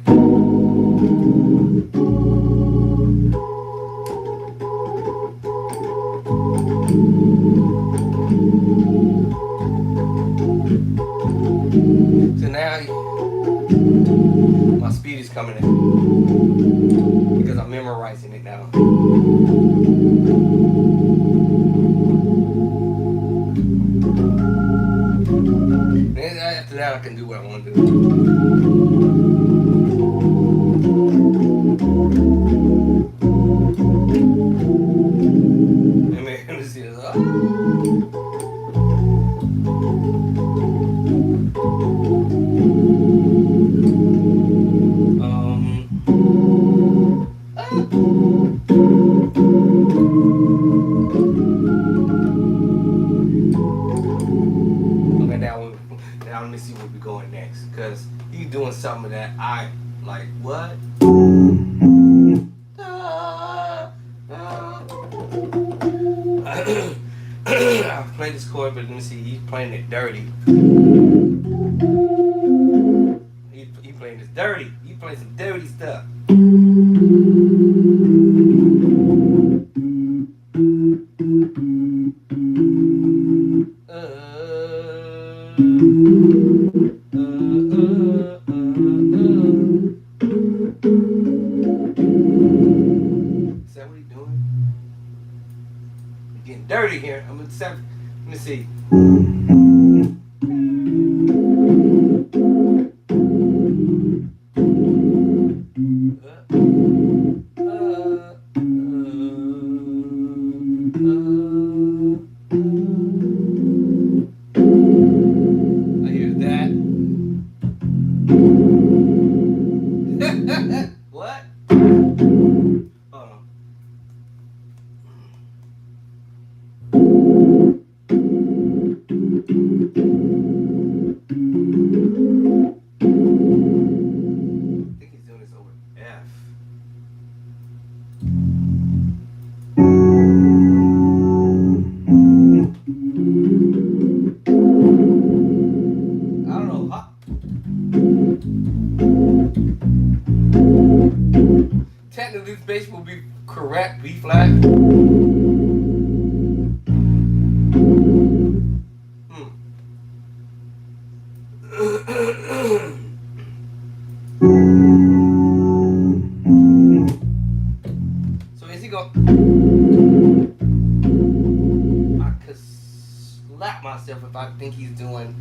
[SPEAKER 1] So now my speed is coming in because I'm memorizing it now. And after that, I can do what I want to do. Let me see this. Okay, now let me see where we're going next. Because he's doing something that I like. What? I've played this chord, but let me see. He's playing it dirty. He playing this dirty. He playing some dirty stuff. Is that what he's doing? He's getting dirty here. Let me see. I hear that. What? Hold on. I think he's doing this over F. I don't know. Technically, this bass will be correct, B flat. So is he going? I could slap myself if I think he's doing.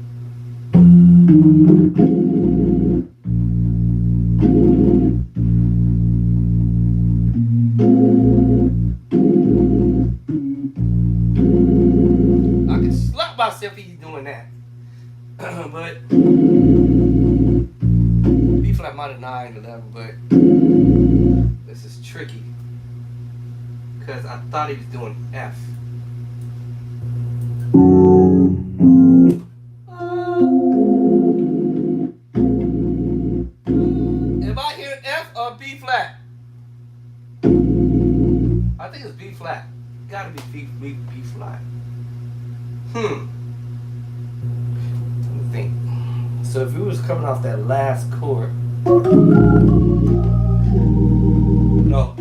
[SPEAKER 1] I could slap myself if he's doing that. But B flat minor 9, 11, but this is tricky because I thought he was doing F. I think it's B flat. Gotta be B flat. Let me think. So if we was coming off that last chord, no.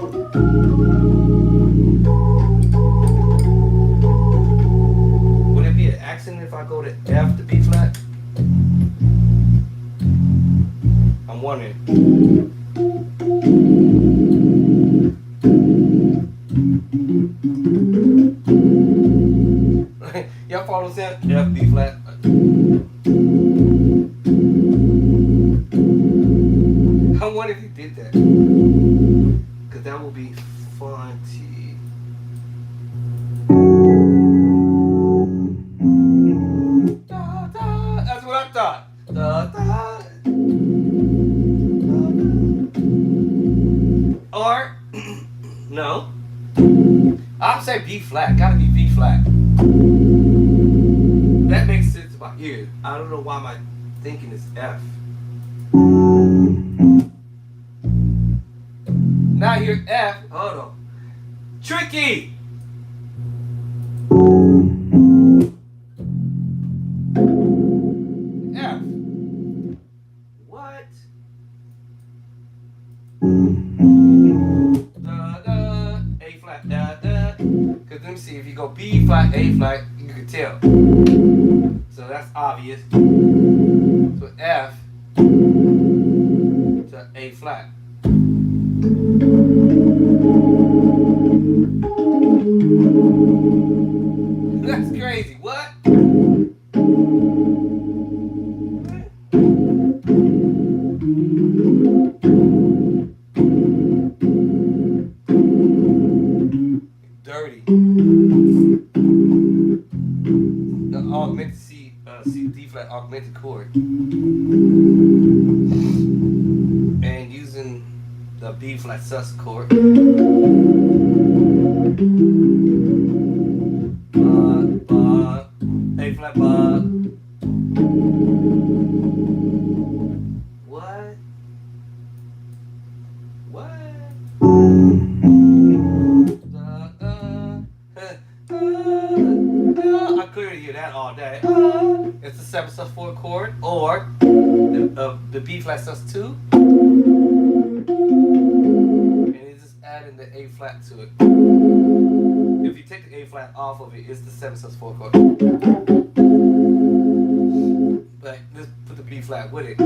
[SPEAKER 1] Would it be an accident if I go to F to B flat? I'm wondering. Y'all follow what I'm saying? F, B flat. I wonder if you did that. Because that would be fun to. That's what I thought. Or, no. I'll say B flat. Gotta be B flat. That makes sense to my ear. I don't know why my thinking is F. Now you're F. Hold on. Tricky! F. What? A flat, Because let me see, if you go B flat, A flat, you can tell. So that's obvious. So F to A flat. That's crazy. What? Dirty. The augmented C D flat augmented chord. And using the B flat sus chord. A flat bar. What? I clearly hear that all day. It's the 7/4 chord, or the B flat sus2, and it's just adding the A flat to it. If you take the A flat off of it, it's the 7/4 chord. But let's put the B flat with it.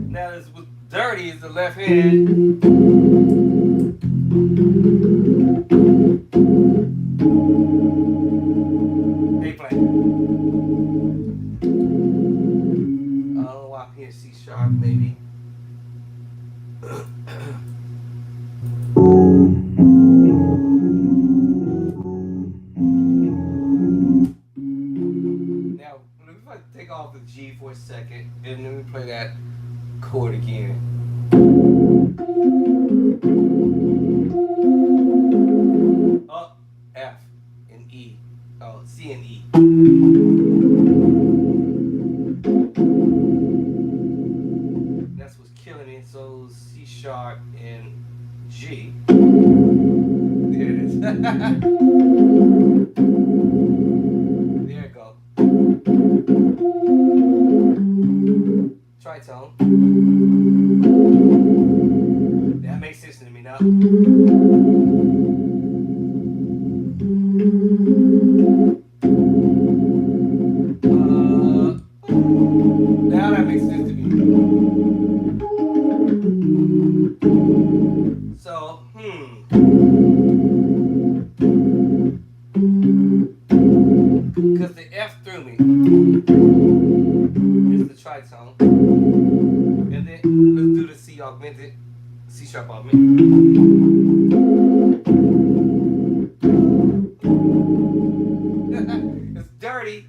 [SPEAKER 1] Now this was dirty is the left hand. A flat. I don't know why I'm here. C sharp maybe. Now, let me take off the G for a second, and then we play that chord again. Oh, F and E. Oh, C and E. That's what's killing it. So C sharp and G. There it is. There it go. Tritone. That makes sense to me now. Now that makes sense to me. So, because the F threw me. It's the tritone. And then let's do the C augmented, C sharp augmented. It's dirty.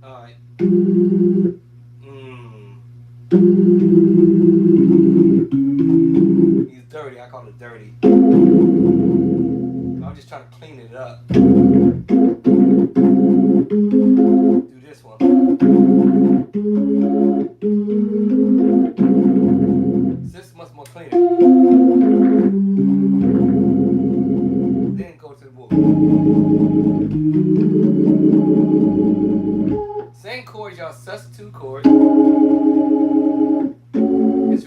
[SPEAKER 1] Alright. He's dirty, I call it dirty. I'm just trying to clean it up. Do this one. Same chord, y'all. Sus2 chord. It's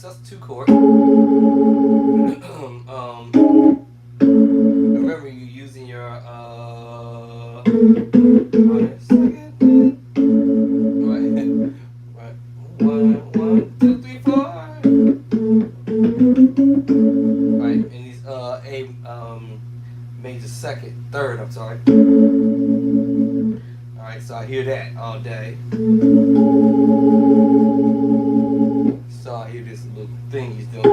[SPEAKER 1] sus2 chord. Remember you using your right, right. One, two, three, four. Right, and these A major second, third. I'm sorry. All right, so I hear that all day. So I hear this little thing he's doing.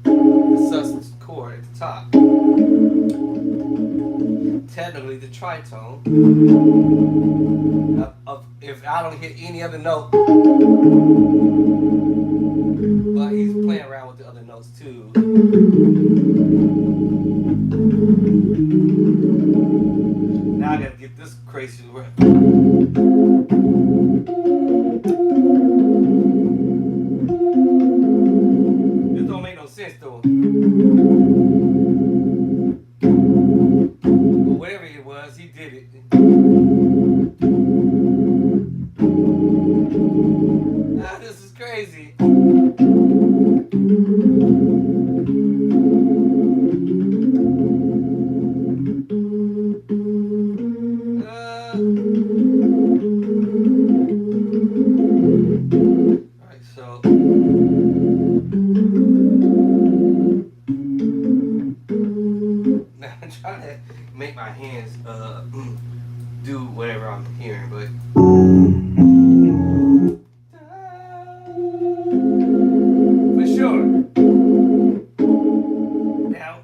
[SPEAKER 1] The sus chord at the top. Technically, the tritone. If I don't hit any other note, but he's playing around with the other notes too. Now I gotta get this crazy to work. This don't make no sense though. But whatever it was, he did it. Ah, this is crazy. Alright, so now I'm trying to make my hands do whatever I'm hearing, but for sure. Now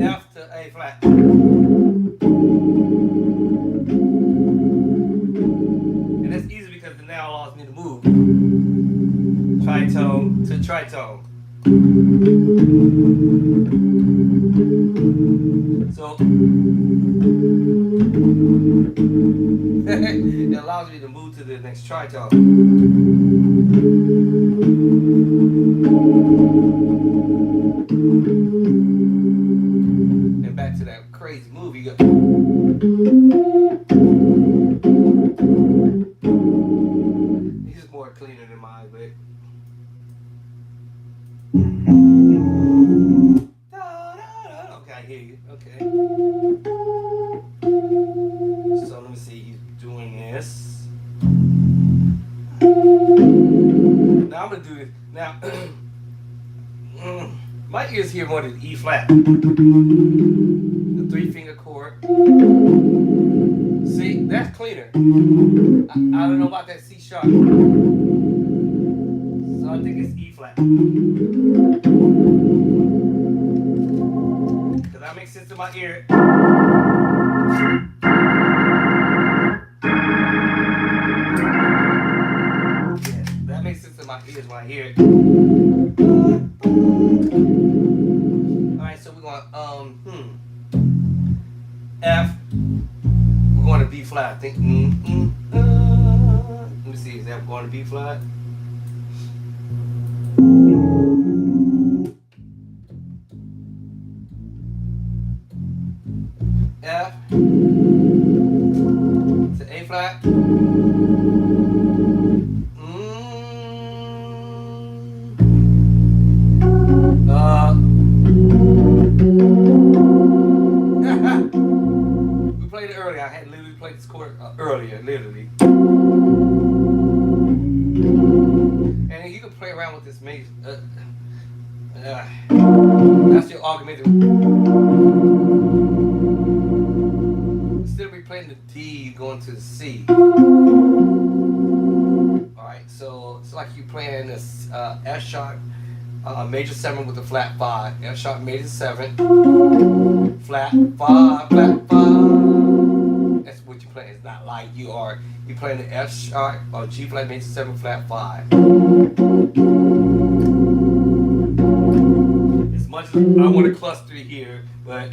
[SPEAKER 1] F to A flat. And that's easy because the now allows me to move tritone to tritone. So it allows me to move to the next tritone. And back to that crazy move you got. This is more cleaner than mine, but okay, I hear you. Okay. So let me see. He's doing this. Now I'm gonna do this. Now my ears hear more than E flat. The 3-finger chord. See, that's cleaner. I don't know about that C sharp. So I think it's E flat. Because that makes sense to my ear. Yeah, that makes sense to my ears when I hear it. Alright, so we're going F. We're going to B flat. I think. Let me see. Is that going to B flat? F to A flat. We played it earlier. I had literally played this chord earlier, literally. And you can play around with this major. That's your augmented. Instead of replaying the D, going to the C. Alright, so it's like you playing this F sharp major 7 with a flat 5. F sharp major 7, flat 5, flat 5. That's what you're playing. It's not like you playing the F sharp or G flat major 7, flat 5. As much as I want to cluster here, but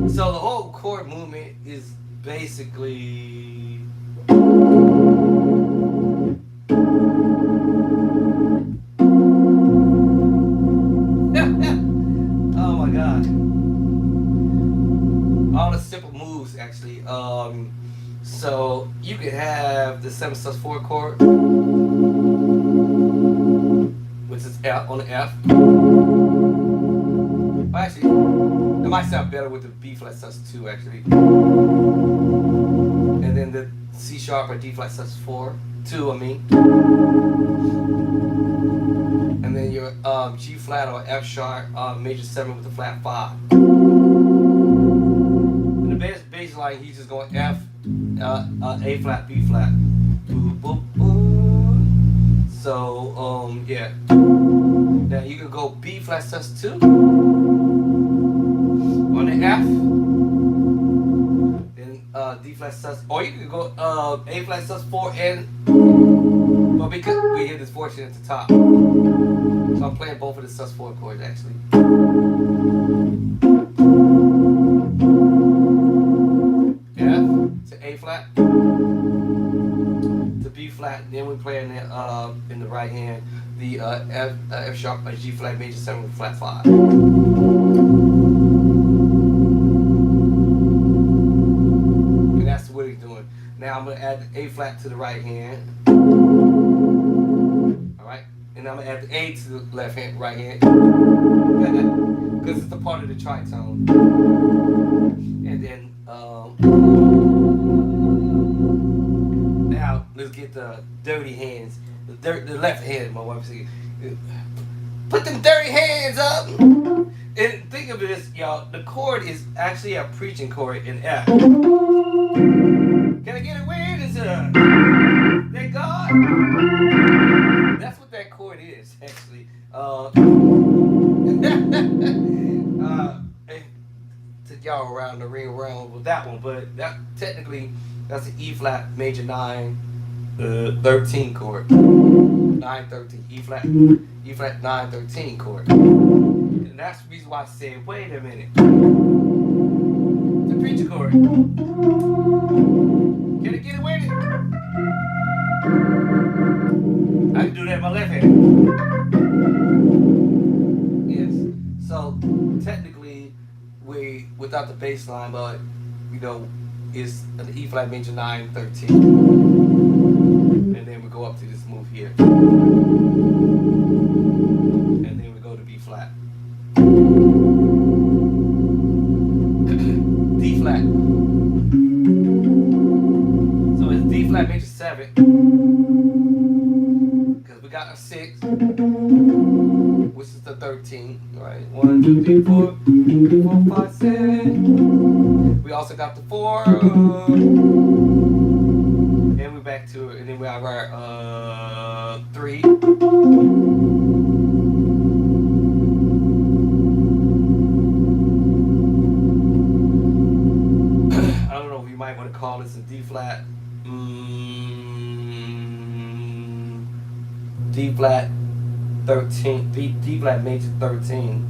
[SPEAKER 1] so the whole chord movement is basically could have the 7 sus 4 chord, which is F on the F. Well, actually, it might sound better with the B flat sus 2 actually. And then the C sharp or D flat sus 4, 2 I mean. And then your G flat or F sharp major 7 with the flat 5. And the bass line, he's just going F, A flat, B flat. Boop, boop, boop. So yeah. Now you can go B flat sus 2 on the F. Then D flat sus, or you can go A flat sus 4 and, well, because we hit this 4th at the top. So I'm playing both of the sus 4 chords actually. F to A flat to B flat, and then we're playing in the right hand the F sharp or G flat major 7 with flat 5. And that's what he's doing. Now I'm gonna add the A flat to the right hand. Alright? And I'm gonna add the A to the left hand, right hand. Because it's a part of the tritone. And then now let's get the dirty hands. The left hand, my wife said. Put them dirty hands up! And think of this, y'all. The chord is actually a preaching chord in F. Can I get a witness? Thank God. That's what that chord is, actually. Took y'all around the ring around with that one, but that technically that's an E flat major 9 13 chord. 9-13 E flat 9-13 chord. And that's the reason why I said, wait a minute. The preacher chord. Can I get it with it? I can do that in my left hand. Yes. So technically we without the bass line, but you know, it's an E flat major 9-13. And then we go up to this move here. And then we go to B flat. D flat. So it's D flat major 7. Because we got a 6, which is the 13. Right? 1, 2, 3, 4, 5, 6. We also got the 4. And we're back to it, and then we have our 3. I don't know if you might want to call this a D flat. D flat 13. D flat major 13.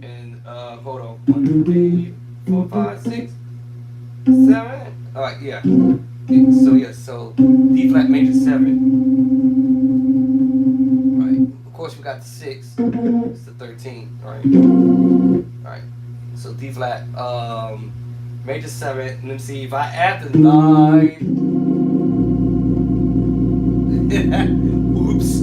[SPEAKER 1] And hold on. 1, 2, 3, 4, 5, 6, 7. Alright, yeah. So yeah, so D flat major 7. Right. Of course we got the 6. It's the 13. Alright. Alright. So D flat major 7. And let me see if I add the 9. Oops.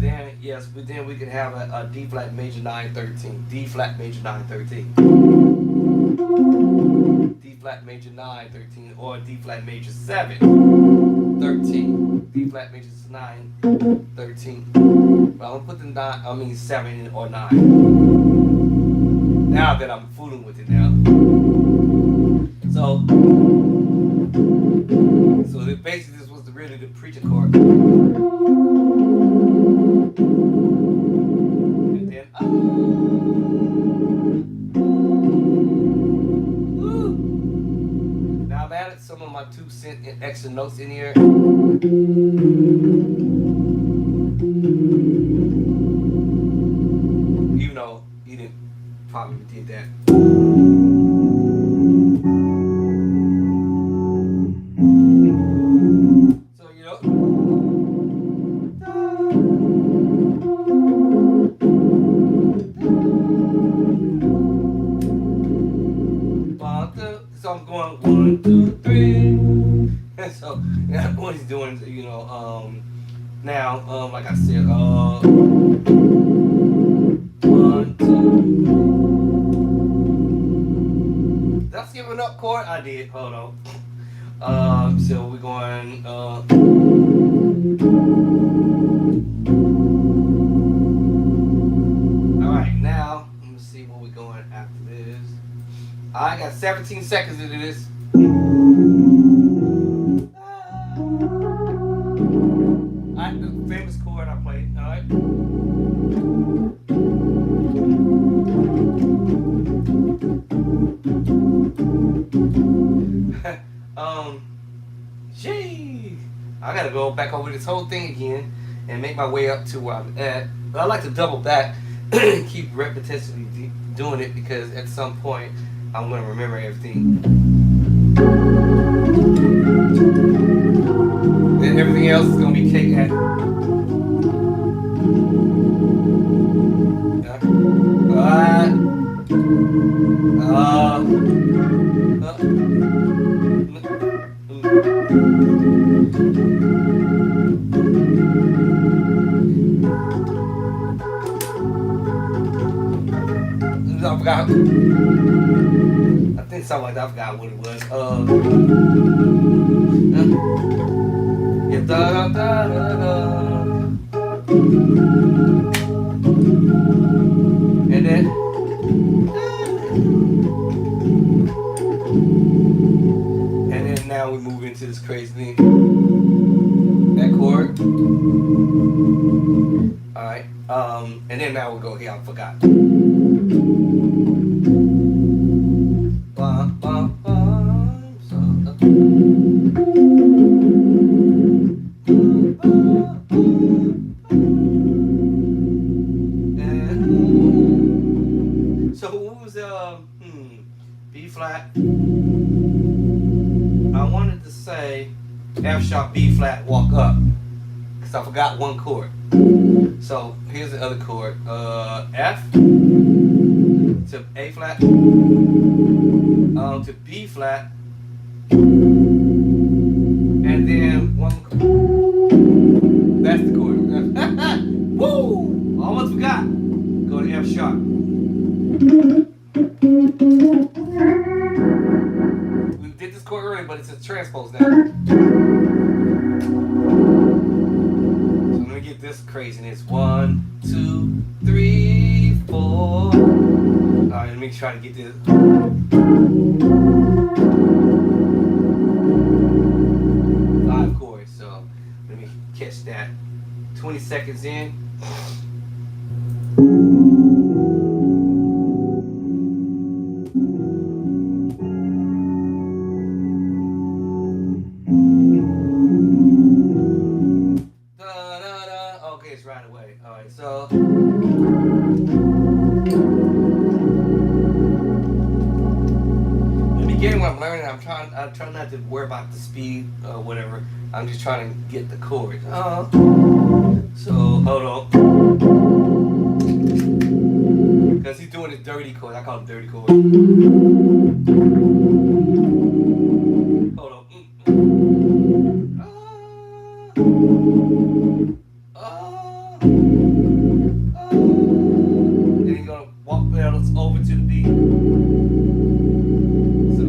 [SPEAKER 1] Then yes, but then we can have a D flat major 9-13. D flat major 9-13. D flat major 9-13 or D flat major 7-13. D flat major 9-13. But I'm gonna put the 7 or 9. Now that I'm fooling with it now. So basically this was really the preaching chord. And then now I've added some of my 2 cent extra notes in here. Even though you didn't probably did that. So you know. So I'm going 1, 2, 3. So what he's doing, you know, now, like I said, 1, 2. Did I skip an up chord? I did. Hold on. So we're going. All right, now let me see where we're going after this. I got 17 seconds into this. Alright, the famous chord I played. Alright. um, gee, I gotta go back over this whole thing again and make my way up to where I'm at. But I like to double back, keep repetitively doing it because at some point I'm gonna remember everything. Then everything else is gonna be cake at. Alright. I forgot. I think something like that. I forgot what it was. Yeah, da da da da da. And then. And then now we move into this crazy thing. That chord. Alright. And then now we go here. I forgot. So what was B flat? I wanted to say F sharp B flat walk up because I forgot one chord. So here's the other chord. F to A flat to B flat and then one chord. That's the chord. Woo! Almost forgot. Go to F sharp. We did this chord earlier, but it's a transpose now. So let me get this craziness. 1, 2, 3, 4. Alright, let me try to get this. 5 chords, so let me catch that. 20 seconds in. Okay, it's right away. Alright, so. In the beginning, when I'm learning, I'm trying not to worry about the speed or whatever. I'm just trying to get the chords. So, hold on. Because he's doing his dirty chord. I call him dirty chord. Hold on. Then he's gonna walk pedals over to the beat. So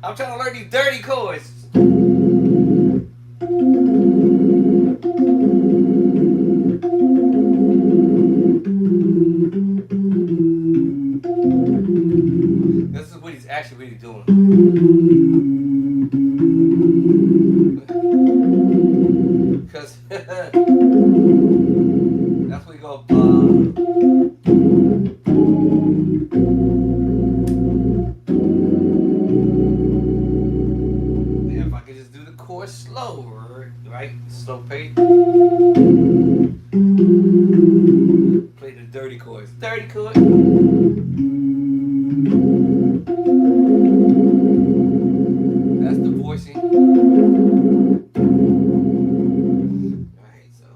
[SPEAKER 1] I'm trying to learn these dirty chords. This is what he's actually really doing. Because that's what we go. If I could just do the chord slower, right? Slow pace. Play the dirty chords. Dirty chord. That's the voicing. Alright, so.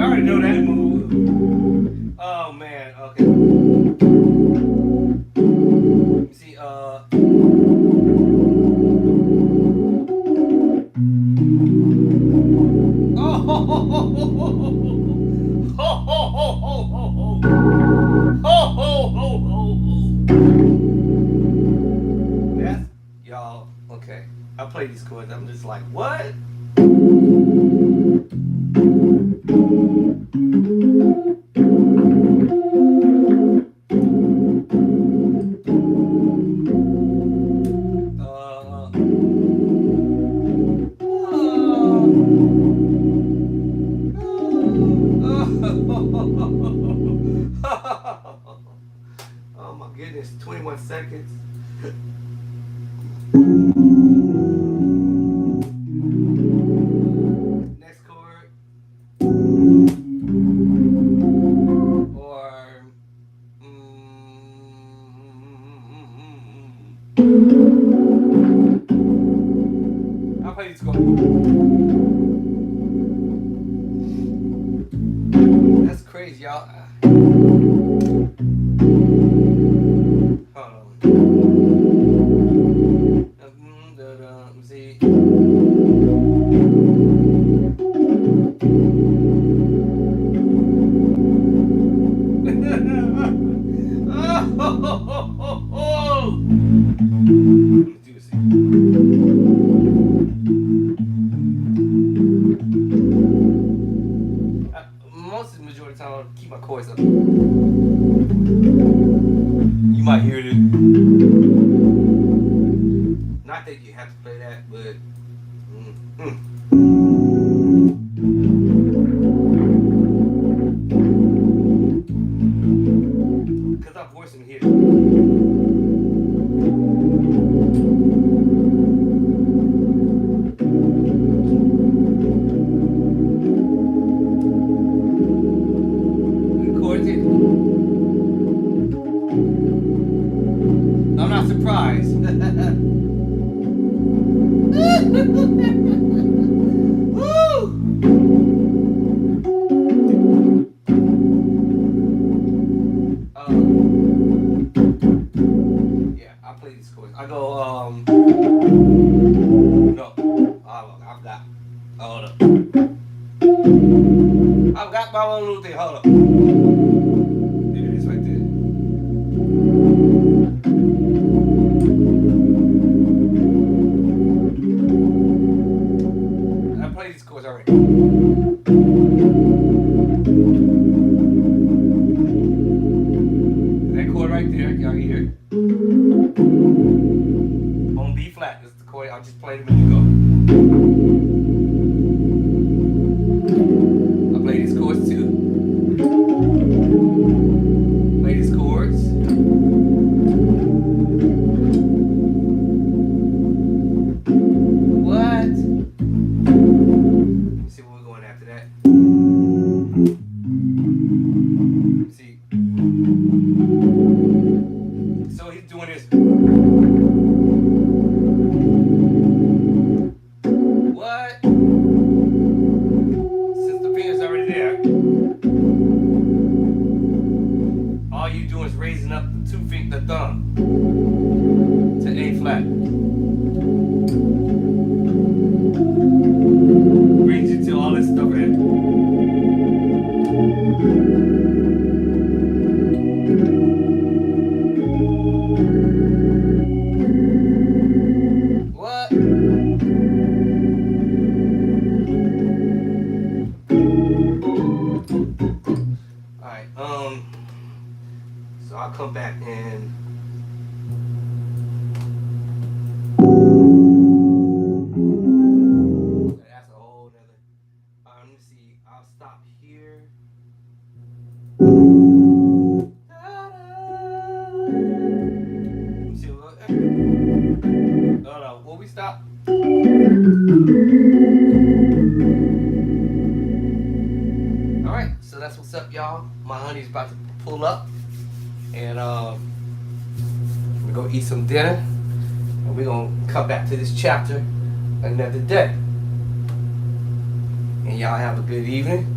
[SPEAKER 1] already know that move. Oh man, okay. Let me see, oh, ho, ho, ho, ho, ho, ho, ho, ho, ho, ho, ho, ho, ho, ho, ho, ho. That's y'all. Okay, I play these chords. I'm just like, what? Uh, oh my goodness, 21 seconds. Next chord. Or. I'll play these chords. That's crazy, y'all. Hold on. Let me see. Oh. Let me do this. Most of the majority of the time, I'll keep my chords up. You might hear it. Not that you have to play that, but. Because I'm voicing here. The chords hit. I'm not surprised. Woo! Yeah, I play these chords. I go, no. I've got, hold up. I've got my own little thing, hold up. There it is right there. I played these chords already. That chord right there, y'all hear it? On B flat, this is the chord. I'll just play them and you go. I play these chords too. Play these chords. What? Let's see where we're going after that. Let's see. So he's doing this. What? Since the finger's already there, all you doing is raising up the the thumb to A flat. Brings you to all this stuff right here. What? Alright, so I'll come back and that's a whole nother. Let me see, I'll stop here. Let me see what. Hold on, will we stop? Alright, so that's what's up, y'all. My honey's about to pull up. And we're gonna eat some dinner. And we're gonna come back to this chapter another day. And y'all have a good evening.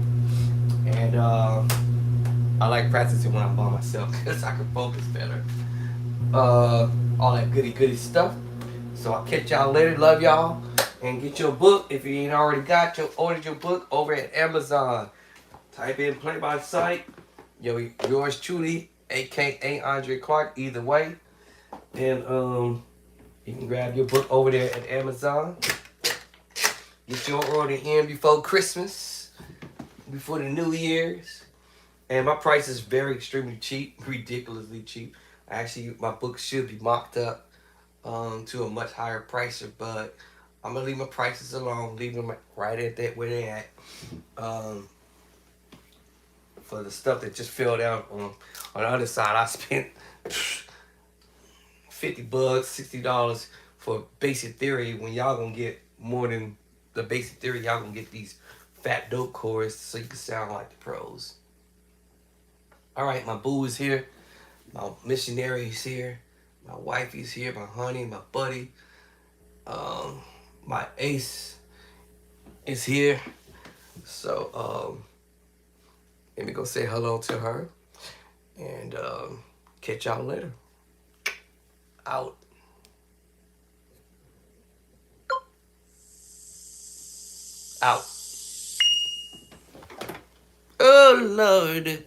[SPEAKER 1] And I like practicing when I'm by myself because I can focus better. All that goody stuff. So I'll catch y'all later. Love y'all. And get your book if you ain't already ordered your book over at Amazon. Type in Play by Sight. Yours truly, aka Andre Clark. Either way, and you can grab your book over there at Amazon. Get your order in before Christmas, before the New Year's. And my price is very extremely cheap, ridiculously cheap. Actually, my book should be mocked up to a much higher price, but I'm gonna leave my prices alone, leave them right at that where they at. Um, for the stuff that just fell down on the other side, I spent $50, $60 for basic theory. When y'all gonna get more than the basic theory, y'all gonna get these fat dope chords so you can sound like the pros. All right, my boo is here. My missionary is here. My wife is here. My honey, my buddy. My ace is here. So let me go say hello to her and catch y'all later. Out. Out. Oh Lord.